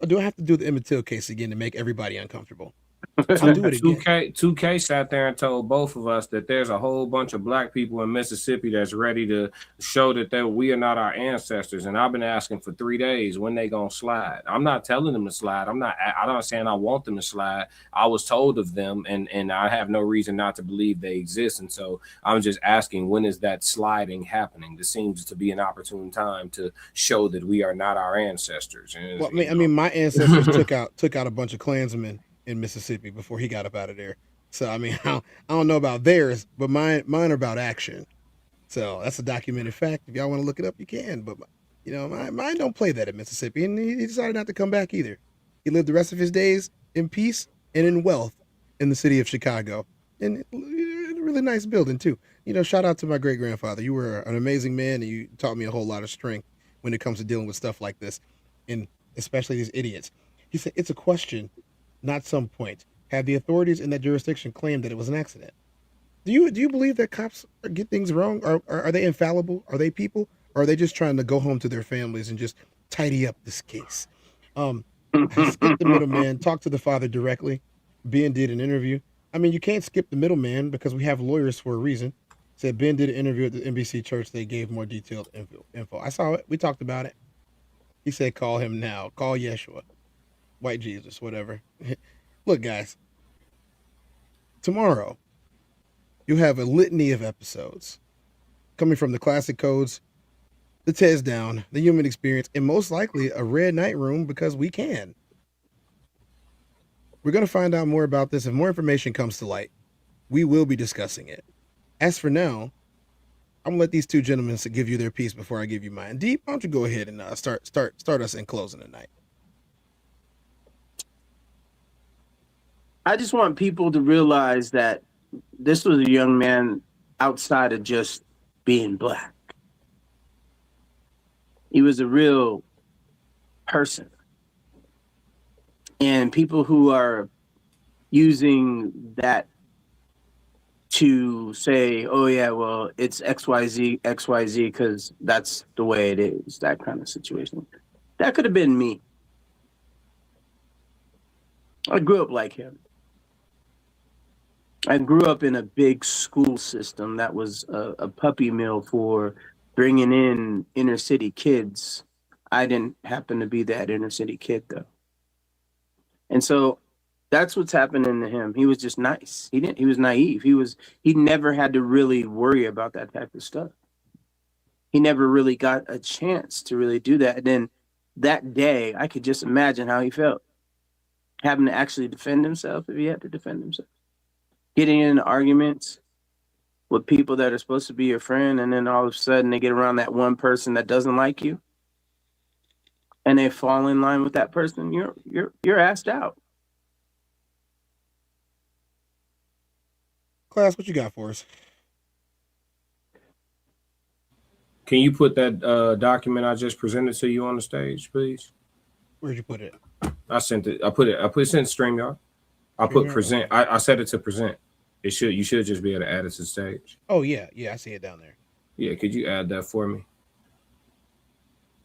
Or do I have to do the Emmett Till case again to make everybody uncomfortable? I'll do it again. 2K sat there and told both of us that there's a whole bunch of black people in Mississippi that's ready to show that we are not our ancestors. And I've been asking for 3 days when they gonna slide. I'm not telling them to slide. I'm not saying I want them to slide. I was told of them, and I have no reason not to believe they exist. And so I'm just asking, when is that sliding happening? This seems to be an opportune time to show that we are not our ancestors. And, well, I mean, my ancestors took out a bunch of Klansmen in Mississippi before he got up out of there. So I mean, I don't know about theirs, but mine are about action. So that's a documented fact. If y'all want to look it up, you can. But you know, mine don't play that in Mississippi, and he decided not to come back either. He lived the rest of his days in peace and in wealth in the city of Chicago, in a really nice building too. You know, shout out to my great grandfather. You were an amazing man, and you taught me a whole lot of strength when it comes to dealing with stuff like this, and especially these idiots. He said it's a question, not some point. have the authorities in that jurisdiction claim that it was an accident. Do you believe that cops get things wrong? Are they infallible? Are they people? Or are they just trying to go home to their families and just tidy up this case? Skip the middleman, talk to the father directly. Ben did an interview. I mean, you can't skip the middleman because we have lawyers for a reason. Said Ben did an interview at the NBC church. They gave more detailed info. I saw it. We talked about it. He said, call him now. Call Yeshua. White Jesus, whatever. Look, guys. Tomorrow, you have a litany of episodes coming from the classic codes, the TezDown, the human experience, and most likely a red night room because we can. We're going to find out more about this. If more information comes to light, we will be discussing it. As for now, I'm gonna let these two gentlemen give you their piece before I give you mine. Deep, why don't you go ahead and start us in closing tonight? I just want people to realize that this was a young man outside of just being black. He was a real person. And people who are using that to say, oh yeah, well, it's XYZ, because that's the way it is, that kind of situation. That could have been me. I grew up like him. I grew up in a big school system that was a puppy mill for bringing in inner city kids. I didn't happen to be that inner city kid, though. And so that's what's happening to him. He was just nice. He was naive. He never had to really worry about that type of stuff. He never really got a chance to really do that. And then that day, I could just imagine how he felt. Having to actually defend himself if he had to defend himself. Getting in arguments with people that are supposed to be your friend, and then all of a sudden they get around that one person that doesn't like you, and they fall in line with that person. You're asked out. Class, what you got for us? Can you put that document I just presented to you on the stage, please? Where'd you put it? I sent it. I put it in StreamYard. I put present. I set it to present. You should just be able to add it to the stage. Oh yeah, I see it down there. Yeah, could you add that for me?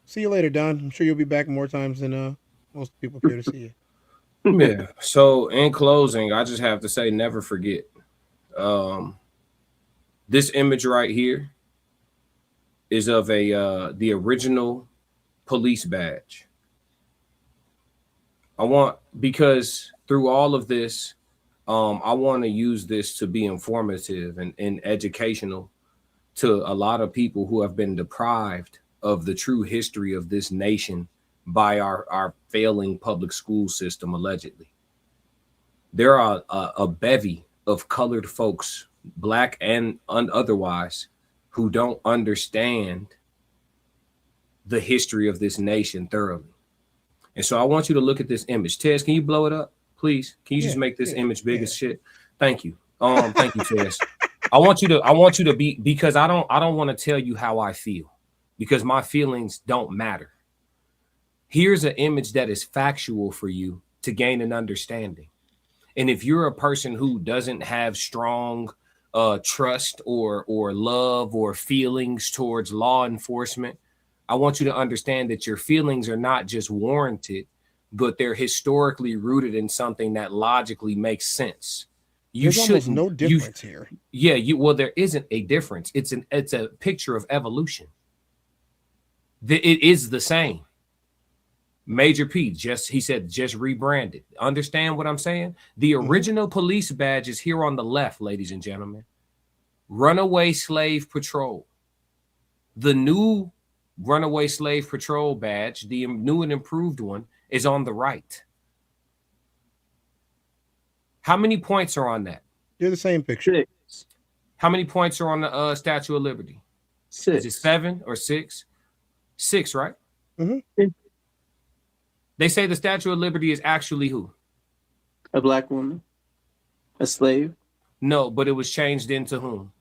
See you later, Don. I'm sure you'll be back more times than most people care to see you. Yeah. So in closing, I just have to say, never forget. This image right here is of the original police badge. Because through all of this, I want to use this to be informative and educational to a lot of people who have been deprived of the true history of this nation by our failing public school system, allegedly. There are a bevy of colored folks, black and otherwise, who don't understand the history of this nation thoroughly. And so I want you to look at this image. Tez, can you blow it up, please? Can you just make this image big as shit? Thank you. Thank you, Tez. I want you to be, because I don't want to tell you how I feel, because my feelings don't matter. Here's an image that is factual for you to gain an understanding. And if you're a person who doesn't have strong trust or love or feelings towards law enforcement, I want you to understand that your feelings are not just warranted, but they're historically rooted in something that logically makes sense. There's almost no difference here. Yeah, well, there isn't a difference. It's a picture of evolution. It is the same. Major P, he said, just rebranded. Understand what I'm saying? The original police badge is here on the left, ladies and gentlemen. Runaway Slave Patrol. The new Runaway Slave Patrol badge, the new and improved one, is on the right. How many points are on that? They're the same picture. 6. How many points are on the Statue of Liberty? 6. Is it 7 or 6? 6, right? Mm-hmm. They say the Statue of Liberty is actually who? A black woman? A slave? No, but it was changed into whom?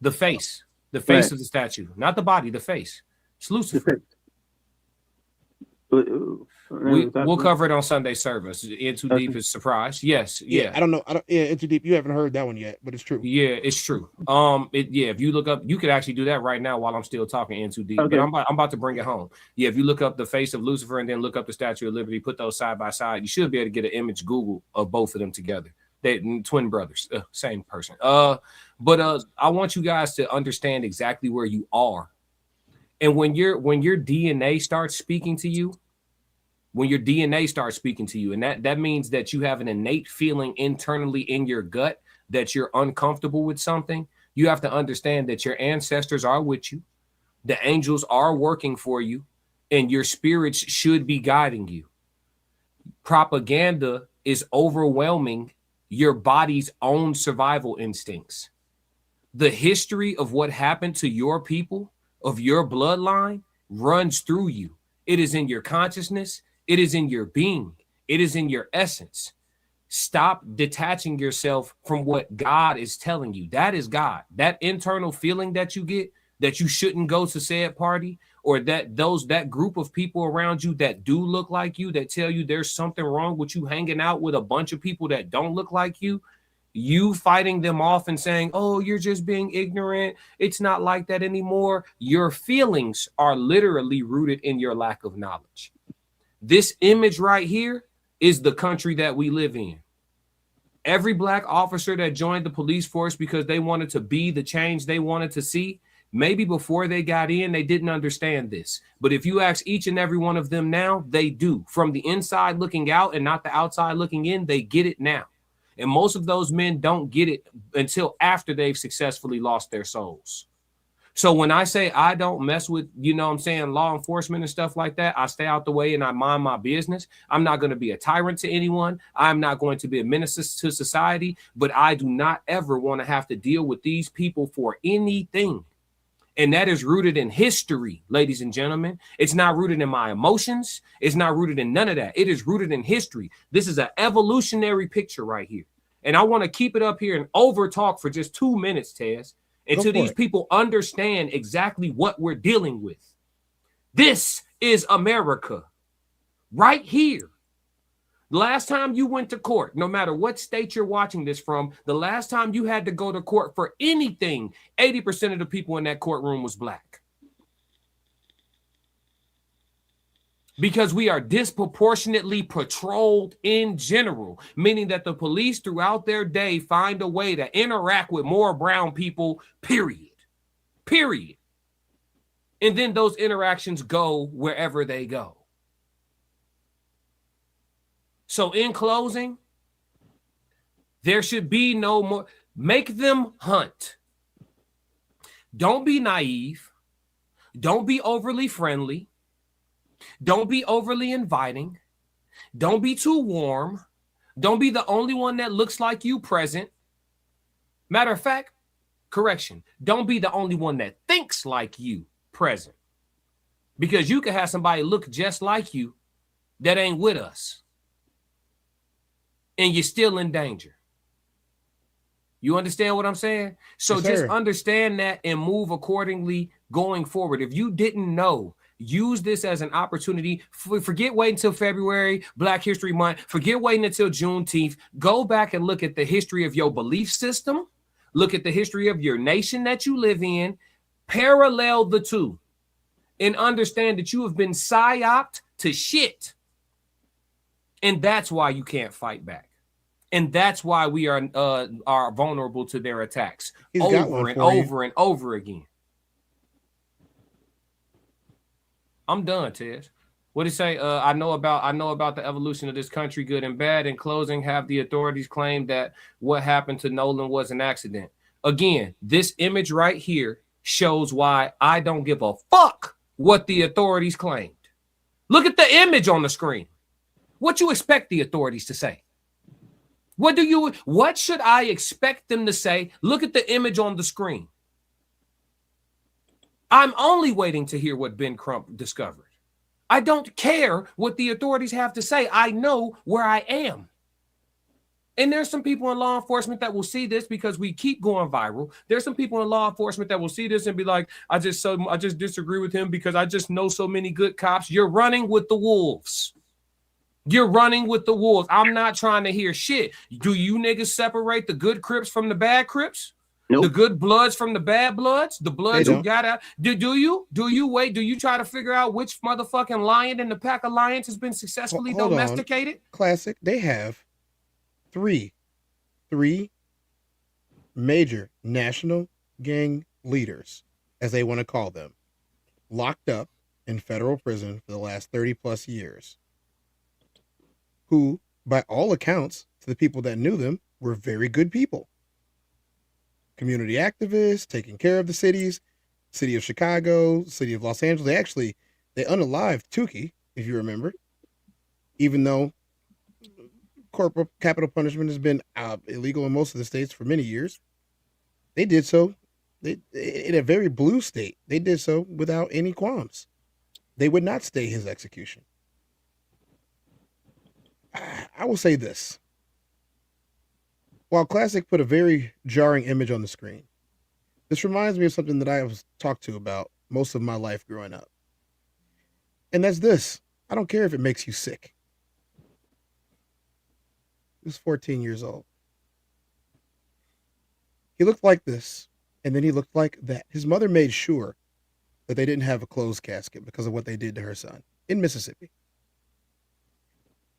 The face. The face Right. of the statue. Not the body, the face. It's Lucifer. We'll cover it on Sunday service. In Too Deep is surprised. Yes. Yeah. I don't know. In Too Deep, you haven't heard that one yet, but it's true. Yeah, it's true. If you look up, you could actually do that right now while I'm still talking In Too Deep. Okay. But I'm about to bring it home. Yeah, if you look up the face of Lucifer and then look up the Statue of Liberty, put those side by side, you should be able to get an image Google of both of them together. They twin brothers, same person. But I want you guys to understand exactly where you are. And when your DNA starts speaking to you, and that means that you have an innate feeling internally in your gut that you're uncomfortable with something, you have to understand that your ancestors are with you, the angels are working for you, and your spirits should be guiding you. Propaganda is overwhelming your body's own survival instincts. The history of what happened to your people, of your bloodline, runs through you. It is in your consciousness. It is in your being. It is in your essence. Stop detaching yourself from what God is telling you. That is God. That internal feeling that you get that you shouldn't go to said party, or that group of people around you that do look like you, that tell you there's something wrong with you hanging out with a bunch of people that don't look like you, you fighting them off and saying, oh, you're just being ignorant. It's not like that anymore. Your feelings are literally rooted in your lack of knowledge. This image right here is the country that we live in. Every black officer that joined the police force because they wanted to be the change they wanted to see, maybe before they got in, they didn't understand this. But if you ask each and every one of them now, they do. From the inside looking out and not the outside looking in, they get it now. And most of those men don't get it until after they've successfully lost their souls. So when I say I don't mess with, law enforcement and stuff like that, I stay out the way and I mind my business. I'm not going to be a tyrant to anyone. I'm not going to be a menace to society, but I do not ever want to have to deal with these people for anything. And that is rooted in history, ladies and gentlemen. It's not rooted in my emotions. It's not rooted in none of that. It is rooted in history. This is an evolutionary picture right here. And I want to keep it up here and over talk for just 2 minutes, Tez, until these people understand exactly what we're dealing with. This is America right here. The last time you went to court, no matter what state you're watching this from, the last time you had to go to court for anything, 80% of the people in that courtroom was black. Because we are disproportionately patrolled in general, meaning that the police throughout their day find a way to interact with more brown people, period. And then those interactions go wherever they go. So in closing, there should be no more. Make them hunt. Don't be naive. Don't be overly friendly. Don't be overly inviting. Don't be too warm. Don't be the only one that looks like you present. Matter of fact, correction. Don't be the only one that thinks like you present. Because you could have somebody look just like you that ain't with us. And you're still in danger. You understand what I'm saying? So Yes, just sir. understand that and move accordingly going forward. If you didn't know, use this as an opportunity. Forget waiting until February, Black History Month. Forget waiting until Juneteenth. Go back and look at the history of your belief system. Look at the history of your nation that you live in. Parallel the two. And understand that you have been psyoped to shit. And that's why you can't fight back. And that's why we are vulnerable to their attacks over and over and over again. I'm done, Tez. What did it say? I know about the evolution of this country, good and bad. In closing, have the authorities claimed that what happened to Nolan was an accident. Again, this image right here shows why I don't give a fuck what the authorities claimed. Look at the image on the screen. What you expect the authorities to say? What should I expect them to say? Look at the image on the screen. I'm only waiting to hear what Ben Crump discovered. I don't care what the authorities have to say. I know where I am. And there's some people in law enforcement that will see this because we keep going viral. There's some people in law enforcement that will see this and be like, I just disagree with him because I just know so many good cops. You're running with the wolves. You're running with the wolves. I'm not trying to hear shit. Do you niggas separate the good Crips from the bad Crips? Nope. The good Bloods from the bad Bloods? The Bloods They who don't. got out? Do you? Do you wait? Do you try to figure out which motherfucking lion in the pack of lions has been successfully Hold on. domesticated? Classic. They have three major national gang leaders, as they want to call them, locked up in federal prison for the last 30 plus years, who, by all accounts, to the people that knew them, were very good people. Community activists, taking care of the cities, city of Chicago, city of Los Angeles. They unalived Tukey, if you remember, even though corporal capital punishment has been illegal in most of the states for many years. They did so in a very blue state. They did so without any qualms. They would not stay his execution. I will say this. While Classic put a very jarring image on the screen, this reminds me of something that I was talked to about most of my life growing up. And that's this. I don't care if it makes you sick. He was 14 years old. He looked like this, and then he looked like that. His mother made sure that they didn't have a closed casket because of what they did to her son in Mississippi.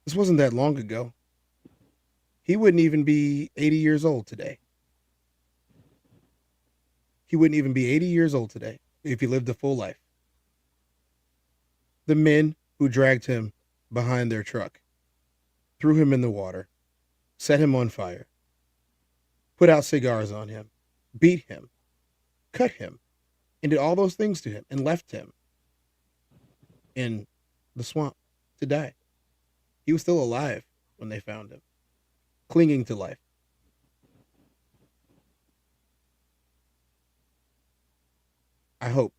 This wasn't that long ago. He wouldn't even be 80 years old today. He wouldn't even be 80 years old today if he lived a full life. The men who dragged him behind their truck, threw him in the water, set him on fire, put out cigars on him, beat him, cut him, and did all those things to him and left him in the swamp to die. He was still alive when they found him, clinging to life. I hope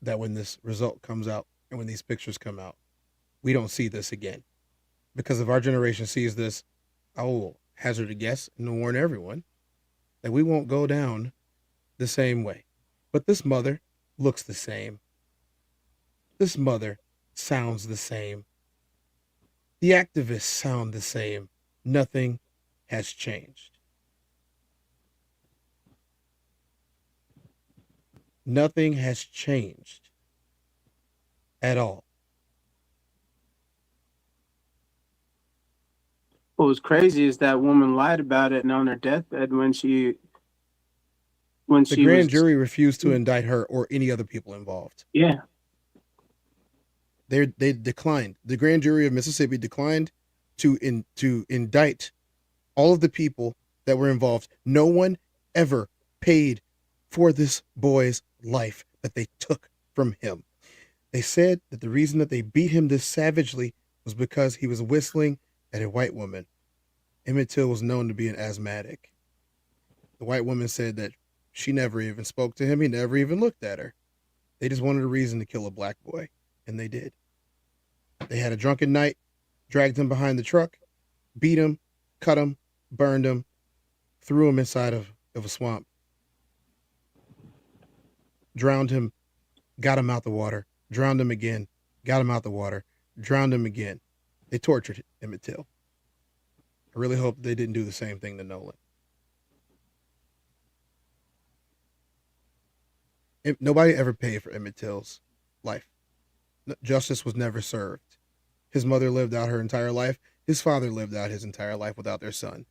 that when this result comes out and when these pictures come out, we don't see this again. Because if our generation sees this, I will hazard a guess and warn everyone that we won't go down the same way. But this mother looks the same. This mother sounds the same. The activists sound the same. Nothing has changed. Nothing has changed at all. What was crazy is that woman lied about it, and on her deathbed The grand jury refused to indict her or any other people involved. Yeah. They declined. The grand jury of Mississippi declined to indict all of the people that were involved. No one ever paid for this boy's life that they took from him. They said that the reason that they beat him this savagely was because he was whistling at a white woman. Emmett Till was known to be an asthmatic. The white woman said that she never even spoke to him. He never even looked at her. They just wanted a reason to kill a black boy, and they did. They had a drunken night, dragged him behind the truck, beat him, cut him, burned him, threw him inside of a swamp, drowned him, got him out the water, drowned him again, got him out the water, drowned him again. They tortured Emmett Till. I really hope they didn't do the same thing to Nolan. Nobody ever paid for Emmett Till's life. Justice was never served. His mother lived out her entire life. His father lived out his entire life without their son.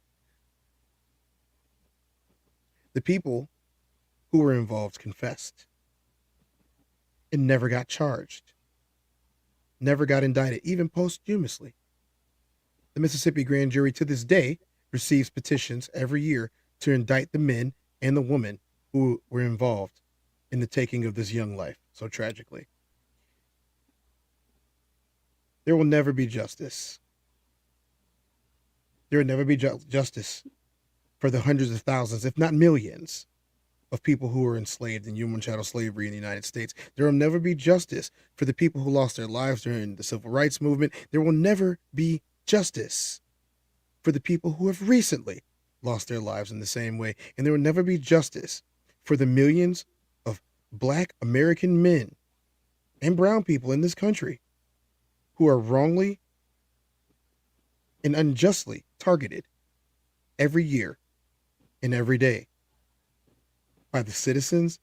The people who were involved confessed and never got charged, never got indicted, even posthumously. The Mississippi grand jury to this day receives petitions every year to indict the men and the women who were involved in the taking of this young life so tragically. There will never be justice. There will never be justice for the hundreds of thousands, if not millions, of people who were enslaved in human chattel slavery in the United States. There will never be justice for the people who lost their lives during the civil rights movement. There will never be justice. for the people who have recently lost their lives in the same way. And there will never be justice for the millions of Black American men and brown people in this country who are wrongly and unjustly targeted every year and every day by the citizens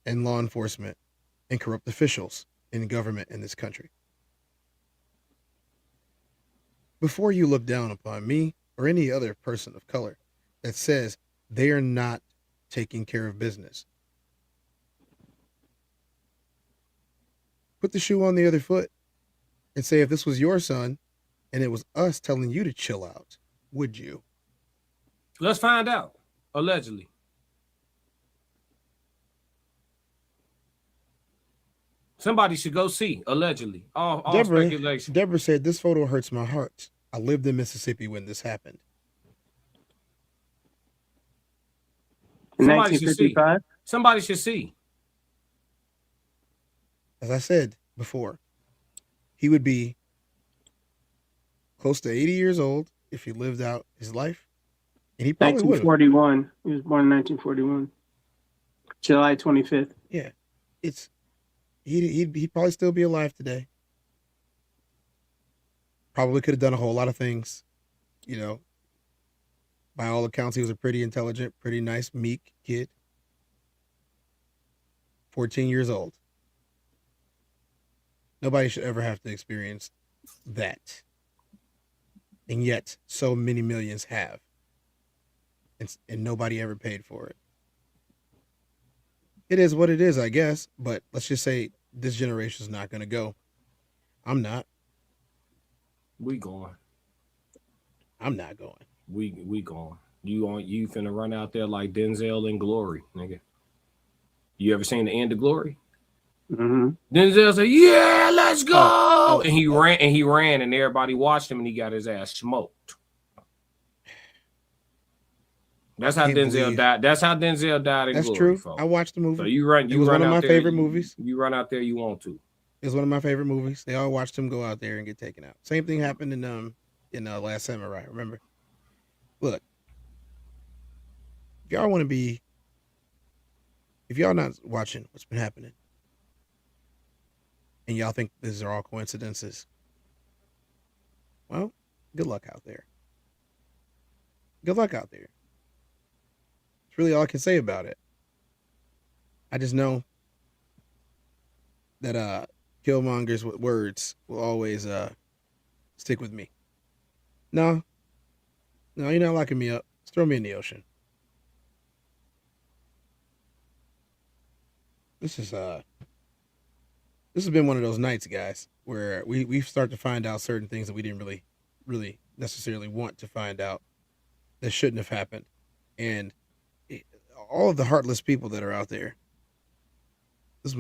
and law enforcement and corrupt officials in government in this country. Before you look down upon me or any other person of color that says they are not taking care of business, put the shoe on the other foot and say, if this was your son and it was us telling you to chill out, would you? Let's find out. Allegedly. Somebody should go see. Allegedly. All speculation. Deborah said, this photo hurts my heart. I lived in Mississippi when this happened. Somebody should see. Somebody should see. As I said before, he would be close to 80 years old if he lived out his life. And he probably would have. 1941. He was born in 1941. July 25th. Yeah. He'd probably still be alive today. Probably could have done a whole lot of things. You know, by all accounts, he was a pretty intelligent, pretty nice, meek kid. 14 years old. Nobody should ever have to experience that. And yet, so many millions have. And nobody ever paid for it. It is what it is, I guess. But let's just say this generation is not going to go. I'm not. We going. I'm not going. We going. You finna run out there like Denzel in Glory, nigga. You ever seen the end of Glory? Mm-hmm. Denzel said, "Yeah, let's go," and he ran, and everybody watched him, and he got his ass smoked. That's how Denzel died. That's how Denzel died in Glory. That's true. Folks. I watched the movie. So you run. It was one of my favorite movies. You run out there. You want to. It was one of my favorite movies. They all watched him go out there and get taken out. Same thing happened in Last Samurai. Remember? Look, if y'all not watching what's been happening, and y'all think these are all coincidences, well, good luck out there. Good luck out there. It's really all I can say about it. I just know that Killmonger's words will always stick with me. No, you're not locking me up. Just throw me in the ocean. This has been one of those nights, guys, where we start to find out certain things that we didn't really necessarily want to find out that shouldn't have happened. And all of the heartless people that are out there. His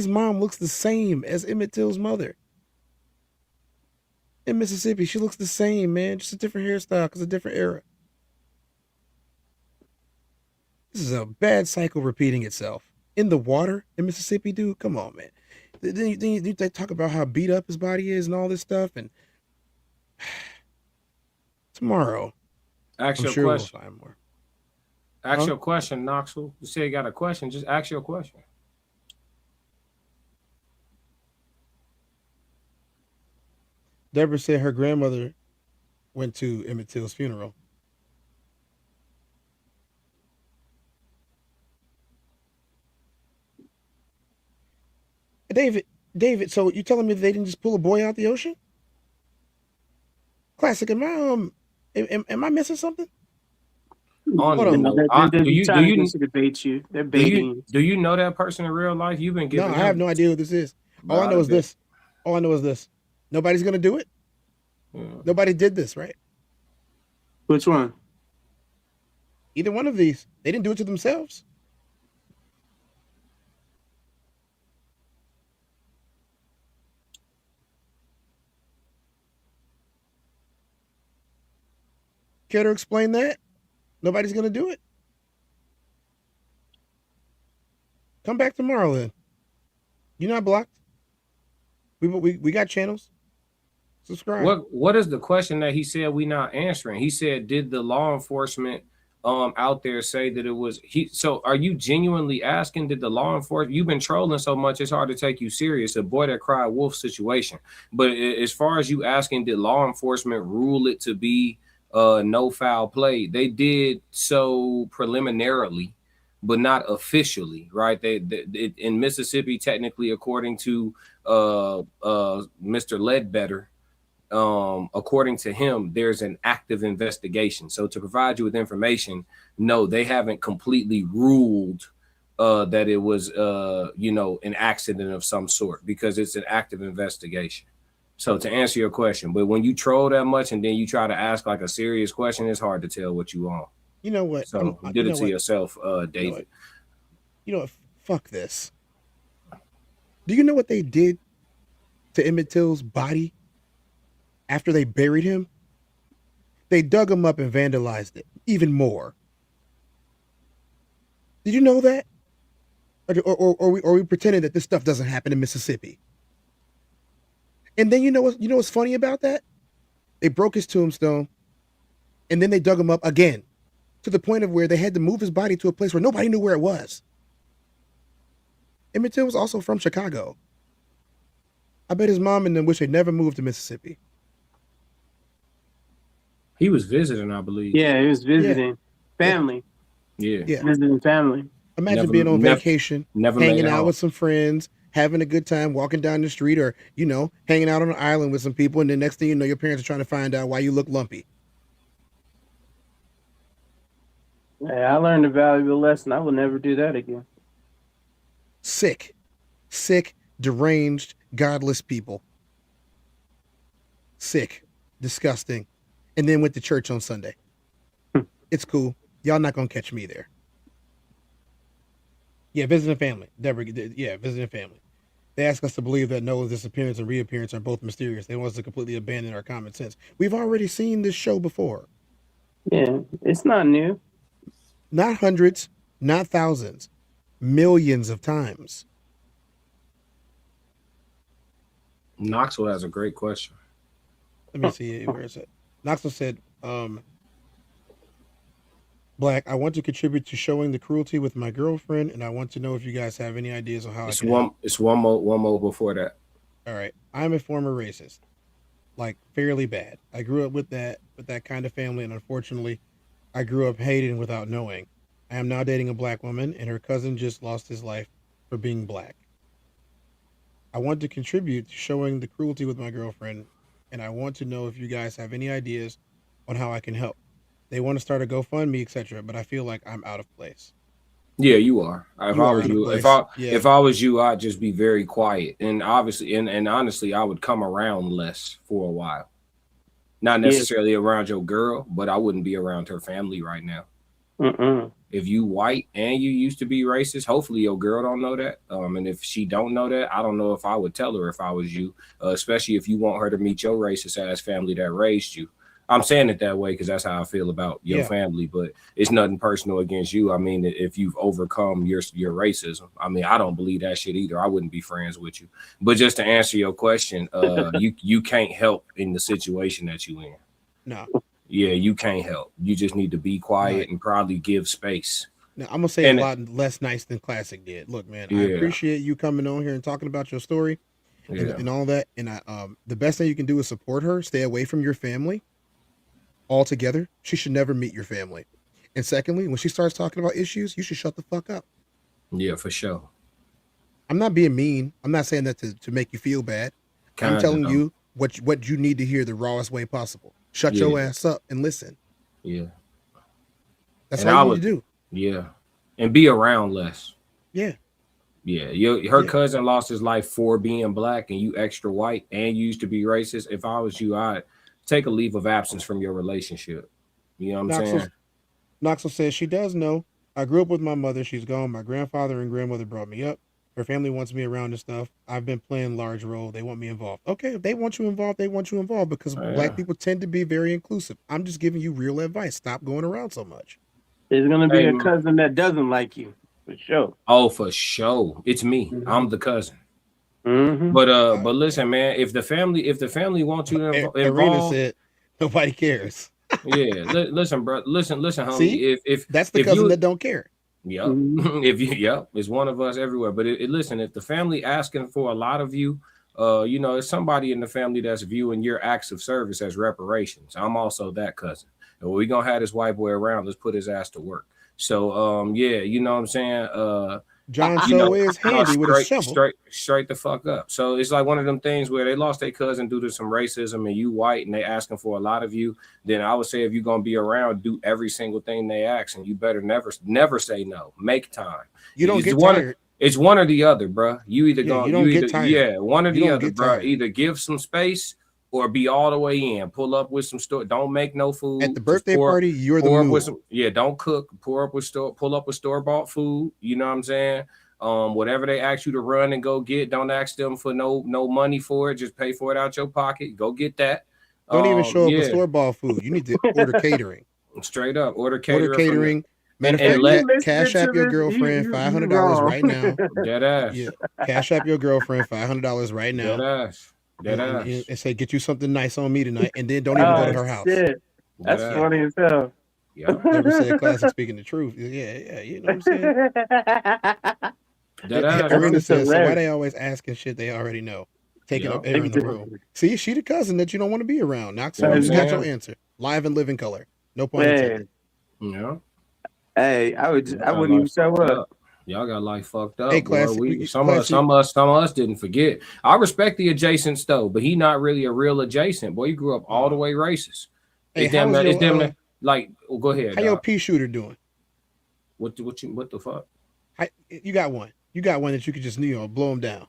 mom looks the same as Emmett Till's mother. In Mississippi, she looks the same, man. Just a different hairstyle because a different era. This is a bad cycle repeating itself. In the water in Mississippi, dude. Come on, man. Then they talk about how beat up his body is and all this stuff. And tomorrow, ask I'm your sure question. We'll find more. Ask your question, Knoxville. You say you got a question. Just ask your question. Deborah said her grandmother went to Emmett Till's funeral. David, so you telling me that they didn't just pull a boy out the ocean? Classic. Am I missing something? Hold on. Do you debate you? They're baiting. Do you know that person in real life? You've been giving. No, I have no idea who this is. All I know is this. Nobody's gonna do it. Yeah. Nobody did this, right? Which one? Either one of these. They didn't do it to themselves. Care to explain that? Nobody's gonna do it. Come back tomorrow then. You're not blocked. We got channels. Subscribe. What is the question that he said we not answering? He said, did the law enforcement out there say that it was he? So are you genuinely asking, did the law enforcement, you've been trolling so much it's hard to take you serious, a boy that cried wolf situation. But as far as you asking, did law enforcement rule it to be no foul play? They did so preliminarily, but not officially, right? They in Mississippi, technically, according to Mr. Ledbetter, according to him, there's an active investigation. So to provide you with information, no, they haven't completely ruled that it was an accident of some sort, because it's an active investigation. So to answer your question, but when you troll that much and then you try to ask like a serious question, it's hard to tell what you want. You know what? So you did it to yourself, David. You know what? Fuck this. Do you know what they did to Emmett Till's body after they buried him? They dug him up and vandalized it even more. Did you know that? Or we pretending that this stuff doesn't happen in Mississippi? And then you know what's funny about that? They broke his tombstone, and then they dug him up again, to the point of where they had to move his body to a place where nobody knew where it was. Emmett Till was also from Chicago. I bet his mom and them wish they never moved to Mississippi. He was visiting, I believe. Yeah, he was visiting family. Yeah. Visiting family. Imagine being on vacation, hanging out with some friends, having a good time, walking down the street, or, hanging out on an island with some people, and then next thing you know, your parents are trying to find out why you look lumpy. Hey, I learned a valuable lesson. I will never do that again. Sick, deranged, godless people. Sick, disgusting. And then went to church on Sunday. It's cool. Y'all not gonna catch me there. Yeah, visiting family. Deborah, visiting family. They ask us to believe that Nolan's disappearance and reappearance are both mysterious. They want us to completely abandon our common sense. We've already seen this show before. Yeah, it's not new. Not hundreds, not thousands, millions of times. Knoxville has a great question. Let me see, where is it? Knoxville said, Black, I want to contribute to showing the cruelty with my girlfriend, and I want to know if you guys have any ideas on how I can help. It's one more before that. All right. I'm a former racist. Like, fairly bad. I grew up with that kind of family, and unfortunately, I grew up hating without knowing. I am now dating a black woman, and her cousin just lost his life for being black. I want to contribute to showing the cruelty with my girlfriend, and I want to know if you guys have any ideas on how I can help. They want to start a GoFundMe, etc., but I feel like I'm out of place. Yeah, you are. If I was you, I'd just be very quiet. And obviously, and honestly, I would come around less for a while. Not necessarily around your girl, but I wouldn't be around her family right now. If you white and you used to be racist, hopefully your girl don't know that. And if she don't know that, I don't know if I would tell her if I was you, especially if you want her to meet your racist ass family that raised you. I'm saying it that way because that's how I feel about your family, but it's nothing personal against you. I mean, if you've overcome your racism, I mean, I don't believe that shit either. I wouldn't be friends with you. But just to answer your question, you can't help in the situation that you in. No. Yeah, you can't help. You just need to be quiet and probably give space. Now, I'm gonna say a lot less nice than Classic did. Look, man, I appreciate you coming on here and talking about your story and all that. And the best thing you can do is support her. Stay away from your family altogether. She should never meet your family. And secondly, when she starts talking about issues, you should shut the fuck up. Yeah, for sure. I'm not being mean. I'm not saying that to make you feel bad. I'm telling you what you need to hear the rawest way possible. Shut your ass up and listen. Yeah. That's all you need to do. Yeah. And be around less. Yeah. Yeah. Her cousin lost his life for being black and you extra white and you used to be racist. If I was you, I'd take a leave of absence from your relationship. You know what I'm saying? Knoxville says she does know. I grew up with my mother. She's gone. My grandfather and grandmother brought me up. Her family wants me around and stuff. I've been playing large role. They want me involved. Okay, if they want you involved, they want you involved because black people tend to be very inclusive. I'm just giving you real advice. Stop going around so much. There's going to be a cousin that doesn't like you, for sure. Oh, for sure. It's me. I'm the cousin. But listen, man, if the family wants you Arena involved, said nobody cares. yeah, listen, bro, listen, homie. See? If That's the cousin that don't care. Yep. If you, yep, it's one of us everywhere. But listen, if the family asking for a lot of you, you know, it's somebody in the family that's viewing your acts of service as reparations. I'm also that cousin. And we're gonna have this white boy around. Let's put his ass to work. So, yeah, you know what I'm saying? John Show is handy with a shovel. Straight the fuck up. So it's like one of them things where they lost their cousin due to some racism, and you white, and they asking for a lot of you. Then I would say if you're gonna be around, do every single thing they ask, and you better never say no. Make time. You don't get tired. It's one or the other, bro. You either go, one or the other, bro. Tired. Either give some space or be all the way in. Pull up with some store. Don't make no food at the birthday party. You're the mood. Don't cook. Pull up with store-bought food. You know what I'm saying? Whatever they ask you to run and go get, don't ask them for no money for it. Just pay for it out your pocket. Go get that. Don't even show up with store-bought food. You need to order catering. Straight up, order catering. Order catering. Matter of fact, cash app your girlfriend $500 right now. Dead ass. Yeah. Cash app your girlfriend $500 right now. Dead ass. And say, get you something nice on me tonight, and then don't even go to her house. Shit. That's funny as hell. Yeah. Never said classic speaking the truth. Yeah, you know what I'm saying? Arena says, so why they always asking shit they already know? Taking up air in the room. See, she the cousin that you don't want to be around. Knox, you got your answer. Live and living color. No point intended. Yeah. Hey, I wouldn't even show up. Y'all got life fucked up. Hey, classic. Some of us didn't forget. I respect the adjacents though, but he not really a real adjacent. Boy, you grew up all the way racist. Hey, like, go ahead. How your pea shooter doing? What the fuck? You got one. You got one that you could just blow them down.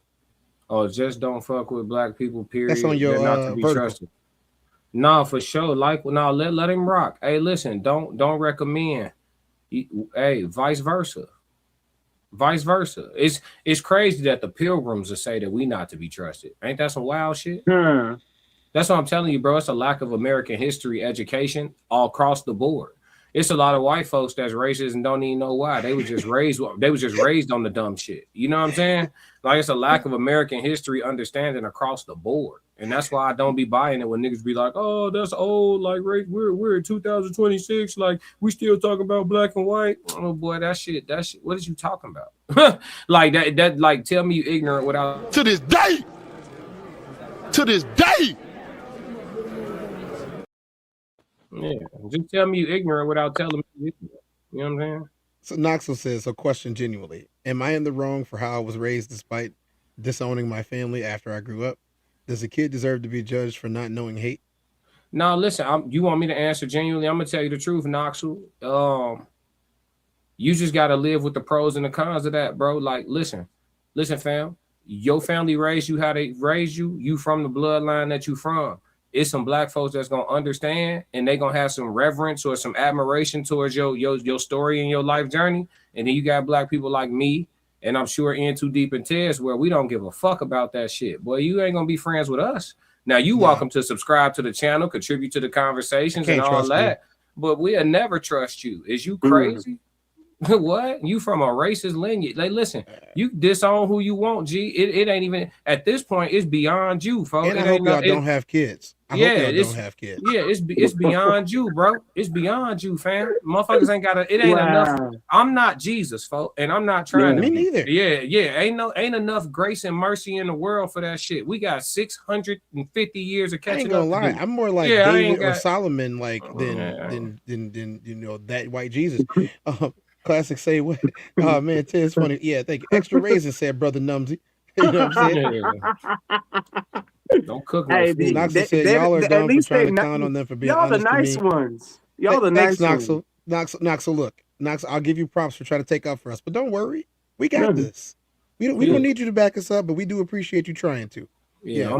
Oh, just don't fuck with black people. Period. That's on your not to be trusted. No, for sure. Like, no, let him rock. Hey, listen, don't recommend. Hey, vice versa. It's crazy that the pilgrims will say that we not to be trusted. Ain't that some wild shit? That's what I'm telling you, bro. It's a lack of American history education all across the board. It's a lot of white folks that's racist and don't even know why. They was just raised on the dumb shit. You know what I'm saying? Like, it's a lack of American history understanding across the board. And that's why I don't be buying it when niggas be like, oh, that's old. Like, we're in 2026. Like, we still talking about black and white. Oh boy, that shit. What is you talking about? Like that, like, tell me you ignorant without to this day. Yeah, just tell me you ignorant without telling me you ignorant. You know what I'm saying? So Knoxville says, question genuinely, am I in the wrong for how I was raised despite disowning my family after I grew up? Does a kid deserve to be judged for not knowing hate? No, listen, you want me to answer genuinely? I'm going to tell you the truth, Knoxville. You just got to live with the pros and the cons of that, bro. Like, listen, fam. Your family raised you how they raised you. You from the bloodline that you from. It's some black folks that's gonna understand, and they gonna have some reverence or some admiration towards your story and your life journey. And then you got black people like me, and I'm sure in Too Deep and Tez, where we don't give a fuck about that shit. Boy, you ain't gonna be friends with us. Now you welcome to subscribe to the channel, contribute to the conversations and all that, but we'll never trust you. Is you crazy? What? You from a racist lineage? Like, listen, you disown who you want, G. It ain't even at this point. It's beyond you, folks. And I hope y'all don't have kids. I hope y'all don't have kids. Yeah, it's beyond you, bro. It's beyond you, fam. Motherfuckers ain't got it ain't enough. I'm not Jesus, folks, and I'm not trying to. Me neither. Yeah. Ain't enough grace and mercy in the world for that shit. We got 650 years of catching up. I ain't gonna lie. I'm more like David or Solomon, like than that white Jesus. Classic say what? Oh man, Ted's funny. Yeah, thank you. Extra raisin said brother Numsy. You know what I'm saying? Don't cook. Hey, Knoxville said y'all are dumb for trying to count on them for being y'all honest the nice to me. ones. Y'all the nice ones. Knoxville, look, I'll give you props for trying to take up for us, but don't worry, we got this. We don't need you to back us up, but we do appreciate you trying to. Yeah,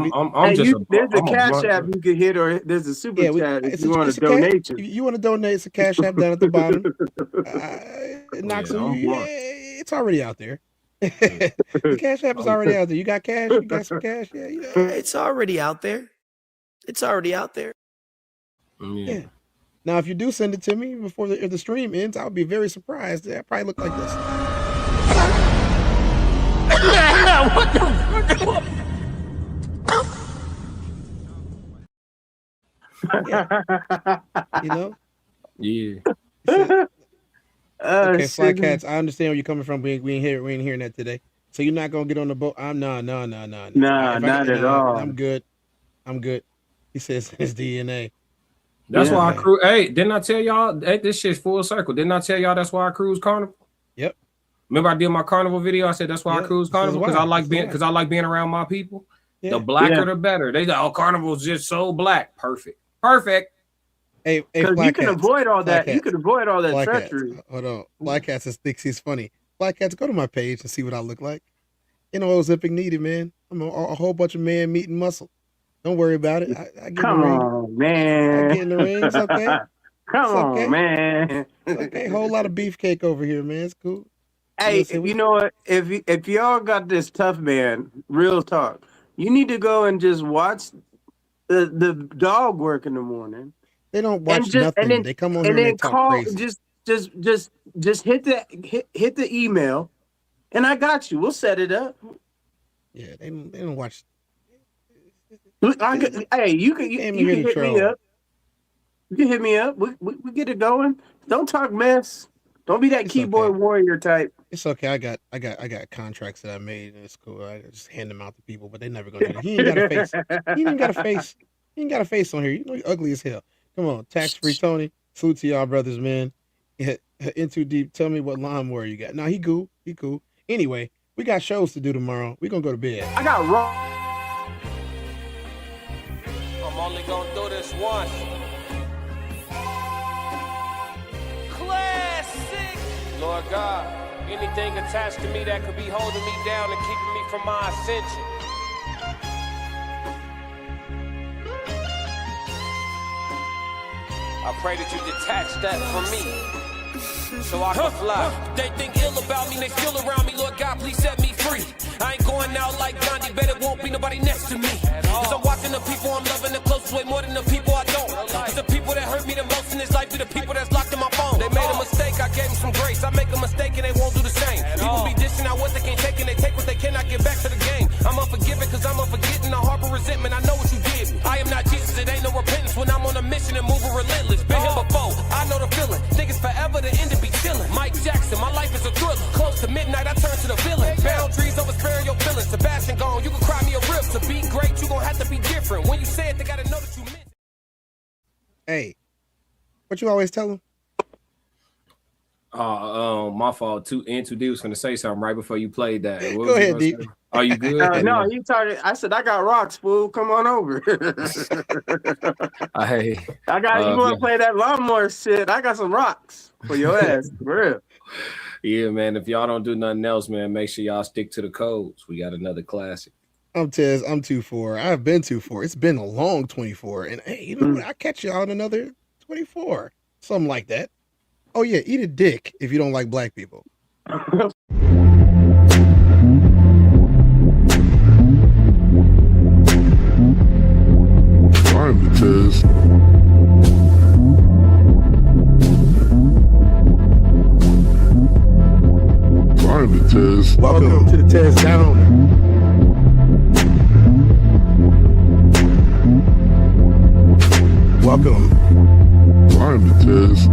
there's a cash app you can hit, or there's a super chat if you want to donate. You want to donate? It's a cash app down at the bottom. Knoxville, it's already out there. The cash app is already out there. You got cash? You got some cash? Yeah, it's already out there. It's already out there. Yeah. Now, if you do send it to me before the stream ends, I'll be very surprised. I probably look like this. What the fuck? You know? Yeah. Okay, Fly Cats, I understand where you're coming from. We ain't hearing that today. So you're not gonna get on the boat. No. Nah, not at all. I'm good. He says his DNA. That's why I cruise. Hey, didn't I tell y'all? Hey, this shit's full circle. Didn't I tell y'all that's why I cruise Carnival? Yep. Remember I did my Carnival video? I said that's why I cruise Carnival because I like being around my people. Yeah. The blacker the better. They go, Carnival's just so black. Perfect. Hey, because you can avoid all that. You can avoid all that Black treachery. Cats. Hold on. Black Cats thinks he's funny. Black Cats, go to my page and see what I look like. You know, Ozempic needed, man. I'm a whole bunch of man meat and muscle. Don't worry about it. I get Come on, man. I get in the rings, okay? Come on, man. Okay, whole lot of beefcake over here, man. It's cool. Hey, you know what? If y'all got this tough man, real talk, you need to go and just watch the dog work in the morning. They don't watch nothing. They come on here and they talk crazy. Just hit the email, and I got you. We'll set it up. Yeah, they don't watch. Hey, you can hit me up. You can hit me up. We get it going. Don't talk mess. Don't be that keyboard warrior type. It's okay. I got contracts that I made, and it's cool. I just hand them out to people, but they never gonna do that. He ain't got a face. He ain't got a face. He ain't got a face on here. You know, you're ugly as hell. Come on, tax-free Tony. Salute to y'all brothers, man. In too deep. Tell me what lawnmower you got. Nah, he cool. Anyway, we got shows to do tomorrow. We gonna go to bed. I got wrong. I'm only gonna do this once. Classic. Lord God, anything attached to me that could be holding me down and keeping me from my ascension. I pray that you detach that from me, so I can fly. They think ill about me, they still around me. Lord God, please set me free. I ain't going out like Gandhi, bet it won't be nobody next to me. Cause I'm watching the people I'm loving the closest way more than the people I don't. Cause the people that hurt me the most in this life be the people that's locked in my phone. They made a mistake, I gave them some grace. I make a mistake and they won't do the same. People be dishing out what they can't take and they take what they cannot get back to the game. I'm unforgiving cause I'm unforgetting. I harbor resentment, I know what you did. I am not Jesus, it ain't no repentance when I'm on a mission and moving relentless. Been here before, I know the feeling. Think it's forever, the end to be chilling. Mike Jackson, my life is a thriller. Close to midnight, I turn to the villain. Boundaries over sparing your feelings. Sebastian gone, you can cry me a rip. To be great, you gon' have to be different. When you say it, they gotta know that you meant it. Hey, what you always tell them? My fault. Too D was gonna say something right before you played that. Go ahead, D. Are you good? No, he started. I said I got rocks, fool. Come on over. Hey, I got you. Want to play that lawnmower shit? I got some rocks for your ass, for real. Yeah, man. If y'all don't do nothing else, man, make sure y'all stick to the codes. We got another classic. I'm Tez. I'm 2-4. I've been 2-4. It's been a long 24. And hey, you know what? I catch y'all in another 24. Something like that. Oh yeah, eat a dick if you don't like black people. I'm the Tez. I'm the Tez. Welcome to the TezDown. Welcome. I'm the Tez.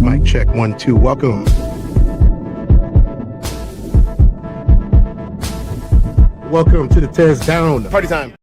Mic check 1 2. Welcome. Welcome to the TezDown. Party time.